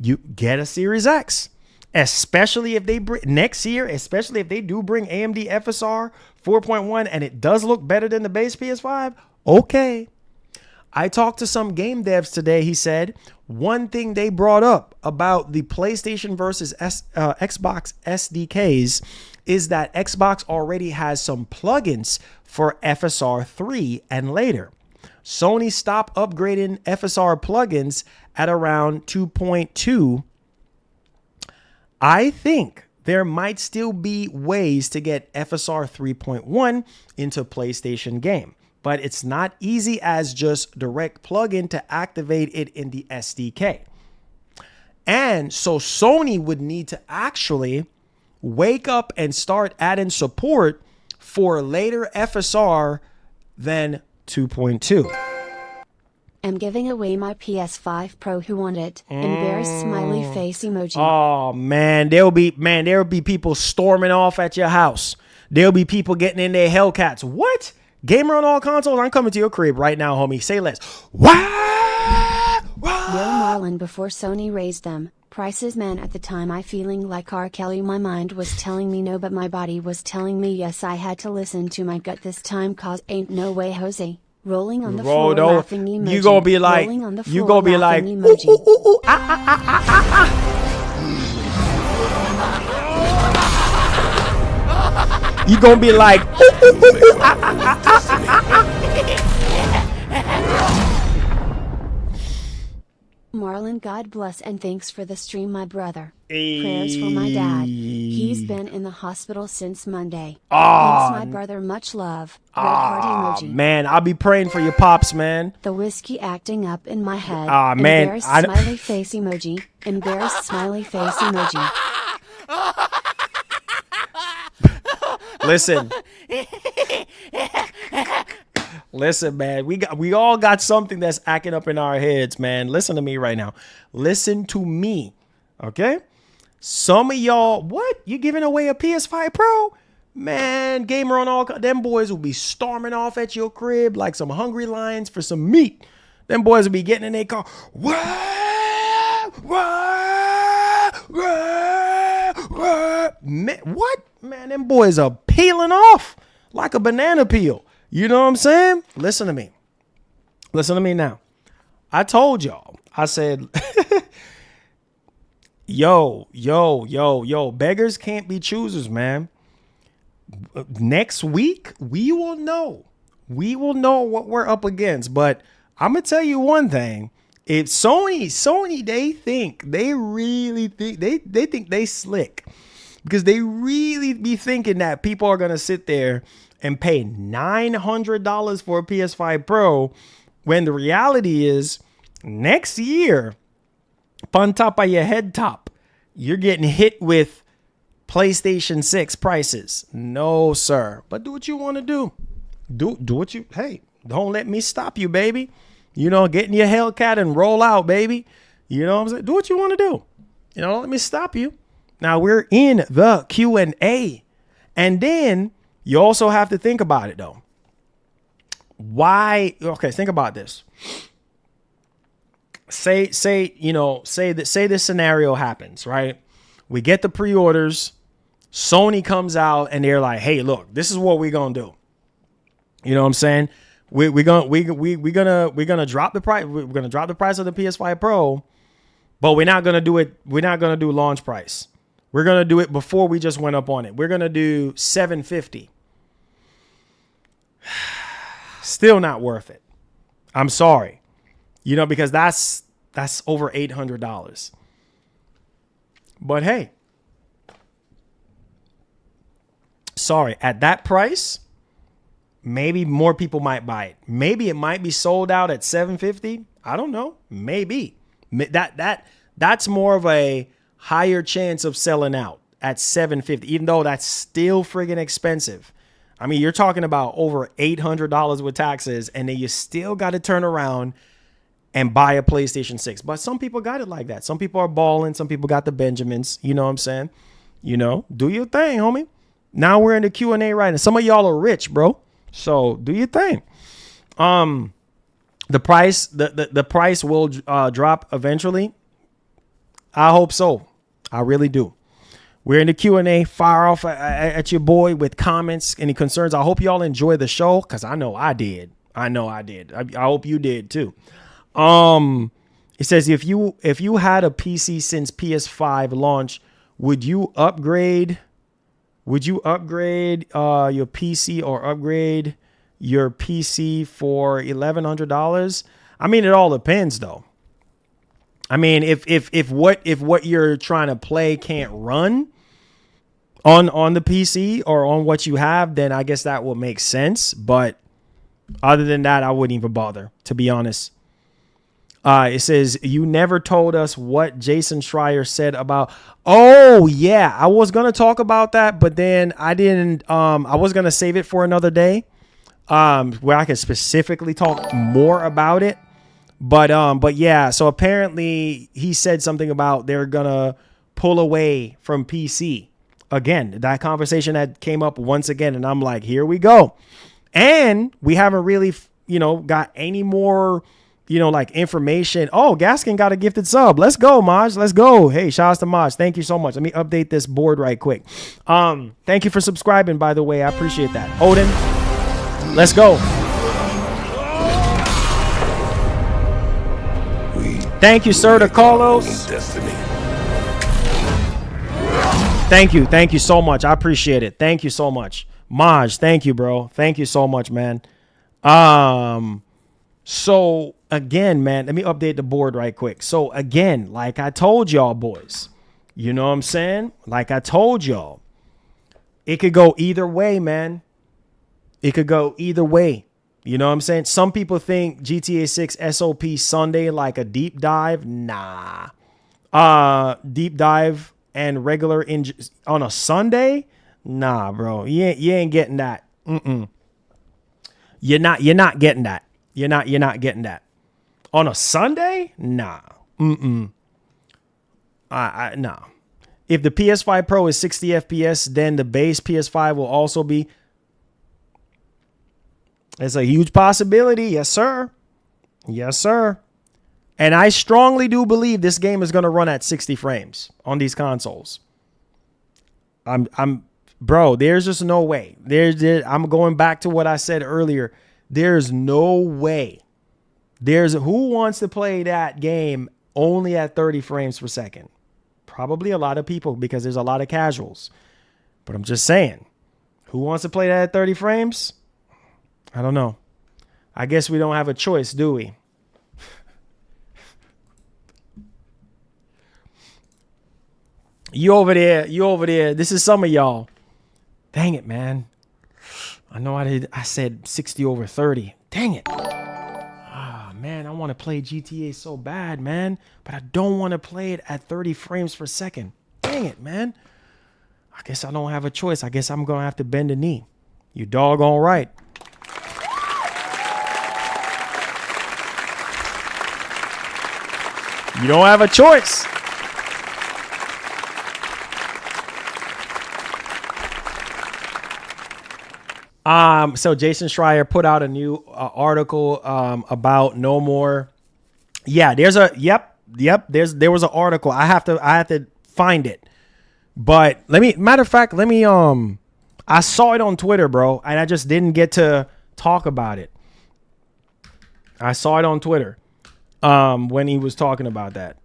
You get a Series X, especially if they bring next year, especially if they do bring AMD FSR 4.1 and it does look better than the base PS5. Okay. I talked to some game devs today. He said one thing they brought up about the PlayStation versus Xbox SDKs is that Xbox already has some plugins for FSR 3 and later. Sony stopped upgrading FSR plugins at around 2.2. I think there might still be ways to get FSR 3.1 into PlayStation game, but it's not easy as just direct plugin to activate it in the SDK. And so Sony would need to actually wake up and start adding support for later FSR than 2.2. I'm giving away my PS5 Pro. Who want it? Embarrassed smiley face emoji. Oh man, there will be people storming off at your house. There'll be people getting in their Hellcats. What? Gamer on all consoles? I'm coming to your crib right now, homie. Say less. Will Marlon before Sony raised them. prices, man. At the time I feeling like R. Kelly, my mind was telling me no, but my body was telling me yes. I had to listen to my gut this time, cause ain't no way, Jose. Rolling on the floor, laughing emoji. You gonna be like, rolling on the floor, you gonna be like, laughing emoji. ooh, ooh, ooh, You gonna be like, Marlon, God bless and thanks for the stream, my brother. Prayers for my dad. He's been in the hospital since Monday. Thanks, my brother. Much love. Red heart emoji. Man, I'll be praying for your pops, man. The whiskey acting up in my head. Man, Embarrassed smiley face emoji. Embarrassed smiley face emoji. Listen, man. We all got something that's acting up in our heads, man. Listen to me right now. Listen to me, okay? Some of y'all, what? You giving away a PS5 Pro? Man, gamer on all, them boys will be storming off at your crib like some hungry lions for some meat. Them boys will be getting in their car. Man, what? Man, them boys are peeling off like a banana peel. You know what I'm saying? Listen to me. Listen to me now. I told y'all. I said, yo, beggars can't be choosers, man. Next week, we will know. We will know what we're up against. But I'm going to tell you one thing. If Sony, they really think, they think they slick. Because they really be thinking that people are going to sit there and pay $900 for a PS5 Pro, when the reality is next year, on top of your head top, you're getting hit with PlayStation 6 prices. No, sir. But do what you want to do. Do what you, hey, don't let me stop you, baby. You know, get in your Hellcat and roll out, baby. You know what I'm saying? Do what you want to do. You know, don't let me stop you. Now we're in the Q&A. And then you also have to think about it, though. Why? Okay, think about this. Say this scenario happens, right? We get the pre-orders. Sony comes out and they're like, "Hey, look, this is what we're gonna do." You know what I'm saying? We're gonna drop the price. We're gonna drop the price of the PS5 Pro, but we're not gonna do it. We're not gonna do launch price. We're gonna do it before we just went up on it. We're gonna do $750. Still not worth it. I'm sorry. You know, because that's over $800. But hey, sorry, at that price, maybe more people might buy it. Maybe it might be sold out at $750. I don't know. Maybe. That's more of a higher chance of selling out at $750, even though that's still friggin' expensive. I mean, you're talking about over $800 with taxes, and then you still got to turn around and buy a PlayStation 6. But some people got it like that. Some people are balling. Some people got the Benjamins. You know what I'm saying? You know, do your thing, homie. Now we're in the Q&A right now. Some of y'all are rich, bro. So do your thing. The price will drop eventually. I hope so. I really do. We're in the Q&A. Fire off at your boy with comments, any concerns. I hope y'all enjoy the show, because I know I did. I hope you did too. It says, if you had a PC since PS5 launch, would you upgrade your PC or upgrade your PC for $1,100? I mean, it all depends though. I mean, if what you're trying to play can't run on the PC or on what you have, then I guess that will make sense. But other than that, I wouldn't even bother, to be honest. It says, you never told us what Jason Schreier said about. Oh, yeah, I was going to talk about that, but then I didn't. I was going to save it for another day where I could specifically talk more about it. But yeah, so apparently he said something about they're going to pull away from PC. Again, that conversation that came up once again, and I'm like, here we go. And we haven't really, got any more like information. Oh, Gaskin got a gifted sub. Let's go, Maj. Let's go. Hey, shout out to Maj. Thank you so much. Let me update this board right quick. Thank you for subscribing, by the way. I appreciate that. Odin, let's go. Thank you, sir, to Carlos. Destiny. Thank you. Thank you so much. I appreciate it. Thank you so much. Maj, thank you, bro. Thank you so much, man. So again, man, let me update the board right quick. So again, like I told y'all boys, you know what I'm saying? Like I told y'all, it could go either way, man. It could go either way. You know what I'm saying? Some people think GTA 6 SOP Sunday like a deep dive. Nah. Deep dive and regular on a Sunday? Nah, bro. You ain't getting that. You're not getting that. You're not getting that. On a Sunday? Nah. Nah. If the PS5 Pro is 60 FPS, then the base PS5 will also be. It's a huge possibility. Yes, sir. Yes, sir. And I strongly do believe this game is going to run at 60 frames on these consoles. Bro, there's just no way. I'm going back to what I said earlier. There's no way. Who wants to play that game only at 30 frames per second? Probably a lot of people, because there's a lot of casuals. But I'm just saying, who wants to play that at 30 frames? I don't know. I guess we don't have a choice, do we? You over there. This is some of y'all. Dang it, man. I know I said 60 over 30. Dang it. Ah, man, I want to play GTA so bad, man. But I don't want to play it at 30 frames per second. Dang it, man. I guess I don't have a choice. I guess I'm going to have to bend the knee. You doggone right. You don't have a choice. So Jason Schreier put out a new article about No More. Yeah, there was an article. I have to find it. But matter of fact, I saw it on Twitter, bro, and I just didn't get to talk about it. I saw it on Twitter when he was talking about that.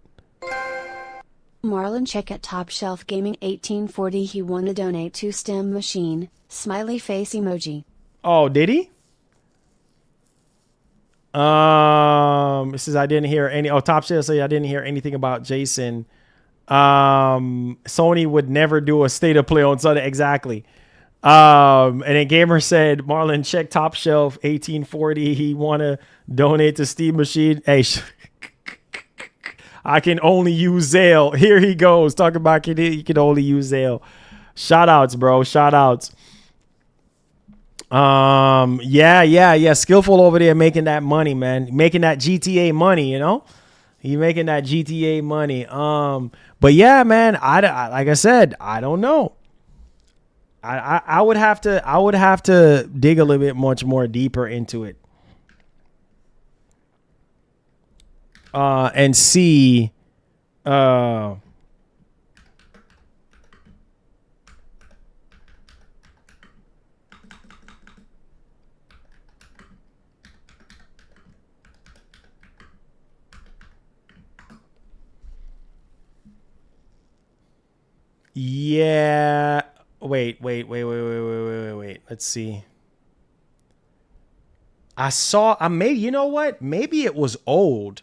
Marlon check at Top Shelf Gaming 1840. He want to donate to STEM Machine. Smiley face emoji. Oh, did he? It says I didn't hear any. Oh, Top Shelf say I didn't hear anything about Jason. Sony would never do a state of play on Sunday. Exactly. And then Gamer said, Marlon, check Top Shelf 1840. He want to donate to Steam Machine. Hey, I can only use Zale. Here he goes. Talking about he can only use Zale. Shout outs, bro. Shout outs. Yeah. Skillful over there making that money, man. Making that GTA money, you know? He making that GTA money. But yeah, man, I like I said, I don't know. I would have to dig a little bit much more deeper into it. And see yeah. Wait. Let's see. You know what? Maybe it was old.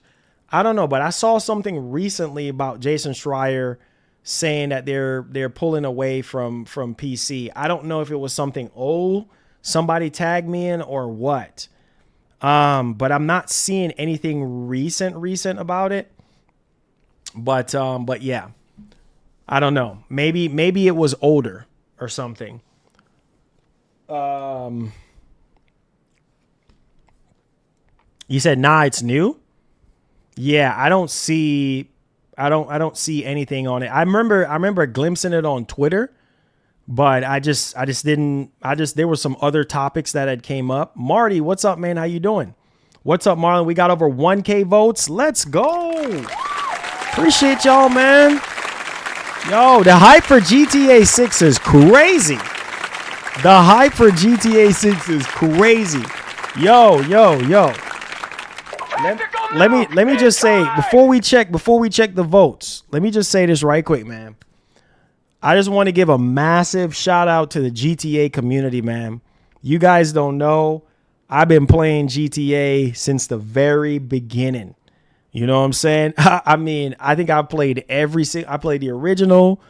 I don't know, but I saw something recently about Jason Schreier saying that they're pulling away from PC. I don't know if it was something old somebody tagged me in or what. But I'm not seeing anything recent about it. But yeah. I don't know. Maybe it was older or something. You said nah, it's new? Yeah, I don't see anything on it. I remember glimpsing it on Twitter, but there were some other topics that had came up. Marty, what's up, man? How you doing? What's up, Marlon? We got over 1K votes. Let's go. Appreciate y'all, man. Yo, the hype for GTA 6 is crazy. The hype for GTA 6 is crazy. Yo. Let me just say before we check the votes, let me just say this right quick, man. I just want to give a massive shout out to the GTA community, man. You guys don't know, I've been playing GTA since the very beginning. You know what I'm saying? I mean, I think I played I played the original.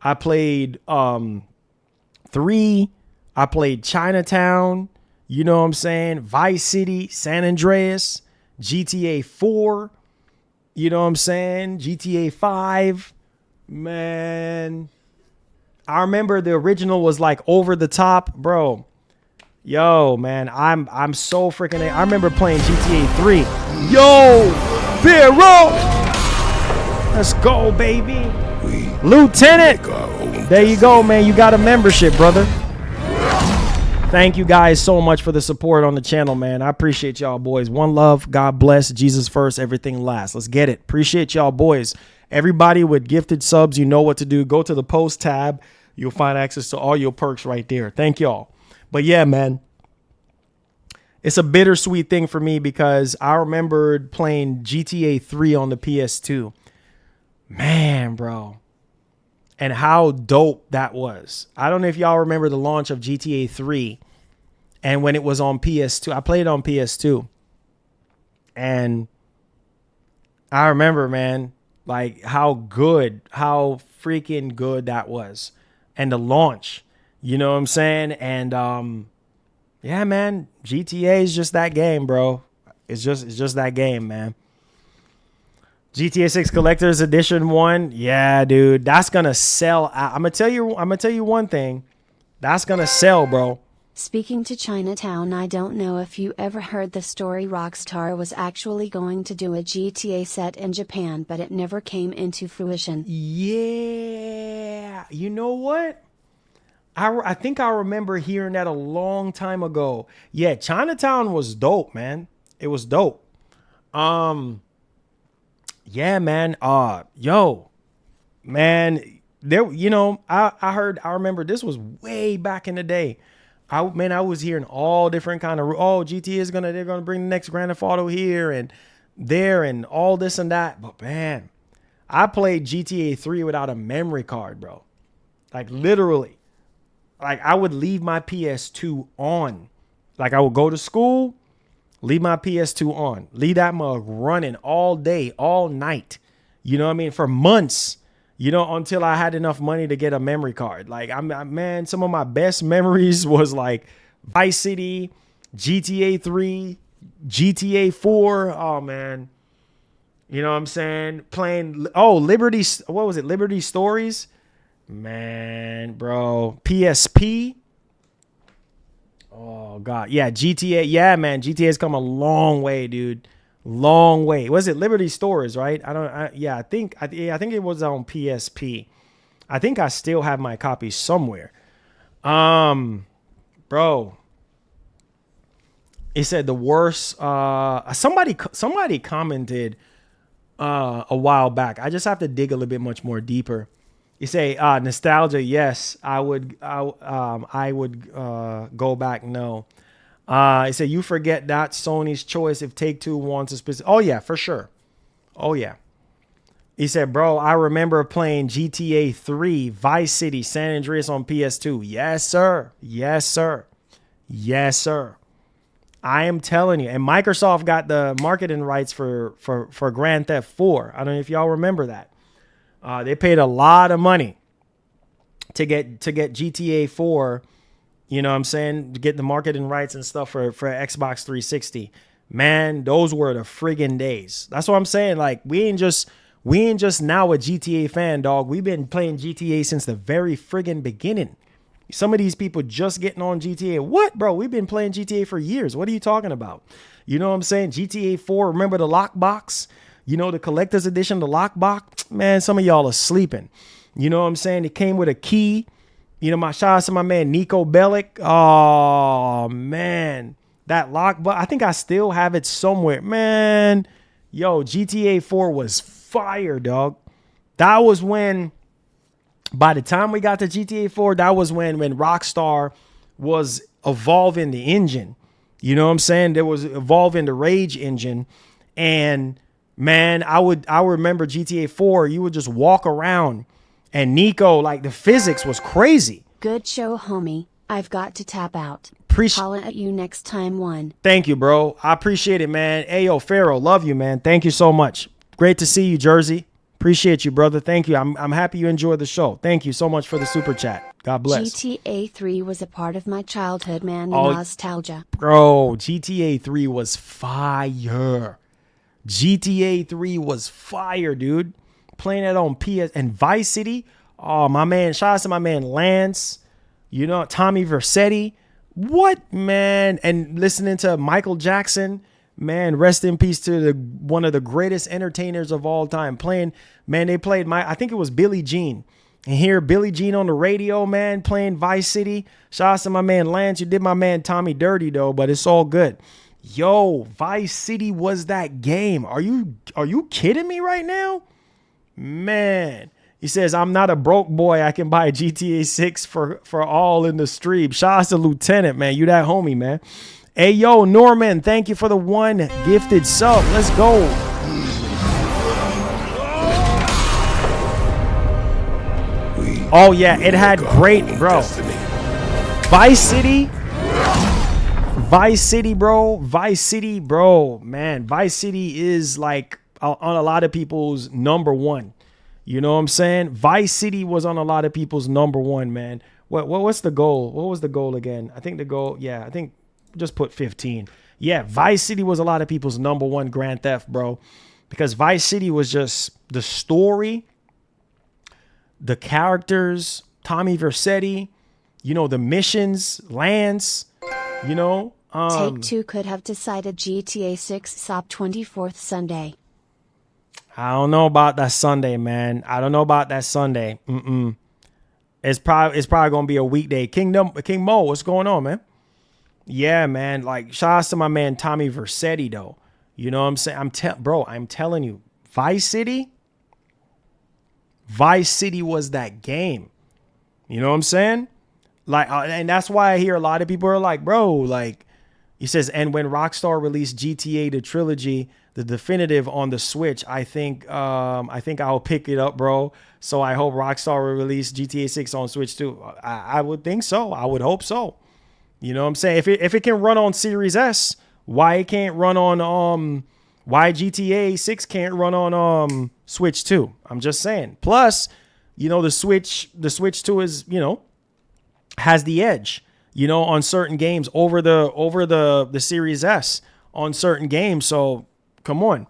I played 3. I played Chinatown. You know what I'm saying? Vice City, San Andreas, GTA 4. You know what I'm saying? GTA 5. Man, I remember the original was like over the top, bro. Yo, man, I'm so freaking. I remember playing GTA 3. Yo, Vero, let's go, baby. Lieutenant, there you go, man. You got a membership, brother. Thank you guys so much for the support on the channel, man. I appreciate y'all, boys. One love. God bless. Jesus first. Everything last. Let's get it. Appreciate y'all, boys. Everybody with gifted subs, you know what to do. Go to the post tab. You'll find access to all your perks right there. Thank y'all. But yeah, man, it's a bittersweet thing for me because I remembered playing GTA 3 on the PS2. Man, bro. And how dope that was. I don't know if y'all remember the launch of GTA 3 and when it was on PS2. I played it on PS2. And I remember, man, like how freaking good that was. And the launch, you know what I'm saying? And yeah, man, GTA is just that game, bro. It's just that game, man. GTA 6 Collector's Edition 1. Yeah, dude, that's gonna sell out. I'm gonna tell you one thing. That's gonna sell, bro. Speaking to Chinatown, I don't know if you ever heard the story. Rockstar was actually going to do a GTA set in Japan, but it never came into fruition. Yeah. You know what? I think I remember hearing that a long time ago. Yeah, Chinatown was dope, man. It was dope. Yeah, man. Yo, man, there, you know, I remember this was way back in the day. I was hearing all different kind of, GTA they're gonna bring the next Grand Theft Auto here and there and all this and that. But man, I played GTA 3 without a memory card, bro. Like literally, like I would leave my PS2 on. Like I would go to school, leave my PS2 on, leave that mug running all day, all night. You know what I mean? For months, you know, until I had enough money to get a memory card. Like man, some of my best memories was like Vice City, GTA 3, GTA 4. Oh man. You know what I'm saying? Playing, Liberty, what was it? Liberty Stories? Man, bro. PSP. Oh god, yeah, GTA. Yeah, man, GTA has come a long way, dude. Long way. Was it Liberty Stores, right? I think it was on PSP. I think I still have my copy somewhere. Bro. It said the worst. Somebody commented a while back. I just have to dig a little bit much more deeper. You say nostalgia, yes. I would go back. No. He said you forget that Sony's choice if Take-Two wants a specific. Oh yeah, for sure. Oh yeah. He said, bro, I remember playing GTA 3, Vice City, San Andreas on PS2. Yes, sir. Yes, sir. Yes, sir. I am telling you. And Microsoft got the marketing rights for Grand Theft 4. I don't know if y'all remember that. They paid a lot of money to get GTA 4, you know what I'm saying, to get the marketing rights and stuff for Xbox 360. Man, those were the friggin' days. That's what I'm saying. Like, we ain't just now a GTA fan, dog. We've been playing GTA since the very friggin' beginning. Some of these people just getting on GTA. What, bro? We've been playing GTA for years. What are you talking about? You know what I'm saying? GTA 4, remember the lockbox? You know, the collector's edition, the lockbox? Man, some of y'all are sleeping. You know what I'm saying? It came with a key. You know, my shout out to my man, Nico Bellic. Oh, man. that lock, but I think I still have it somewhere. Man, yo, GTA 4 was fire, dog. That was when, by the time we got to GTA 4, that was when Rockstar was evolving the engine. You know what I'm saying? There was evolving the Rage engine. And man, I remember GTA 4, you would just walk around and Nico, like the physics was crazy. Good show, homie. I've got to tap out. Holla at you next time, one. Thank you, bro. I appreciate it, man. Hey, yo, Pharaoh, love you, man. Thank you so much. Great to see you, Jersey. Appreciate you, brother. Thank you. I'm happy you enjoyed the show. Thank you so much for the super chat. God bless. GTA 3 was a part of my childhood, man. Nostalgia. Bro, GTA 3 was fire. GTA 3 was fire, dude. Playing it on PS and Vice City. Oh, my man. Shout out to my man Lance. You know, Tommy Vercetti. What, man? And listening to Michael Jackson. Man, rest in peace to one of the greatest entertainers of all time. They played I think it was Billie Jean. And hear Billie Jean on the radio, man, playing Vice City. Shout out to my man Lance. You did my man Tommy dirty, though, but it's all good. Yo, Vice City was that game. Are you kidding me right now? Man, he says, I'm not a broke boy. I can buy a GTA 6 for all in the stream. Shout out to Lieutenant, man. You that homie, man. Hey, yo, Norman, thank you for the 1 gifted sub. Let's go. Oh, yeah, it had great, bro. Vice City, bro. Man, Vice City is like on a lot of people's number 1. You know what I'm saying? Vice City was on a lot of people's number 1, man. What's the goal? What was the goal again? I think the goal, I think just put 15. Yeah, Vice City was a lot of people's number 1 Grand Theft, bro. Because Vice City was just the story, the characters, Tommy Vercetti, you know, the missions, Lance, you know. Take-Two could have decided GTA 6 SOP 24th Sunday. I don't know about that Sunday, man. I don't know about that Sunday. It's probably gonna be a weekday. King Mo, what's going on, man? Yeah, man. Like, shout out to my man Tommy Vercetti, though. You know what I'm saying? I'm telling you, Vice City was that game. You know what I'm saying? Like, and that's why I hear a lot of people are like, bro, like, he says, and when Rockstar released GTA the trilogy, the definitive on the Switch, I think I'll pick it up, bro. So I hope Rockstar will release GTA 6 on Switch too. I would think so. I would hope so. You know what I'm saying? If it can run on Series S, why it can't run on why GTA 6 can't run on Switch 2? I'm just saying. Plus, you know, the Switch 2 is, you know, has the edge, you know, on certain games over the Series S on certain games. So come on.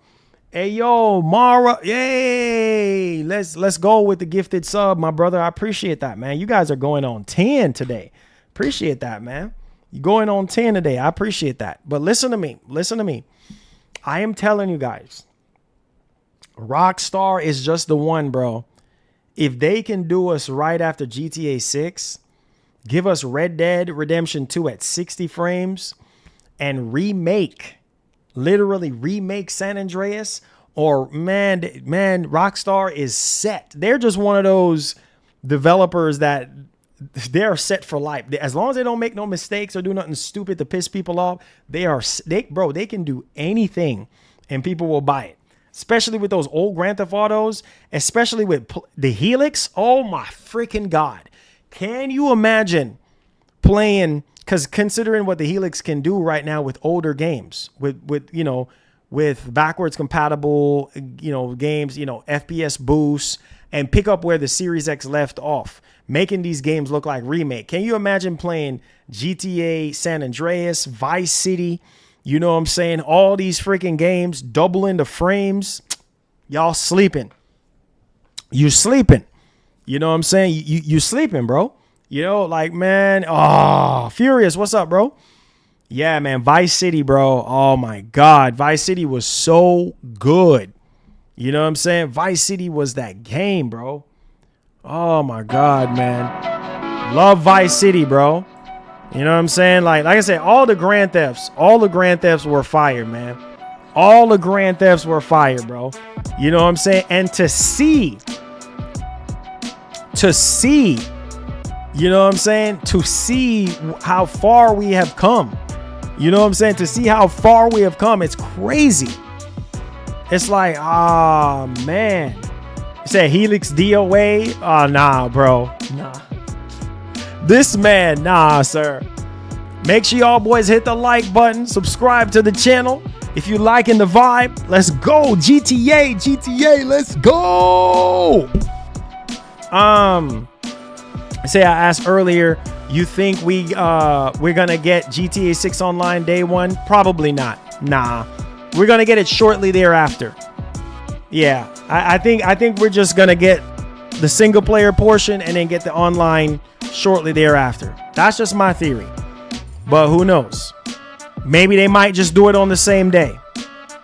Hey, yo, Mara. Yay. Let's go with the gifted sub, my brother. I appreciate that, man. You guys are going on 10 today. Appreciate that, man. You're going on 10 today. I appreciate that. But listen to me. I am telling you guys, Rockstar is just the one, bro. If they can do us right after GTA 6, give us Red Dead Redemption 2 at 60 frames and literally remake San Andreas, or man, Rockstar is set. They're just one of those developers that they're set for life. As long as they don't make no mistakes or do nothing stupid to piss people off, they can do anything and people will buy it. Especially with those old Grand Theft Autos, especially with the Helix. Oh my freaking God. Can you imagine playing, because considering what the Helix can do right now with older games, with backwards compatible, games, FPS boosts, and pick up where the Series X left off, making these games look like remake. Can you imagine playing GTA San Andreas, Vice City? You know what I'm saying? All these freaking games, doubling the frames. Y'all sleeping. You sleeping. You know what I'm saying? You sleeping, bro. You know, like, man. Oh, Furious. What's up, bro? Yeah, man. Vice City, bro. Oh, my God. Vice City was so good. You know what I'm saying? Vice City was that game, bro. Oh, my God, man. Love Vice City, bro. You know what I'm saying? Like I said, all the Grand Thefts were fire, man. All the Grand Thefts were fire, bro. You know what I'm saying? And to see, you know what I'm saying? To see how far we have come. You know what I'm saying? To see how far we have come. It's crazy. It's like, ah, man. You said Helix DOA? Oh, nah, bro. Nah. This man, nah, sir. Make sure y'all boys hit the like button. Subscribe to the channel. If you liking the vibe, let's go. GTA, let's go. Say I asked earlier, you think we're gonna get GTA 6 online day one? Probably not. Nah. We're gonna get it shortly thereafter. Yeah, I think we're just gonna get the single player portion and then get the online shortly thereafter. That's just my theory. But who knows? Maybe they might just do it on the same day.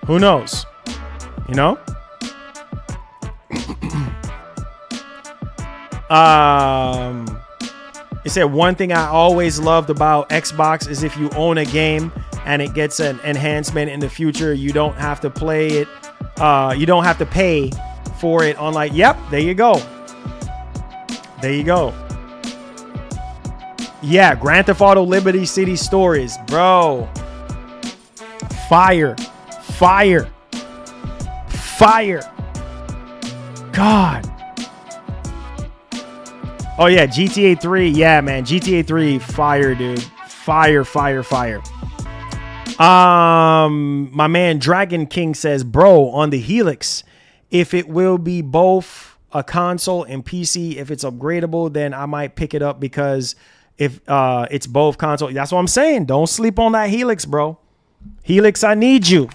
Who knows? You know? It said one thing I always loved about Xbox is if you own a game and it gets an enhancement in the future, you don't have to play it. You don't have to pay for it on like, yep, there you go. There you go. Yeah, Grand Theft Auto Liberty City Stories, bro. Fire. God. Oh yeah, GTA 3. Yeah, man. GTA 3, fire, dude. Fire. My man Dragon King says, bro, on the Helix, if it will be both a console and PC, if it's upgradable, then I might pick it up because if it's both console. That's what I'm saying. Don't sleep on that Helix, bro. Helix, I need you.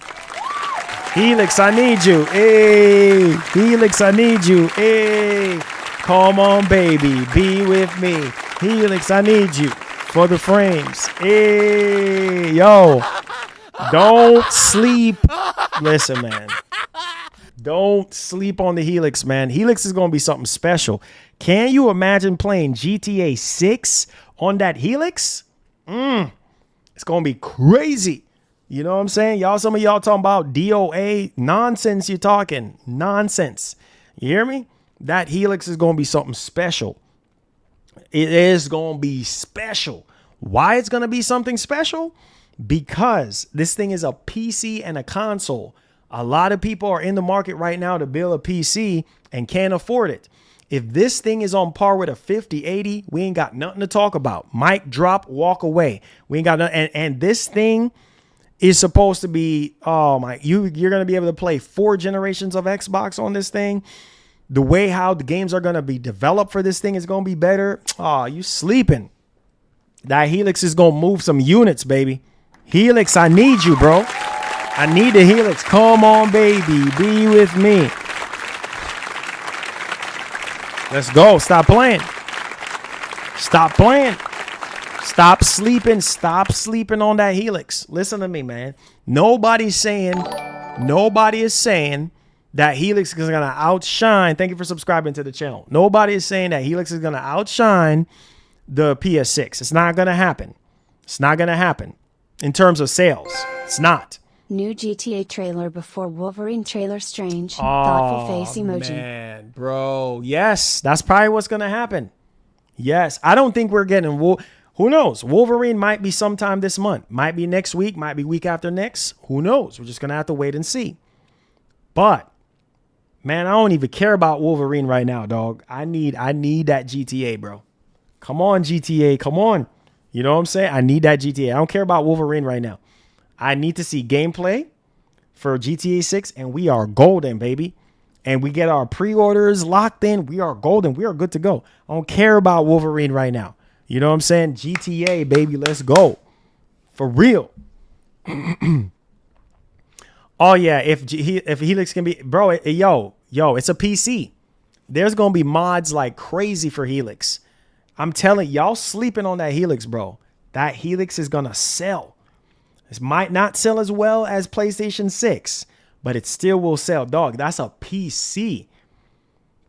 Helix, I need you. Hey, Helix, I need you. Hey, come on, baby, be with me. Helix, I need you for the frames. Hey, yo, don't sleep. Listen, man, don't sleep on the Helix, man. Helix is going to be something special. Can you imagine playing GTA 6 on that Helix? It's going to be crazy. You know what I'm saying? Some of y'all talking about DOA nonsense. You're talking nonsense. You hear me? That Helix is going to be something special. It is going to be special. Why it's going to be something special? Because this thing is a PC and a console. A lot of people are in the market right now to build a PC and can't afford it. If this thing is on par with a 5080, we ain't got nothing to talk about. Mic drop, walk away. We ain't got nothing. And this thing is supposed to be, oh my, you're going to be able to play 4 generations of Xbox on this thing. The way how the games are going to be developed for this thing is going to be better. Oh, you sleeping. That Helix is going to move some units, baby. Helix, I need you, bro. I need the Helix. Come on, baby. Be with me. Let's go. Stop playing. Stop playing. Stop sleeping. Stop sleeping on that Helix. Listen to me, man. Nobody is saying that Helix is going to outshine. Thank you for subscribing to the channel. Nobody is saying that Helix is going to outshine the PS6. It's not going to happen. It's not going to happen in terms of sales. It's not. New GTA trailer before Wolverine trailer strange. Thoughtful face emoji. Man, bro. Yes, that's probably what's going to happen. Yes. I don't think we're getting... Who knows? Wolverine might be sometime this month. Might be next week. Might be week after next. Who knows? We're just going to have to wait and see. But, man, I don't even care about Wolverine right now, dog. I need that GTA, bro. Come on, GTA. Come on. You know what I'm saying? I need that GTA. I don't care about Wolverine right now. I need to see gameplay for GTA 6, and we are golden, baby. And we get our pre-orders locked in. We are golden. We are good to go. I don't care about Wolverine right now. You know what I'm saying? GTA, baby. Let's go. For real. Oh, yeah. If Helix can be... Bro, yo, it's a PC. There's going to be mods like crazy for Helix. I'm telling y'all sleeping on that Helix, bro. That Helix is going to sell. This might not sell as well as PlayStation 6, but it still will sell. Dog, that's a PC.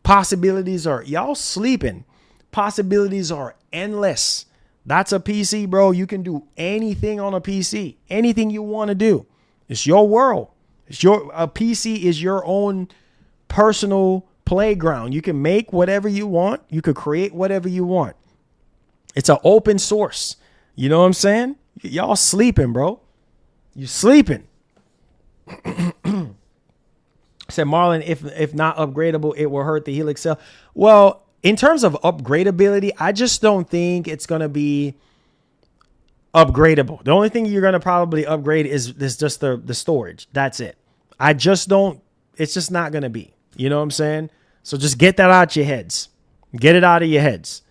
Possibilities are... Y'all sleeping. Possibilities are endless. That's a PC, bro. You can do anything on a PC, anything you want to do. It's your world. A PC is your own personal playground. You can make whatever you want. You could create whatever you want. It's an open source. You know what I'm saying? Y'all sleeping, bro. You sleeping. Said Marlon, if not upgradable, it will hurt the Helix cell. Well, in terms of upgradability, I just don't think it's going to be upgradable. The only thing you're going to probably upgrade is just the storage. That's it. I just don't, it's just not going to be, you know what I'm saying? So just get that out your heads. Get it out of your heads.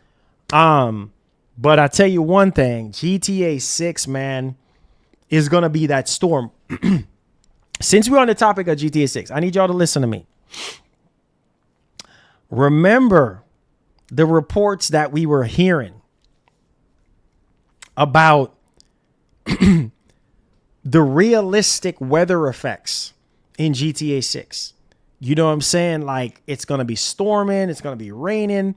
But I tell you one thing, GTA 6, man, is going to be that storm. Since we're on the topic of GTA 6, I need y'all to listen to me. Remember the reports that we were hearing about the realistic weather effects in GTA 6. You know what I'm saying? Like, it's going to be storming. It's going to be raining.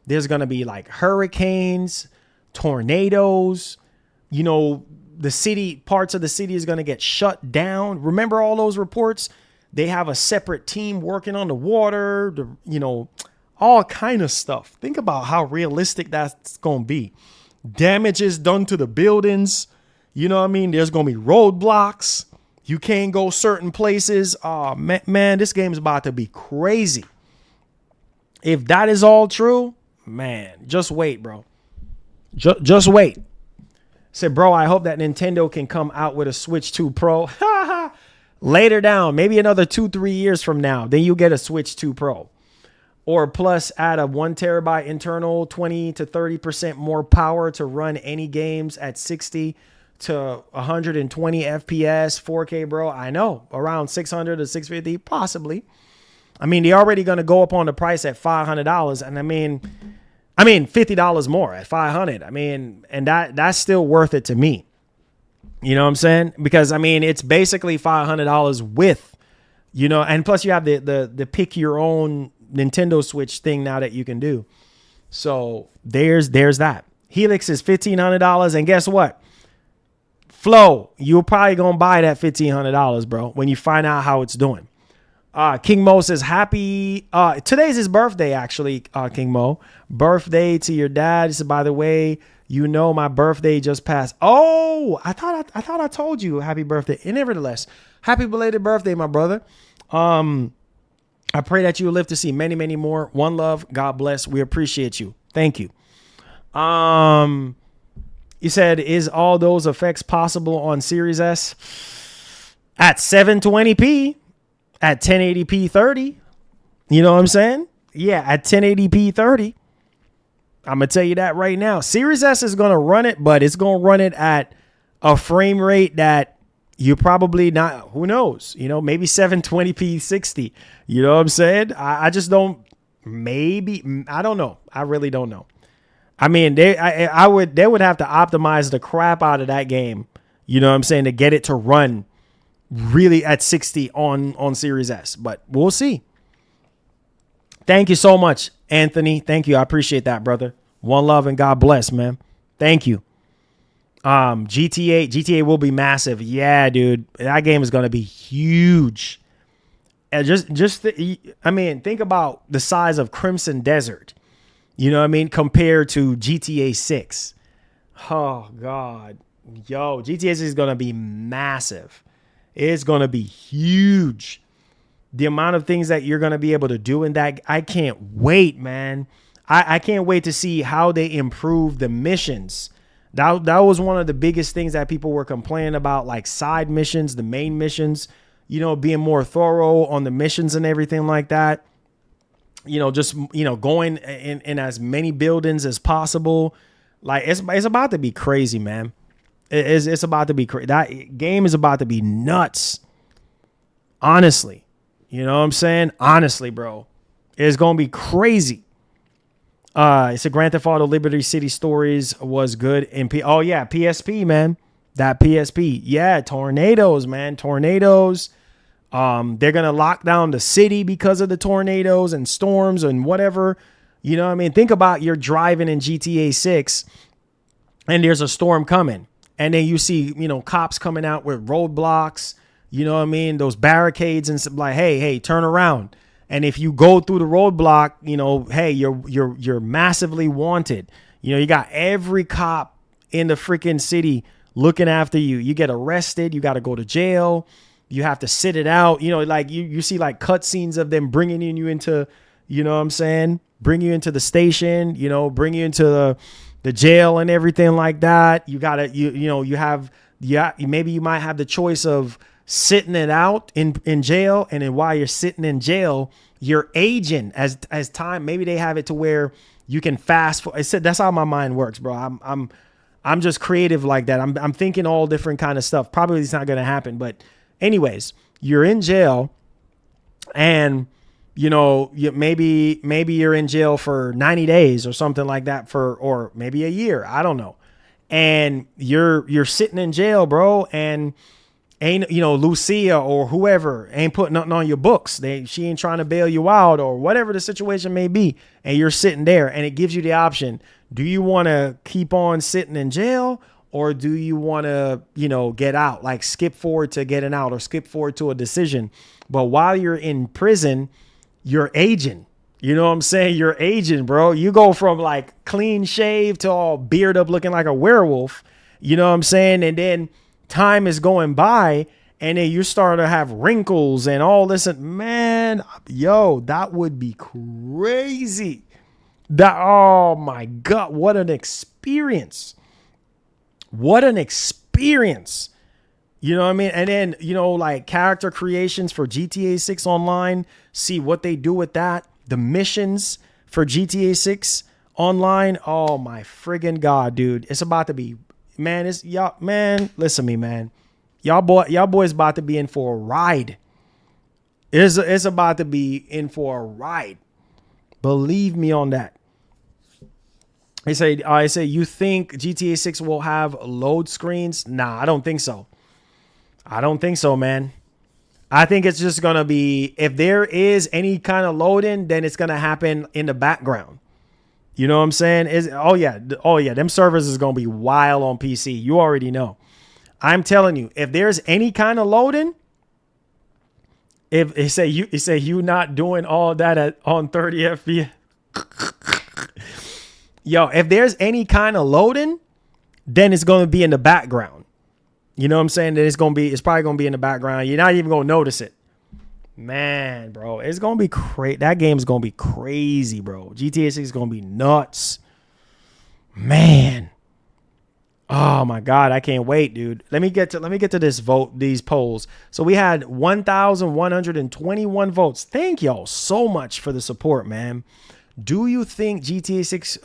There's going to be like hurricanes, tornadoes, you know, parts of the city is going to get shut down. Remember all those reports? They have a separate team working on the water, all kind of stuff. Think about how realistic that's going to be. Damages done to the buildings. You know what I mean? There's going to be roadblocks. You can't go certain places. Oh, man, this game is about to be crazy. If that is all true, man, just wait, bro. Just wait. Said, bro, I hope that Nintendo can come out with a Switch 2 Pro. Later down, maybe another 2-3 years from now, then you get a Switch 2 Pro. Or plus add a 1 terabyte internal, 20 to 30% more power to run any games at 60 to 120 FPS, 4K, bro. I know, around 600 to 650, possibly. I mean, they're already going to go up on the price at $500. And I mean, $50 more at $500. I mean, and that's still worth it to me. You know what I'm saying? Because I mean, it's basically $500 with, and plus you have the pick your own Nintendo Switch thing now that you can do. So there's that. Helix is $1,500, and guess what? Flo, you're probably gonna buy that $1,500, bro, when you find out how it's doing. King Mo says happy. Today's his birthday, actually. King Mo, birthday to your dad. This is, by the way, my birthday just passed. Oh, I thought I told you happy birthday. And nevertheless, happy belated birthday, my brother. I pray that you will live to see many, many more. One love. God bless. We appreciate you. Thank you. You said, is all those effects possible on Series S at 720p? At 1080p 30, you know what I'm saying? Yeah, at 1080p 30. I'm going to tell you that right now. Series S is going to run it, but it's going to run it at a frame rate that you probably not, who knows? Maybe 720p 60. You know what I'm saying? I just don't, I don't know. I really don't know. I mean, they would have to optimize the crap out of that game, you know what I'm saying, to get it to run really at 60 on Series S, but we'll see. Thank you so much, Anthony. Thank you. I appreciate that, brother. One love and God bless, man. Thank you. GTA will be massive. Yeah, dude, that game is going to be huge. And think about the size of Crimson Desert. You know what I mean? Compared to GTA 6. Oh God. Yo, GTA 6 is going to be massive. It's going to be huge. The amount of things that you're going to be able to do in that, I can't wait, man. I can't wait to see how they improve the missions. That was one of the biggest things that people were complaining about, like side missions, the main missions, being more thorough on the missions and everything like that. Going in as many buildings as possible. Like it's about to be crazy, man. It's about to be crazy. That game is about to be nuts. Honestly. You know what I'm saying? Honestly, bro. It's going to be crazy. It's a Grand Theft Auto Liberty City Stories was good in Oh yeah, PSP, man. That PSP. Yeah, tornadoes, man. Tornadoes. They're going to lock down the city because of the tornadoes and storms and whatever. You know what I mean? Think about you're driving in GTA 6 and there's a storm coming, and then you see, cops coming out with roadblocks, you know what I mean? Those barricades and stuff, like, hey, turn around. And if you go through the roadblock, hey, you're massively wanted. You got every cop in the freaking city looking after you. You get arrested. You got to go to jail. You have to sit it out. Like you see like cutscenes of them bringing you into, you know what I'm saying? Bring you into the station, bring you into the jail and everything like that. You got to, maybe you might have the choice of sitting it out in jail. And then while you're sitting in jail, you're aging as time. Maybe they have it to where you can fast forward. That's how my mind works, bro. I'm just creative like that. I'm thinking all different kind of stuff. Probably it's not going to happen. But anyways, you're in jail and, maybe you're in jail for 90 days or something like that or maybe a year. I don't know. And you're sitting in jail, bro. And ain't, Lucia or whoever ain't putting nothing on your books. She ain't trying to bail you out or whatever the situation may be. And you're sitting there and it gives you the option. Do you want to keep on sitting in jail or do you want to, get out, like skip forward to getting out or skip forward to a decision? But while you're in prison, you're aging. You know what I'm saying? You're aging, bro. You go from like clean shave to all beard up looking like a werewolf. You know what I'm saying? And then time is going by and then you start to have wrinkles and all this. And man, that would be crazy. Oh my God, what an experience. What an experience. You know what I mean? And then, like character creations for GTA 6 Online, see what they do with that. The missions for GTA 6 Online. Oh my friggin' God, dude. It's about to be, man, listen to me, man. Y'all boys about to be in for a ride. It's about to be in for a ride. Believe me on that. I say, you think GTA 6 will have load screens? Nah, I don't think so. I don't think so, man. I think it's just going to be, if there is any kind of loading, then it's going to happen in the background. You know what I'm saying? Oh yeah. Them servers is going to be wild on PC. You already know. I'm telling you, if there's any kind of loading, if it say you not doing all that on 30 FPS. If there's any kind of loading, then it's going to be in the background. You know what I'm saying? That it's probably going to be in the background. You're not even going to notice it. Man, bro, it's going to be crazy. That game's going to be crazy, bro. GTA 6 is going to be nuts. Man. Oh my God, I can't wait, dude. Let me get to these polls. So we had 1,121 votes. Thank y'all so much for the support, man. Do you think GTA 6,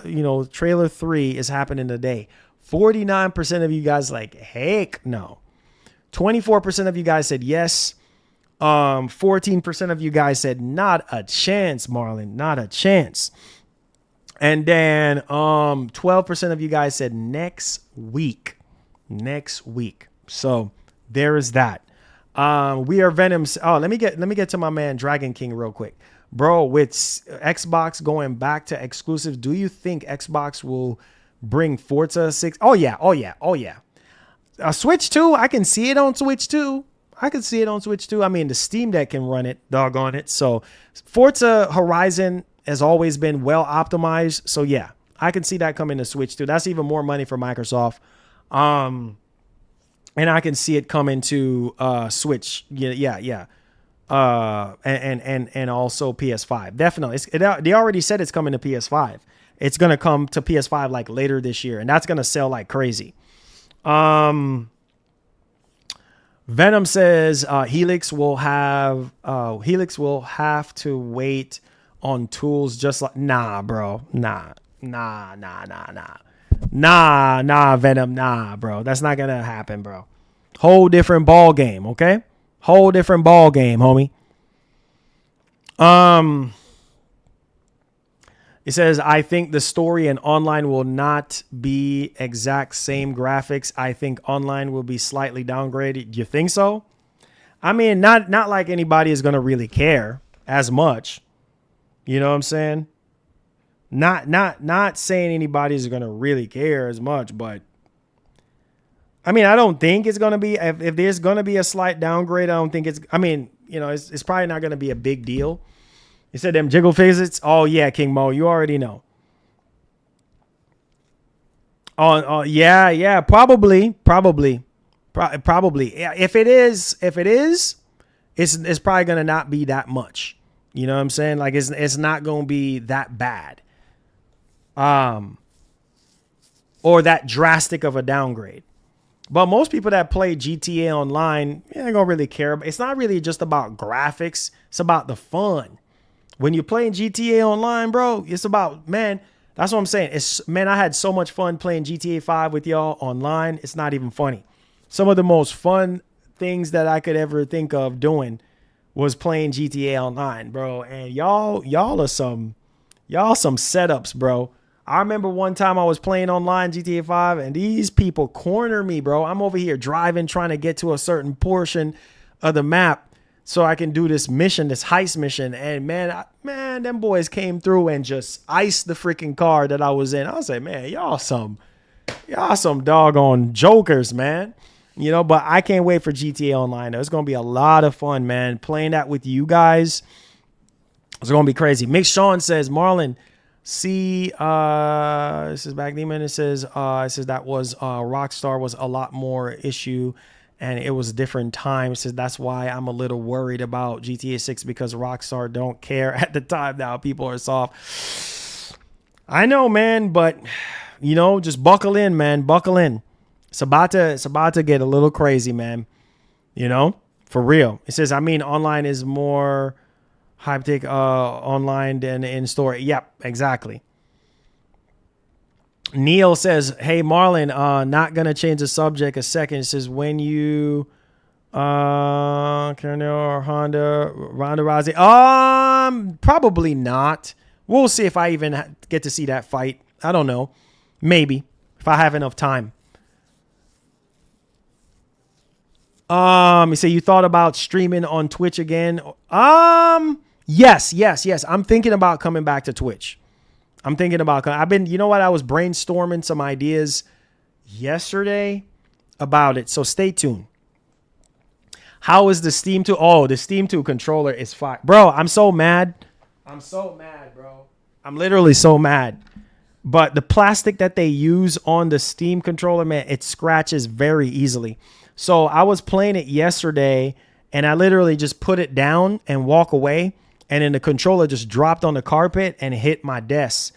trailer 3 is happening today? 49% of you guys like, heck no. 24% of you guys said yes. 14% of you guys said not a chance, Marlon, not a chance. And then 12% of you guys said next week. Next week. So there is that. We are Venom's. Oh, let me get to my man Dragon King real quick. Bro, with Xbox going back to exclusives, do you think Xbox will bring Forza 6? Oh yeah. Switch 2, I can see it on Switch 2. I mean, the Steam Deck can run it, doggone it. So Forza Horizon has always been well optimized. So yeah, I can see that coming to Switch 2. That's even more money for Microsoft. And I can see it coming to Switch. Yeah. And also PS5. Definitely. They already said it's coming to PS5. It's going to come to PS5 like later this year, and that's going to sell like crazy. Venom says Helix will have to wait on tools just like bro. Nah, Venom, bro. That's not gonna happen, bro. Whole different ball game, okay? Whole different ball game, homie. It says, I think the story and online will not be exact same graphics. I think online will be slightly downgraded. You think so? I mean, not like anybody is going to really care as much. You know what I'm saying? Not saying anybody is going to really care as much, but I mean, I don't think it's going to be, if there's going to be a slight downgrade, I don't think it's, I mean, you know, it's probably not going to be a big deal. You said them jiggle physics? Oh, yeah, King Mo, you already know. Oh, yeah, probably. Yeah, if it is, it's probably going to not be that much. You know what I'm saying? Like, it's not going to be that bad. Or that drastic of a downgrade. But most people that play GTA Online, they don't really care. It's not really just about graphics. It's about the fun. When you're playing GTA Online, bro, it's about, man, that's what I'm saying. Man, I had so much fun playing GTA 5 with y'all online. It's not even funny. Some of the most fun things that I could ever think of doing was playing GTA Online, bro. And y'all are some setups, bro. I remember one time I was playing online GTA 5 and these people corner me, bro. I'm over here driving, trying to get to a certain portion of the map so I can do this mission, this heist mission. And man, them boys came through and just iced the freaking car that I was in. I was like, man, y'all some doggone jokers, man. You know, but I can't wait for GTA Online. It's going to be a lot of fun, man. Playing that with you guys. It's going to be crazy. Mick Sean says, Marlon, see, this is Back Demon. It says that was Rockstar was a lot more issue and it was a different time. It says that's why I'm a little worried about GTA 6 because Rockstar don't care at the time now. People are soft. I know, man, but you know, just buckle in, man. Buckle in. It's about to get a little crazy, man. You know, for real. It says, I mean, online is more high-tech online than in store. Yep, exactly. Neil says, hey, Marlon, not going to change the subject a second. It says, when you, Colonel or Ronda Rousey, probably not. We'll see if I even get to see that fight. I don't know. Maybe, if I have enough time. You say you thought about streaming on Twitch again. Yes. I'm thinking about coming back to Twitch. You know what? I was brainstorming some ideas yesterday about it. So stay tuned. How is the Steam 2? Oh, the Steam 2 controller is fire. Bro, I'm so mad. Bro. I'm literally so mad. But the plastic that they use on the Steam controller, man, it scratches very easily. So I was playing it yesterday and I literally just put it down and walk away. And then the controller just dropped on the carpet and hit my desk.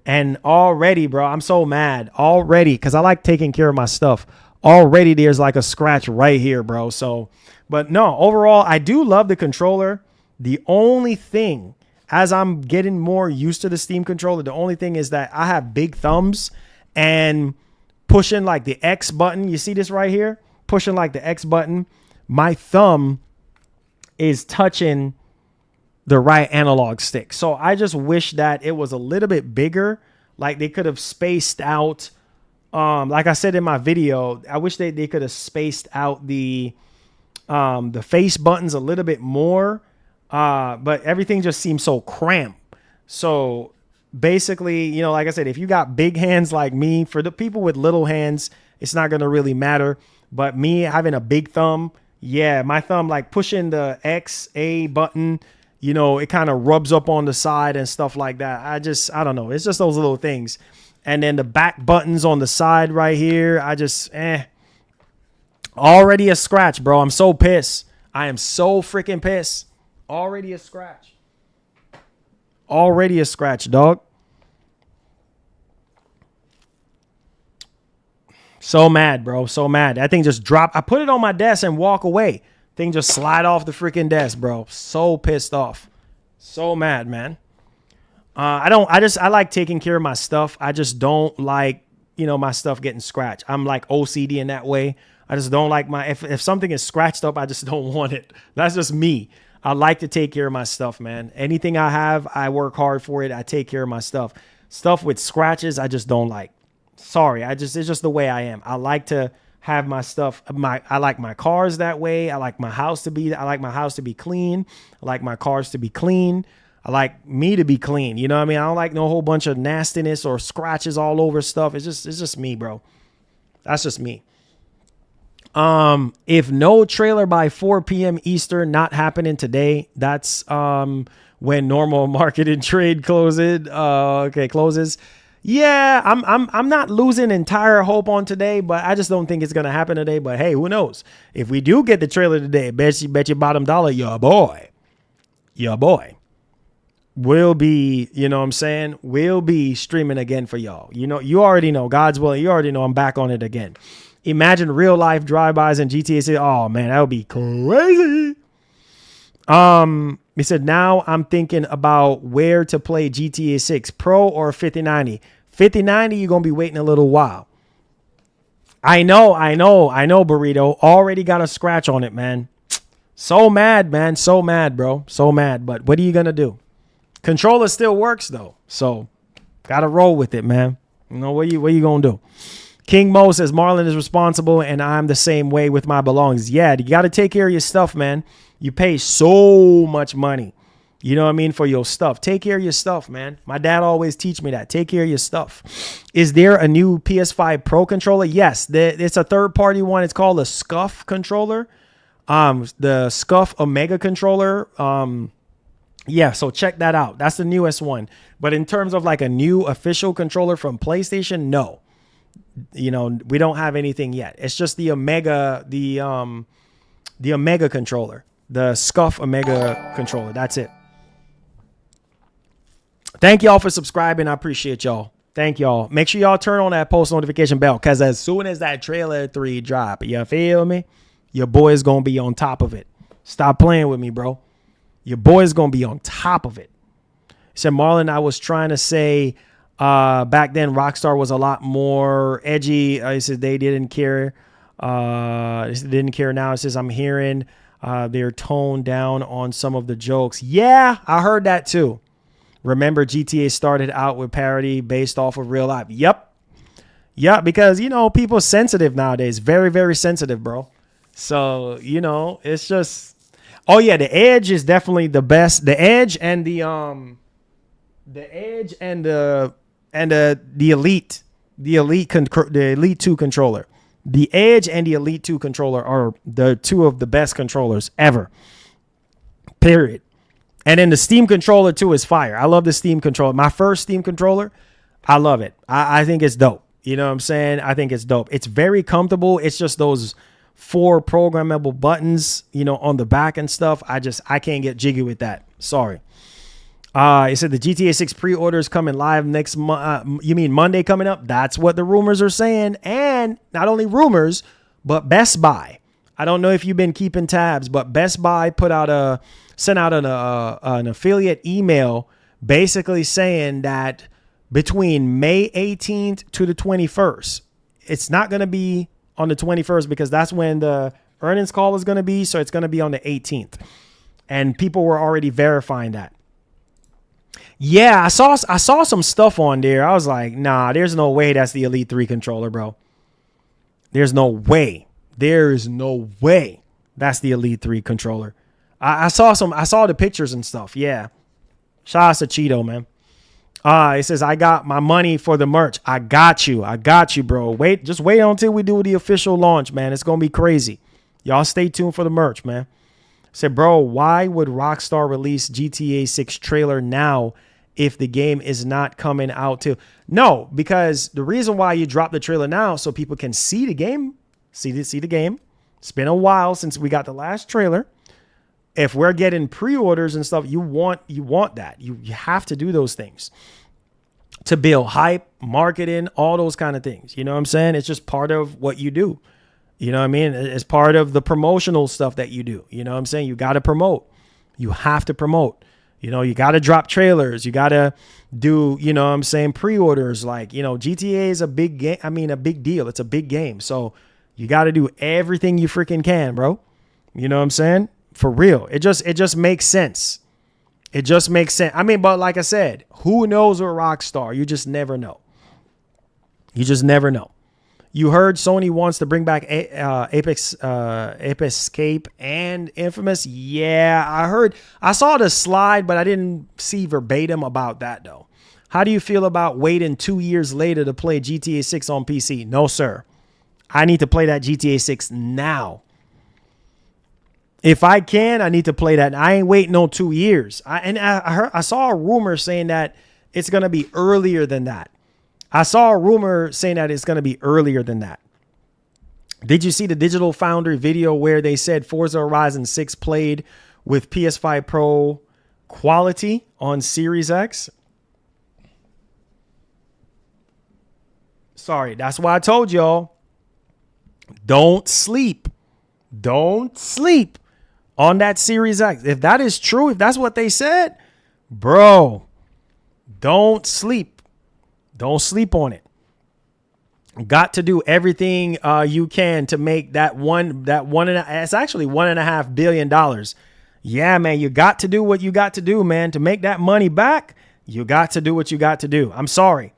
And already, bro, I'm so mad already because I like taking care of my stuff. Already there's like a scratch right here, bro. So, but no, overall, I do love the controller. The only thing, as I'm getting more used to the Steam controller, the only thing is that I have big thumbs and pushing like the X button. You see this right here? Pushing like the X button. My thumb is touching the right analog stick. So I just wish that it was a little bit bigger. Like they could have spaced out. Like I said in my video, I wish they could have spaced out the face buttons a little bit more. But everything just seems so cramped. So basically, you know, like I said, if you got big hands like me, for the people with little hands, it's not going to really matter. But me having a big thumb, yeah, my thumb, like pushing the X, A button, you know, it kind of rubs up on the side and stuff like that. I don't know. It's just those little things. And then the back buttons on the side right here, already a scratch, bro. I'm so pissed. I am so freaking pissed. Already a scratch. Already a scratch, dog. So mad, bro. So mad. That thing just dropped. I put it on my desk and walk away. Thing just slide off the freaking desk, bro. So pissed off. So mad, man. I like taking care of my stuff. I just don't like, you know, my stuff getting scratched. I'm like OCD in that way. I just don't like if something is scratched up, I just don't want it. That's just me. I like to take care of my stuff, man. Anything I have, I work hard for it. I take care of my stuff. Stuff with scratches, I just don't like. Sorry, it's just the way I am. I like to have my stuff. I like my cars that way. I like my house to be clean. I like my cars to be clean. I like me to be clean. You know what I mean? I don't like no whole bunch of nastiness or scratches all over stuff. It's just me, bro. That's just me. If no trailer by 4 p.m. Eastern, not happening today. That's when normal market and trade closes. Closes. Yeah, I'm not losing entire hope on today, but I just don't think it's gonna happen today. But hey, who knows? If we do get the trailer today, bet you bottom dollar, your boy will be, you know what I'm saying, will be streaming again for y'all. You know, you already know, God's will, you already know I'm back on it again. Imagine real life drive-bys in GTA 6. Oh man, that would be crazy. He said, now I'm thinking about where to play GTA 6, Pro or 5090. 5090, you're going to be waiting a little while. I know, Burrito. Already got a scratch on it, man. So mad, man. So mad, bro. So mad. But what are you going to do? Controller still works, though. So, got to roll with it, man. You know, what you going to do? King Mo says, Marlon is responsible, and I'm the same way with my belongings. Yeah, you got to take care of your stuff, man. You pay so much money, you know what I mean, for your stuff. Take care of your stuff, man. My dad always teach me that. Take care of your stuff. Is there a new PS5 Pro controller? Yes, it's a third-party one. It's called a Scuff controller, the Scuff Omega controller. Yeah, so check that out. That's the newest one. But in terms of like a new official controller from PlayStation, no. You know, we don't have anything yet. It's just the Omega, the Omega controller, the Scuff Omega controller. That's it. Thank y'all for subscribing. I appreciate y'all. Thank y'all. Make sure y'all turn on that post notification bell, because as soon as that trailer 3 drop, you feel me? Your boy's going to be on top of it. Stop playing with me, bro. Your boy's going to be on top of it. He said, Marlon, I was trying to say back then Rockstar was a lot more edgy. He said they didn't care. Didn't care now. It says, I'm hearing they're toned down on some of the jokes. Yeah, I heard that too. Remember, GTA started out with parody based off of real life. Yep. Yeah, because, you know, people are sensitive nowadays. Very, very sensitive, bro. So, you know, it's just... Oh, yeah, the Edge is definitely the best. The Edge and the Elite. The Elite 2 controller. The Edge and the Elite 2 controller are the two of the best controllers ever. Period. And then the Steam controller, too, is fire. I love the Steam controller. My first Steam controller, I love it. I think it's dope. You know what I'm saying? I think it's dope. It's very comfortable. It's just those 4 programmable buttons, you know, on the back and stuff. I can't get jiggy with that. Sorry. It said the GTA 6 pre-orders coming live next month. You mean Monday coming up? That's what the rumors are saying. And not only rumors, but Best Buy. I don't know if you've been keeping tabs, but Best Buy sent out an affiliate email basically saying that between May 18th to the 21st, it's not going to be on the 21st because that's when the earnings call is going to be. So it's going to be on the 18th. And people were already verifying that. Yeah, I saw some stuff on there. I was like, nah, there's no way that's the Elite 3 controller, bro. There's no way. There's no way that's the Elite 3 controller. I saw the pictures and stuff. Yeah. Shout out to Cheeto, man. It says, I got my money for the merch. I got you, bro. Just wait until we do the official launch, man. It's going to be crazy. Y'all stay tuned for the merch, man. Said, bro, why would Rockstar release GTA 6 trailer now if the game is not coming out till? No, because the reason why you drop the trailer now so people can see the game, see the game. It's been a while since we got the last trailer. If we're getting pre-orders and stuff, you want that. You have to do those things to build hype, marketing, all those kind of things. You know what I'm saying? It's just part of what you do. You know what I mean? It's part of the promotional stuff that you do. You know what I'm saying? You got to promote. You have to promote. You know, you got to drop trailers. You got to do, you know what I'm saying, pre-orders. Like, you know, GTA is a big game. I mean, a big deal. It's a big game. So you got to do everything you freaking can, bro. You know what I'm saying? For real. It just makes sense. It just makes sense. I mean, but like I said, who knows with Rockstar? You just never know. You just never know. You heard Sony wants to bring back Apex Escape and Infamous. Yeah, I heard. I saw the slide, but I didn't see verbatim about that, though. How do you feel about waiting 2 years later to play GTA 6 on PC? No, sir. I need to play that GTA 6 now. If I can, I need to play that. I ain't waiting no 2 years. I saw a rumor saying that it's going to be earlier than that. I saw a rumor saying that it's going to be earlier than that. Did you see the Digital Foundry video where they said Forza Horizon 6 played with PS5 Pro quality on Series X? Sorry, that's why I told y'all, don't sleep. Don't sleep on that Series X. If that is true, if that's what they said, bro, don't sleep. Don't sleep on it. Got to do everything you can to make that it's actually $1.5 billion. Yeah, man, you got to do what you got to do, man. To make that money back, you got to do what you got to do. I'm sorry.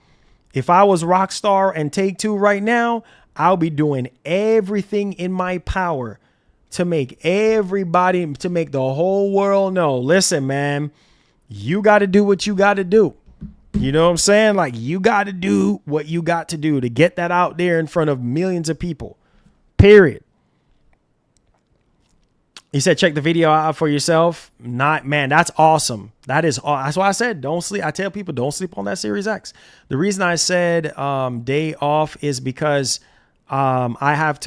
If I was Rockstar and Take-Two right now, I'll be doing everything in my power to make the whole world know, listen, man, you got to do what you got to do. You know what I'm saying? Like, you got to do what you got to do to get that out there in front of millions of people. Period. He said, check the video out for yourself. Man, that's awesome. That's why I said, don't sleep. I tell people, don't sleep on that Series X. The reason I said day off is because I have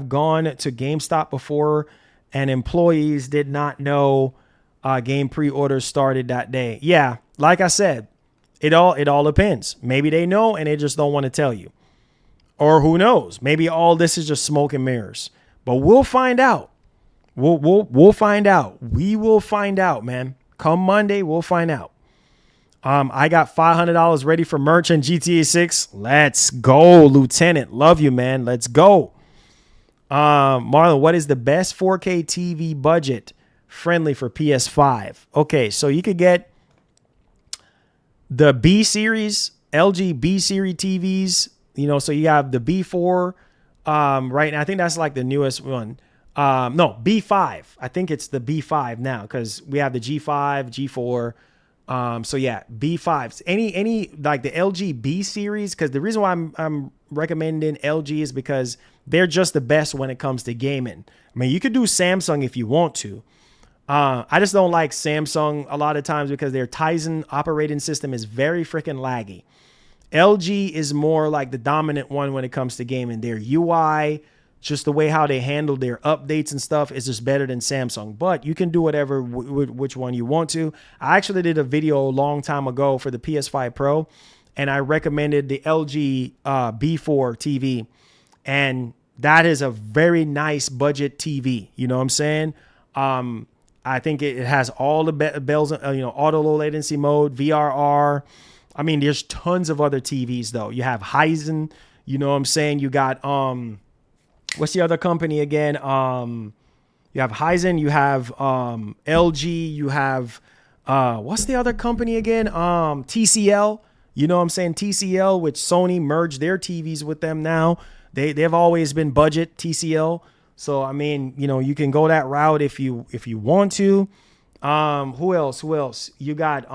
gone to GameStop before and employees did not know game pre-orders started that day. Yeah, like I said, it all depends. Maybe they know and they just don't want to tell you. Or who knows? Maybe all this is just smoke and mirrors. But we'll find out. We'll find out. We will find out, man. Come Monday, we'll find out. I got $500 ready for merch in GTA 6. Let's go, Lieutenant. Love you, man. Let's go. Marlon, what is the best 4K TV budget friendly for PS5? Okay, so you could get the B series, LG B series TVs. You know, so you have the B4. Right now, I think that's like the newest one. No, B5. I think it's the B5 now because we have the G5, G4. So yeah, B5s. Any like the LG B series, because the reason why I'm recommending LG is because they're just the best when it comes to gaming. I mean, you could do Samsung if you want to. I just don't like Samsung a lot of times because their Tizen operating system is very freaking laggy. LG is more like the dominant one when it comes to gaming. Their UI, just the way how they handle their updates and stuff is just better than Samsung. But you can do whatever, which one you want to. I actually did a video a long time ago for the PS5 Pro, and I recommended the LG B4 TV. And that is a very nice budget TV. You know what I'm saying? I think it has all the bells, auto low latency mode, VRR. I mean, there's tons of other TVs though. You have Hisense, you know what I'm saying? You got what's the other company again? You have Hisense, you have LG, you have what's the other company again? TCL. You know what I'm saying? TCL, which Sony merged their TVs with them now. They've always been budget, TCL. So I mean, you can go that route if you want to. Who else? You got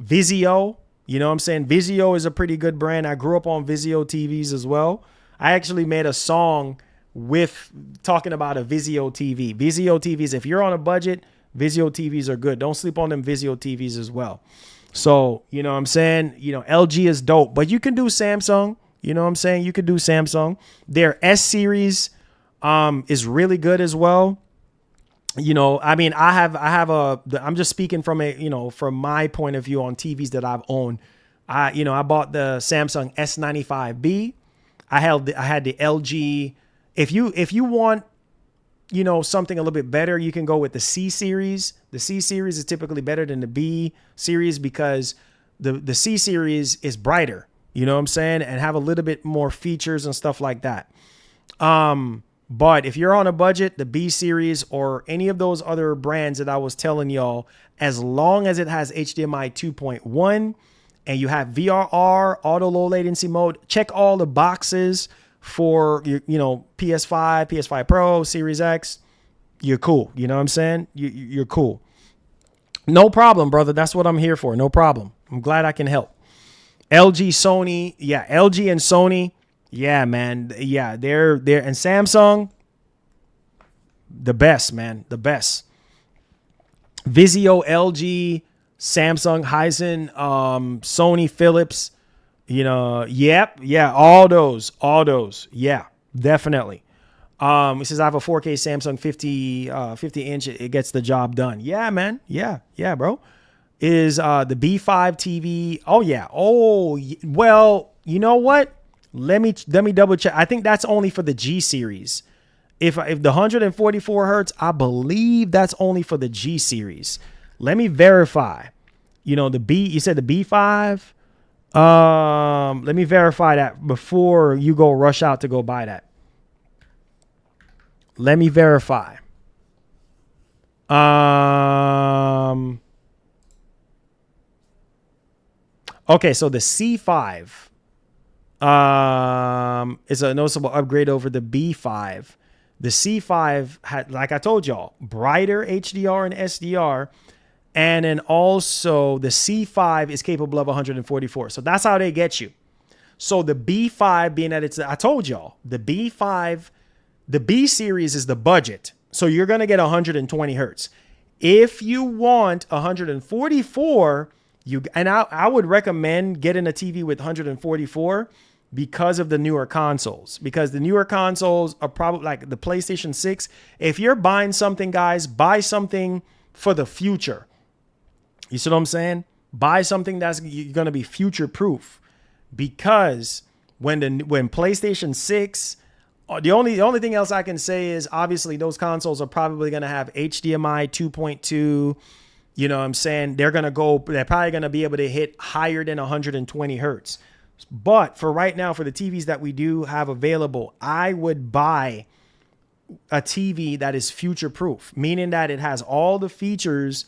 Vizio, you know what I'm saying? Vizio is a pretty good brand. I grew up on Vizio TVs as well. I actually made a song with talking about a Vizio TV. Vizio TVs, if you're on a budget, Vizio TVs are good. Don't sleep on them Vizio TVs as well. So, you know what I'm saying? LG is dope, but you can do Samsung. You know what I'm saying? You could do Samsung. Their S series is really good as well. I mean, I'm just speaking from from my point of view on TVs that I've owned. I bought the Samsung S95B. I had the LG. If you want, something a little bit better, you can go with the C series. The C series is typically better than the B series because the C series is brighter, you know what I'm saying? And have a little bit more features and stuff like that. But if you're on a budget, the B series or any of those other brands that I was telling y'all, as long as it has HDMI 2.1 and you have VRR, auto low latency mode, check all the boxes for your, PS5, PS5 Pro, Series X, you're cool. You know what I'm saying? You're cool. No problem, brother. That's what I'm here for. No problem. I'm glad I can help. LG, Sony. Yeah, LG and Sony. Yeah, man. Yeah, they're and Samsung, the best, man. The best. Vizio, LG, Samsung, Hisense, Sony, Philips, all those. Yeah, definitely. He says I have a 4K Samsung 50 inch. It gets the job done. Yeah, man. Yeah, bro. Is the B5 TV? Oh yeah. Oh well. You know what? Let me double check. I think that's only for the G series. If the 144 hertz, I believe that's only for the G series. Let me verify. The B. You said the B5. Let me verify that before you go rush out to go buy that. Let me verify. Okay, so the C5 is a noticeable upgrade over the B5. The C5 had, like I told y'all, brighter HDR and SDR. And then also the C5 is capable of 144. So that's how they get you. So the B5 being that I told y'all, the B5, the B series is the budget. So you're going to get 120 hertz. If you want 144, I would recommend getting a TV with 144 because of the newer consoles. Because the newer consoles are probably like the PlayStation 6. If you're buying something, guys, buy something for the future. You see what I'm saying? Buy something that's going to be future proof. Because when PlayStation 6, the only thing else I can say is obviously those consoles are probably going to have HDMI 2.2. You know what I'm saying? They're probably going to be able to hit higher than 120 hertz. But for right now, for the TVs that we do have available, I would buy a TV that is future proof, meaning that it has all the features,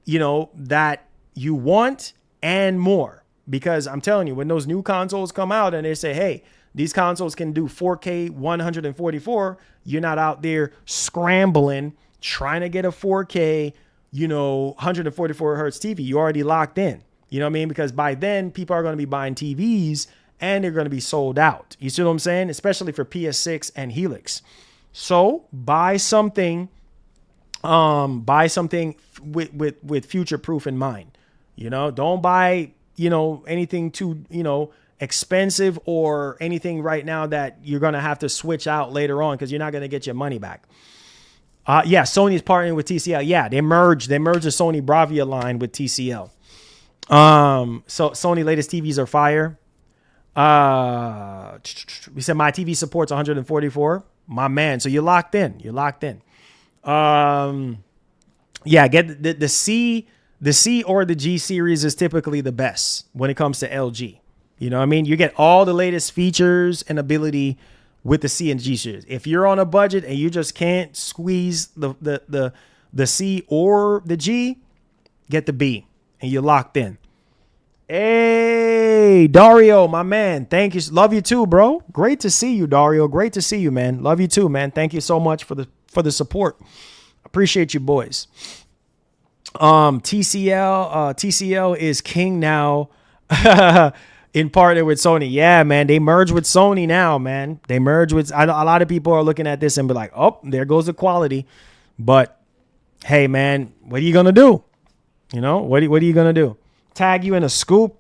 that you want and more. Because I'm telling you, when those new consoles come out and they say, hey, these consoles can do 4K 144, you're not out there scrambling, trying to get a 4K, 144 hertz TV. You already locked in. You know what I mean? Because by then, people are going to be buying TVs and they're going to be sold out. You see what I'm saying? Especially for PS6 and Helix. So buy something with future proof in mind. Don't buy, anything too, expensive or anything right now that you're going to have to switch out later on because you're not going to get your money back. Sony's partnering with TCL. Yeah, they merged the Sony Bravia line with TCL. So Sony latest TVs are fire. We said my TV supports 144. My man. So you're locked in. Get the C or the G series is typically the best when it comes to LG. You know what I mean? You get all the latest features and ability with the C and G series. If you're on a budget and you just can't squeeze the C or the G, get the B and you're locked in. Hey, Dario, my man. Thank you. Love you too, bro. Great to see you, Dario. Great to see you, man. Love you too, man. Thank you so much for the support. Appreciate you, boys. TCL is king now. In partner with Sony. Yeah, man. They merge with Sony now, man. They merge with a lot of people are looking at this and be like, oh, there goes the quality. But hey, man, what are you gonna do? What are you gonna do? Tag you in a scoop?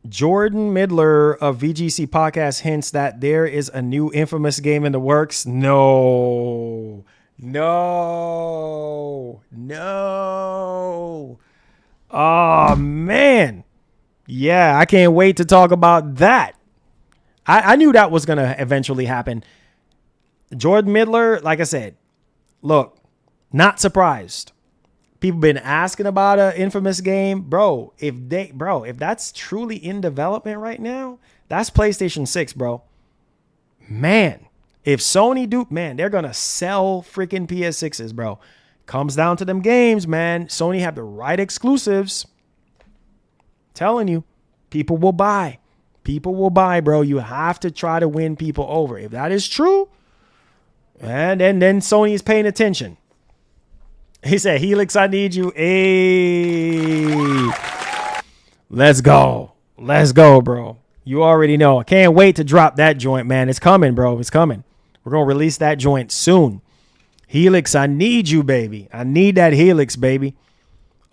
Jordan Midler of VGC Podcast hints that there is a new Infamous game in the works. No. Oh, man. Yeah, I can't wait to talk about that. I knew that was going to eventually happen. Jordan Midler, like I said, look, not surprised. People been asking about an Infamous game. Bro, if that's truly in development right now, that's PlayStation 6, bro. Man, if Sony they're going to sell freaking PS6s, bro. Comes down to them games, man. Sony have the right exclusives. Telling you, people will buy. People will buy, bro. You have to try to win people over. If that is true, and then Sony is paying attention. He said, Helix, I need you. Hey. Let's go. Let's go, bro. You already know. I can't wait to drop that joint, man. It's coming, bro. It's coming. We're going to release that joint soon. Helix, I need you, baby. I need that Helix, baby.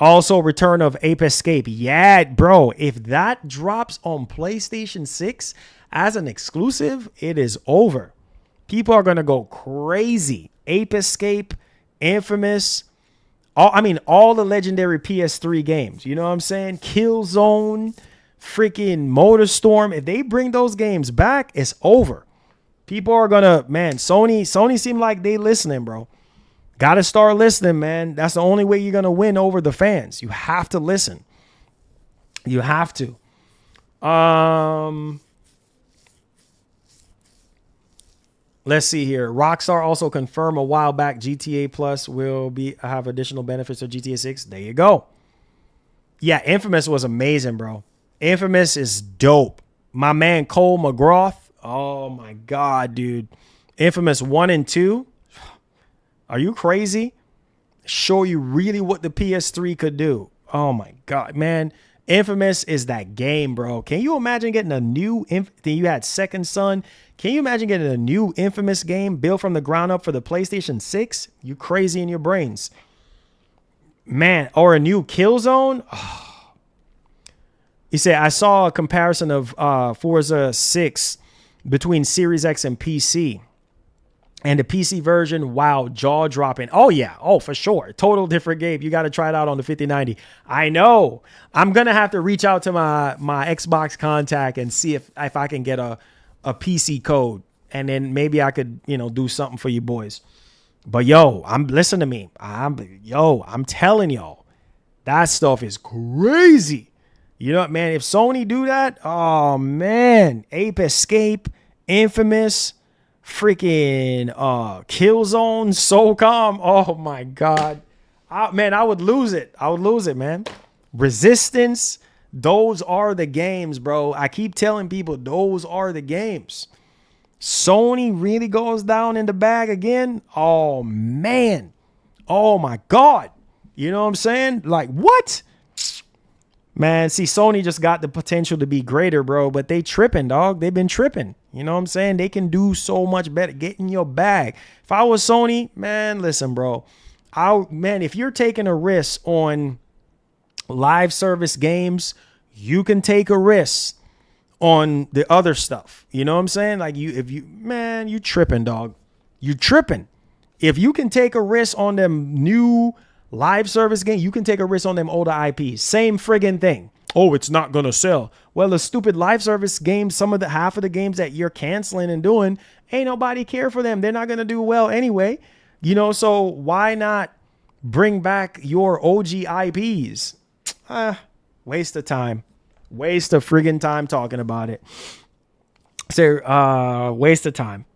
Also, return of Ape Escape. Yeah, bro. If that drops on PlayStation 6 as an exclusive, it is over. People are going to go crazy. Ape Escape, Infamous, all the legendary PS3 games. You know what I'm saying? Killzone, freaking MotorStorm. If they bring those games back, it's over. People are gonna, man, Sony seem like they listening, bro. Gotta start listening, man. That's the only way you're gonna win over the fans. You have to listen. You have to. Let's see here. Rockstar also confirmed a while back GTA Plus will have additional benefits of GTA 6. There you go. Yeah, Infamous was amazing, bro. Infamous is dope. My man Cole McGrath. Oh my God, dude. Infamous 1 and 2. Are you crazy? Show you really what the PS3 could do. Oh my God, man. Infamous is that game, bro. Can you imagine getting a new you had Second Son? Can you imagine getting a new Infamous game built from the ground up for the PlayStation 6? You crazy in your brains. Man, or a new Killzone? Oh. He said, I saw a comparison of Forza 6 between Series X and PC. And the PC version, wow, jaw-dropping. Oh, yeah. Oh, for sure. Total different game. You got to try it out on the 5090. I know. I'm going to have to reach out to my Xbox contact and see if I can get a PC code. And then maybe I could, do something for you boys. But, listen to me. I'm telling y'all, that stuff is crazy. You know what, man? If Sony do that, oh, man. Ape Escape, Infamous, freaking Killzone, SOCOM. Oh, my God. I would lose it. I would lose it, man. Resistance, those are the games, bro. I keep telling people those are the games. Sony really goes down in the bag again. Oh, man. Oh, my God. You know what I'm saying? Like, what? Man, see, Sony just got the potential to be greater, bro, but they tripping, dog. They've been tripping. You know what I'm saying? They can do so much better. Get in your bag. If I was Sony, man, listen, bro. If you're taking a risk on live service games, you can take a risk on the other stuff. You know what I'm saying? Like you tripping, dog. You tripping. If you can take a risk on them new live service game, you can take a risk on them older IPs. Same friggin' thing. Oh, it's not gonna sell. Well, the stupid live service games, half of the games that you're canceling and doing, ain't nobody care for them. They're not gonna do well anyway. So why not bring back your OG IPs? Waste of time. Waste of friggin' time talking about it. So, waste of time.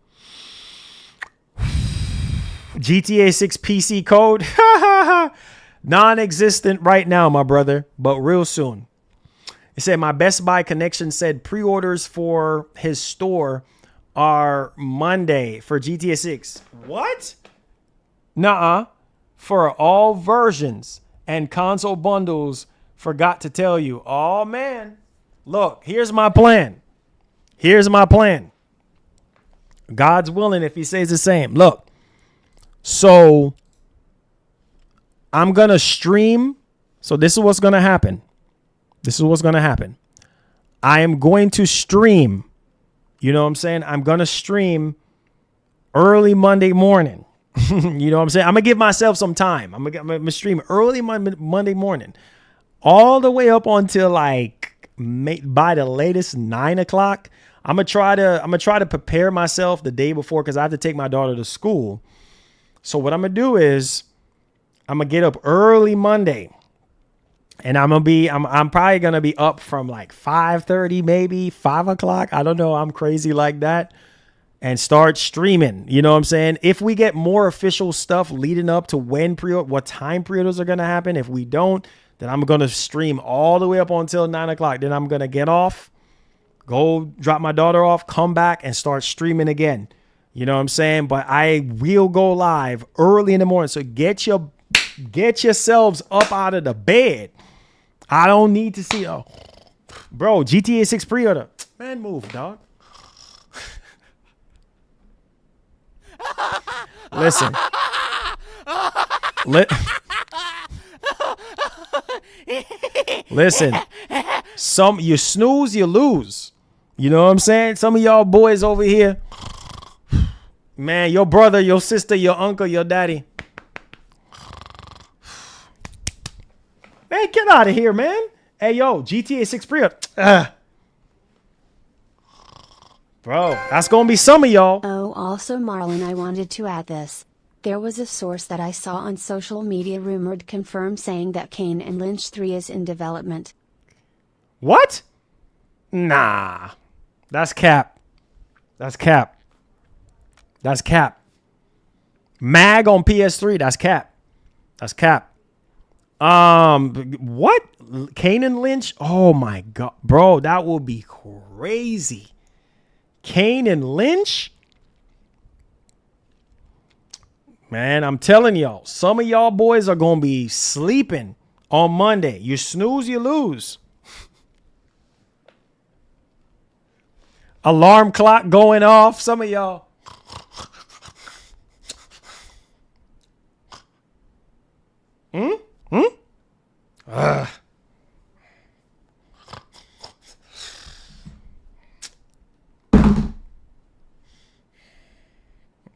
GTA 6 PC code, non-existent right now, my brother, but real soon. It said my Best Buy connection said pre-orders for his store are Monday for GTA 6. What? Nuh-uh. For all versions and console bundles, forgot to tell you. Oh, man. Look, here's my plan. Here's my plan. God's willing if he says the same. Look. So I'm going to stream. So this is what's going to happen. I am going to stream. You know what I'm saying? I'm going to stream early Monday morning. You know what I'm saying? I'm going to give myself some time. I'm going to stream early Monday morning. All the way up until by the latest 9 o'clock. I'm going to try to prepare myself the day before because I have to take my daughter to school. So what I'm going to do is I'm going to get up early Monday and I'm probably going to be up from 5:30, maybe 5 o'clock. I don't know. I'm crazy like that and start streaming. You know what I'm saying? If we get more official stuff leading up to what time pre-orders are going to happen. If we don't, then I'm going to stream all the way up until 9 o'clock. Then I'm going to get off, go drop my daughter off, come back and start streaming again. You know what I'm saying? But I will go live early in the morning. So get yourselves up out of the bed I don't need to see. Oh, bro, GTA 6 pre-order. Man, move, dog. Listen. Listen. You snooze, you lose. You know what I'm saying? Some of y'all boys over here, man, your brother, your sister, your uncle, your daddy. Man, get out of here, man. Hey, yo, GTA 6 pre-order. Bro, that's going to be some of y'all. Oh, also, Marlon, I wanted to add this. There was a source that I saw on social media rumored confirmed saying that Kane and Lynch 3 is in development. What? Nah. That's cap. That's cap. That's cap. Mag on PS3, that's cap. That's cap. What? Kane and Lynch? Oh my God. Bro, that will be crazy. Kane and Lynch? Man, I'm telling y'all, some of y'all boys are going to be sleeping on Monday. You snooze, you lose. Alarm clock going off. Some of y'all.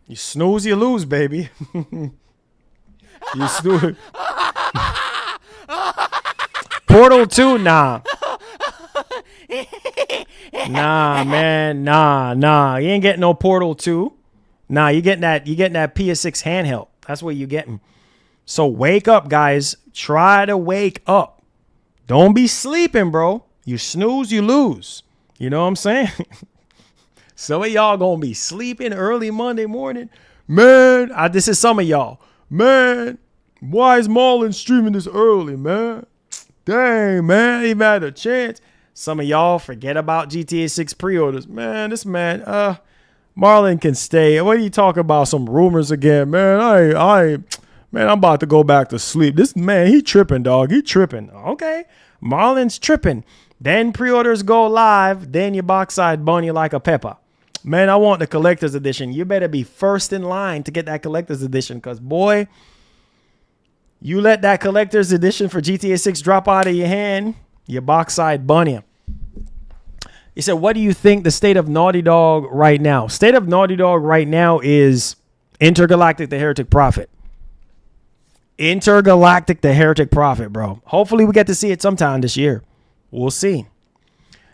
You snooze, you lose, baby. You snooze. Portal 2, nah. Nah, man, nah. You ain't getting no Portal 2. Nah, you getting that PS6 handheld. That's what you getting. So wake up, guys. Try to wake up. Don't be sleeping, bro. You snooze, you lose. You know what I'm saying? Some of y'all gonna be sleeping early Monday morning. Man, this is some of y'all. Man, why is Marlon streaming this early, man? Dang, man, he had a chance. Some of y'all forget about GTA 6 pre-orders. Man, this man, Marlon can stay. What are you talking about? Some rumors again, man. Man, I'm about to go back to sleep. This man, he tripping, dog. He tripping. Okay, Marlon's tripping. Then pre-orders go live. Then your box side bun you like a pepper. Man, I want the collector's edition. You better be first in line to get that collector's edition. Because, boy, you let that collector's edition for GTA 6 drop out of your hand, your box side bun you. He said, what do you think the state of Naughty Dog right now? State of Naughty Dog right now is Intergalactic the Heretic Prophet. Intergalactic the Heretic Prophet, bro. Hopefully we get to see it sometime this year. We'll see.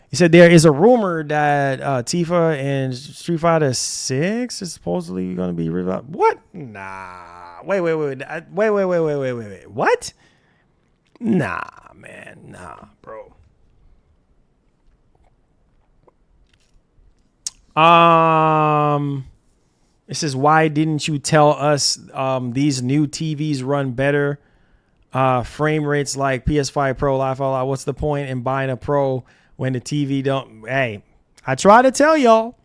He said there is a rumor that Tifa and Street Fighter 6 is supposedly going to be revived. What? Nah. Wait. What? Nah, man. Nah, bro. It says, why didn't you tell us these new TVs run better? Frame rates like PS5 Pro, Life All Out. What's the point in buying a Pro when the TV don't? Hey, I try to tell y'all,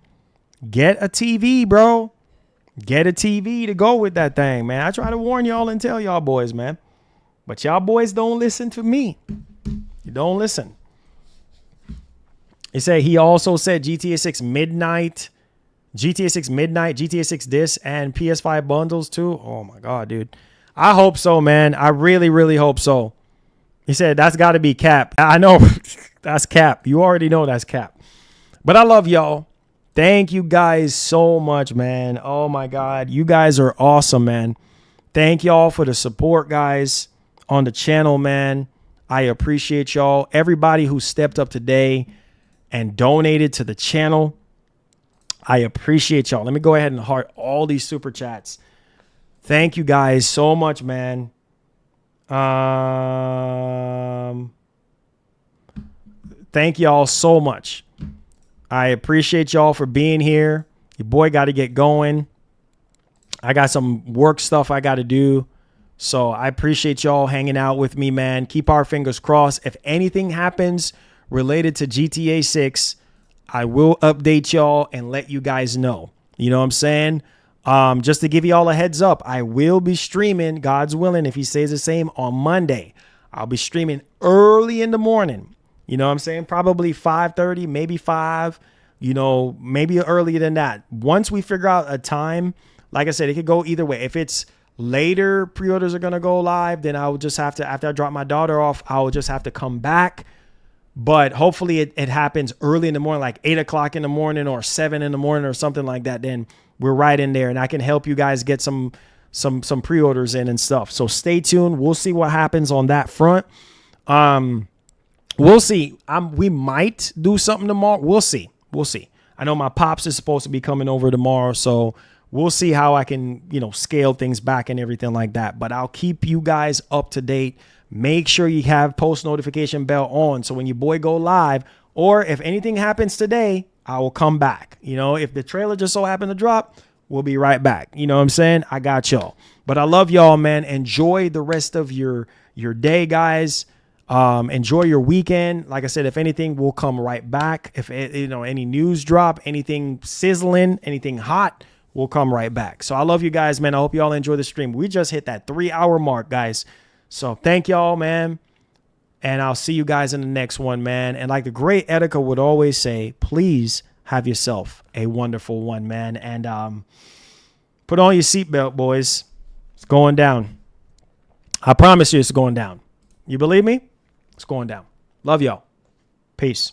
get a TV, bro. Get a TV to go with that thing, man. I try to warn y'all and tell y'all boys, man. But y'all boys don't listen to me. You don't listen. He also said GTA 6 Midnight, GTA 6 disc, and PS5 bundles too. Oh my God, dude. I hope so, man. I really, really hope so. He said that's got to be cap. I know that's cap. You already know that's cap. But I love y'all. Thank you guys so much, man. Oh my God. You guys are awesome, man. Thank y'all for the support, guys, on the channel, man. I appreciate y'all. Everybody who stepped up today and donated to the channel. I appreciate y'all. Let me go ahead and heart all these super chats. Thank you guys so much, man. Thank y'all so much. I appreciate y'all for being here. Your boy got to get going. I got some work stuff I got to do. So I appreciate y'all hanging out with me, man. Keep our fingers crossed. If anything happens related to GTA 6, I will update y'all and let you guys know. You know what I'm saying? Just to give you all a heads up, I will be streaming, God's willing, if he stays the same, on Monday. I'll be streaming early in the morning. You know what I'm saying? Probably 5:30, maybe 5, maybe earlier than that. Once we figure out a time, like I said, it could go either way. If it's later, pre-orders are going to go live, then I will just have to, after I drop my daughter off, I will just have to come back. But hopefully it happens early in the morning, like 8 o'clock in the morning or 7 in the morning or something like that. Then we're right in there and I can help you guys get some pre-orders in and stuff. So stay tuned. We'll see what happens on that front. We'll see. We might do something tomorrow. We'll see. I know my pops is supposed to be coming over tomorrow, so we'll see how I can, scale things back and everything like that. But I'll keep you guys up to date. Make sure you have post notification bell on. So when your boy go live, or if anything happens today, I will come back. If the trailer just so happened to drop, we'll be right back. You know what I'm saying? I got y'all. But I love y'all, man. Enjoy the rest of your day, guys. Enjoy your weekend. Like I said, if anything, we'll come right back. If any news drop, anything sizzling, anything hot, we'll come right back. So I love you guys, man. I hope you all enjoy the stream. We just hit that 3-hour mark, guys. So thank y'all, man. And I'll see you guys in the next one, man. And like the great Etika would always say, please have yourself a wonderful one, man. And put on your seatbelt, boys. It's going down. I promise you it's going down. You believe me? It's going down. Love y'all. Peace.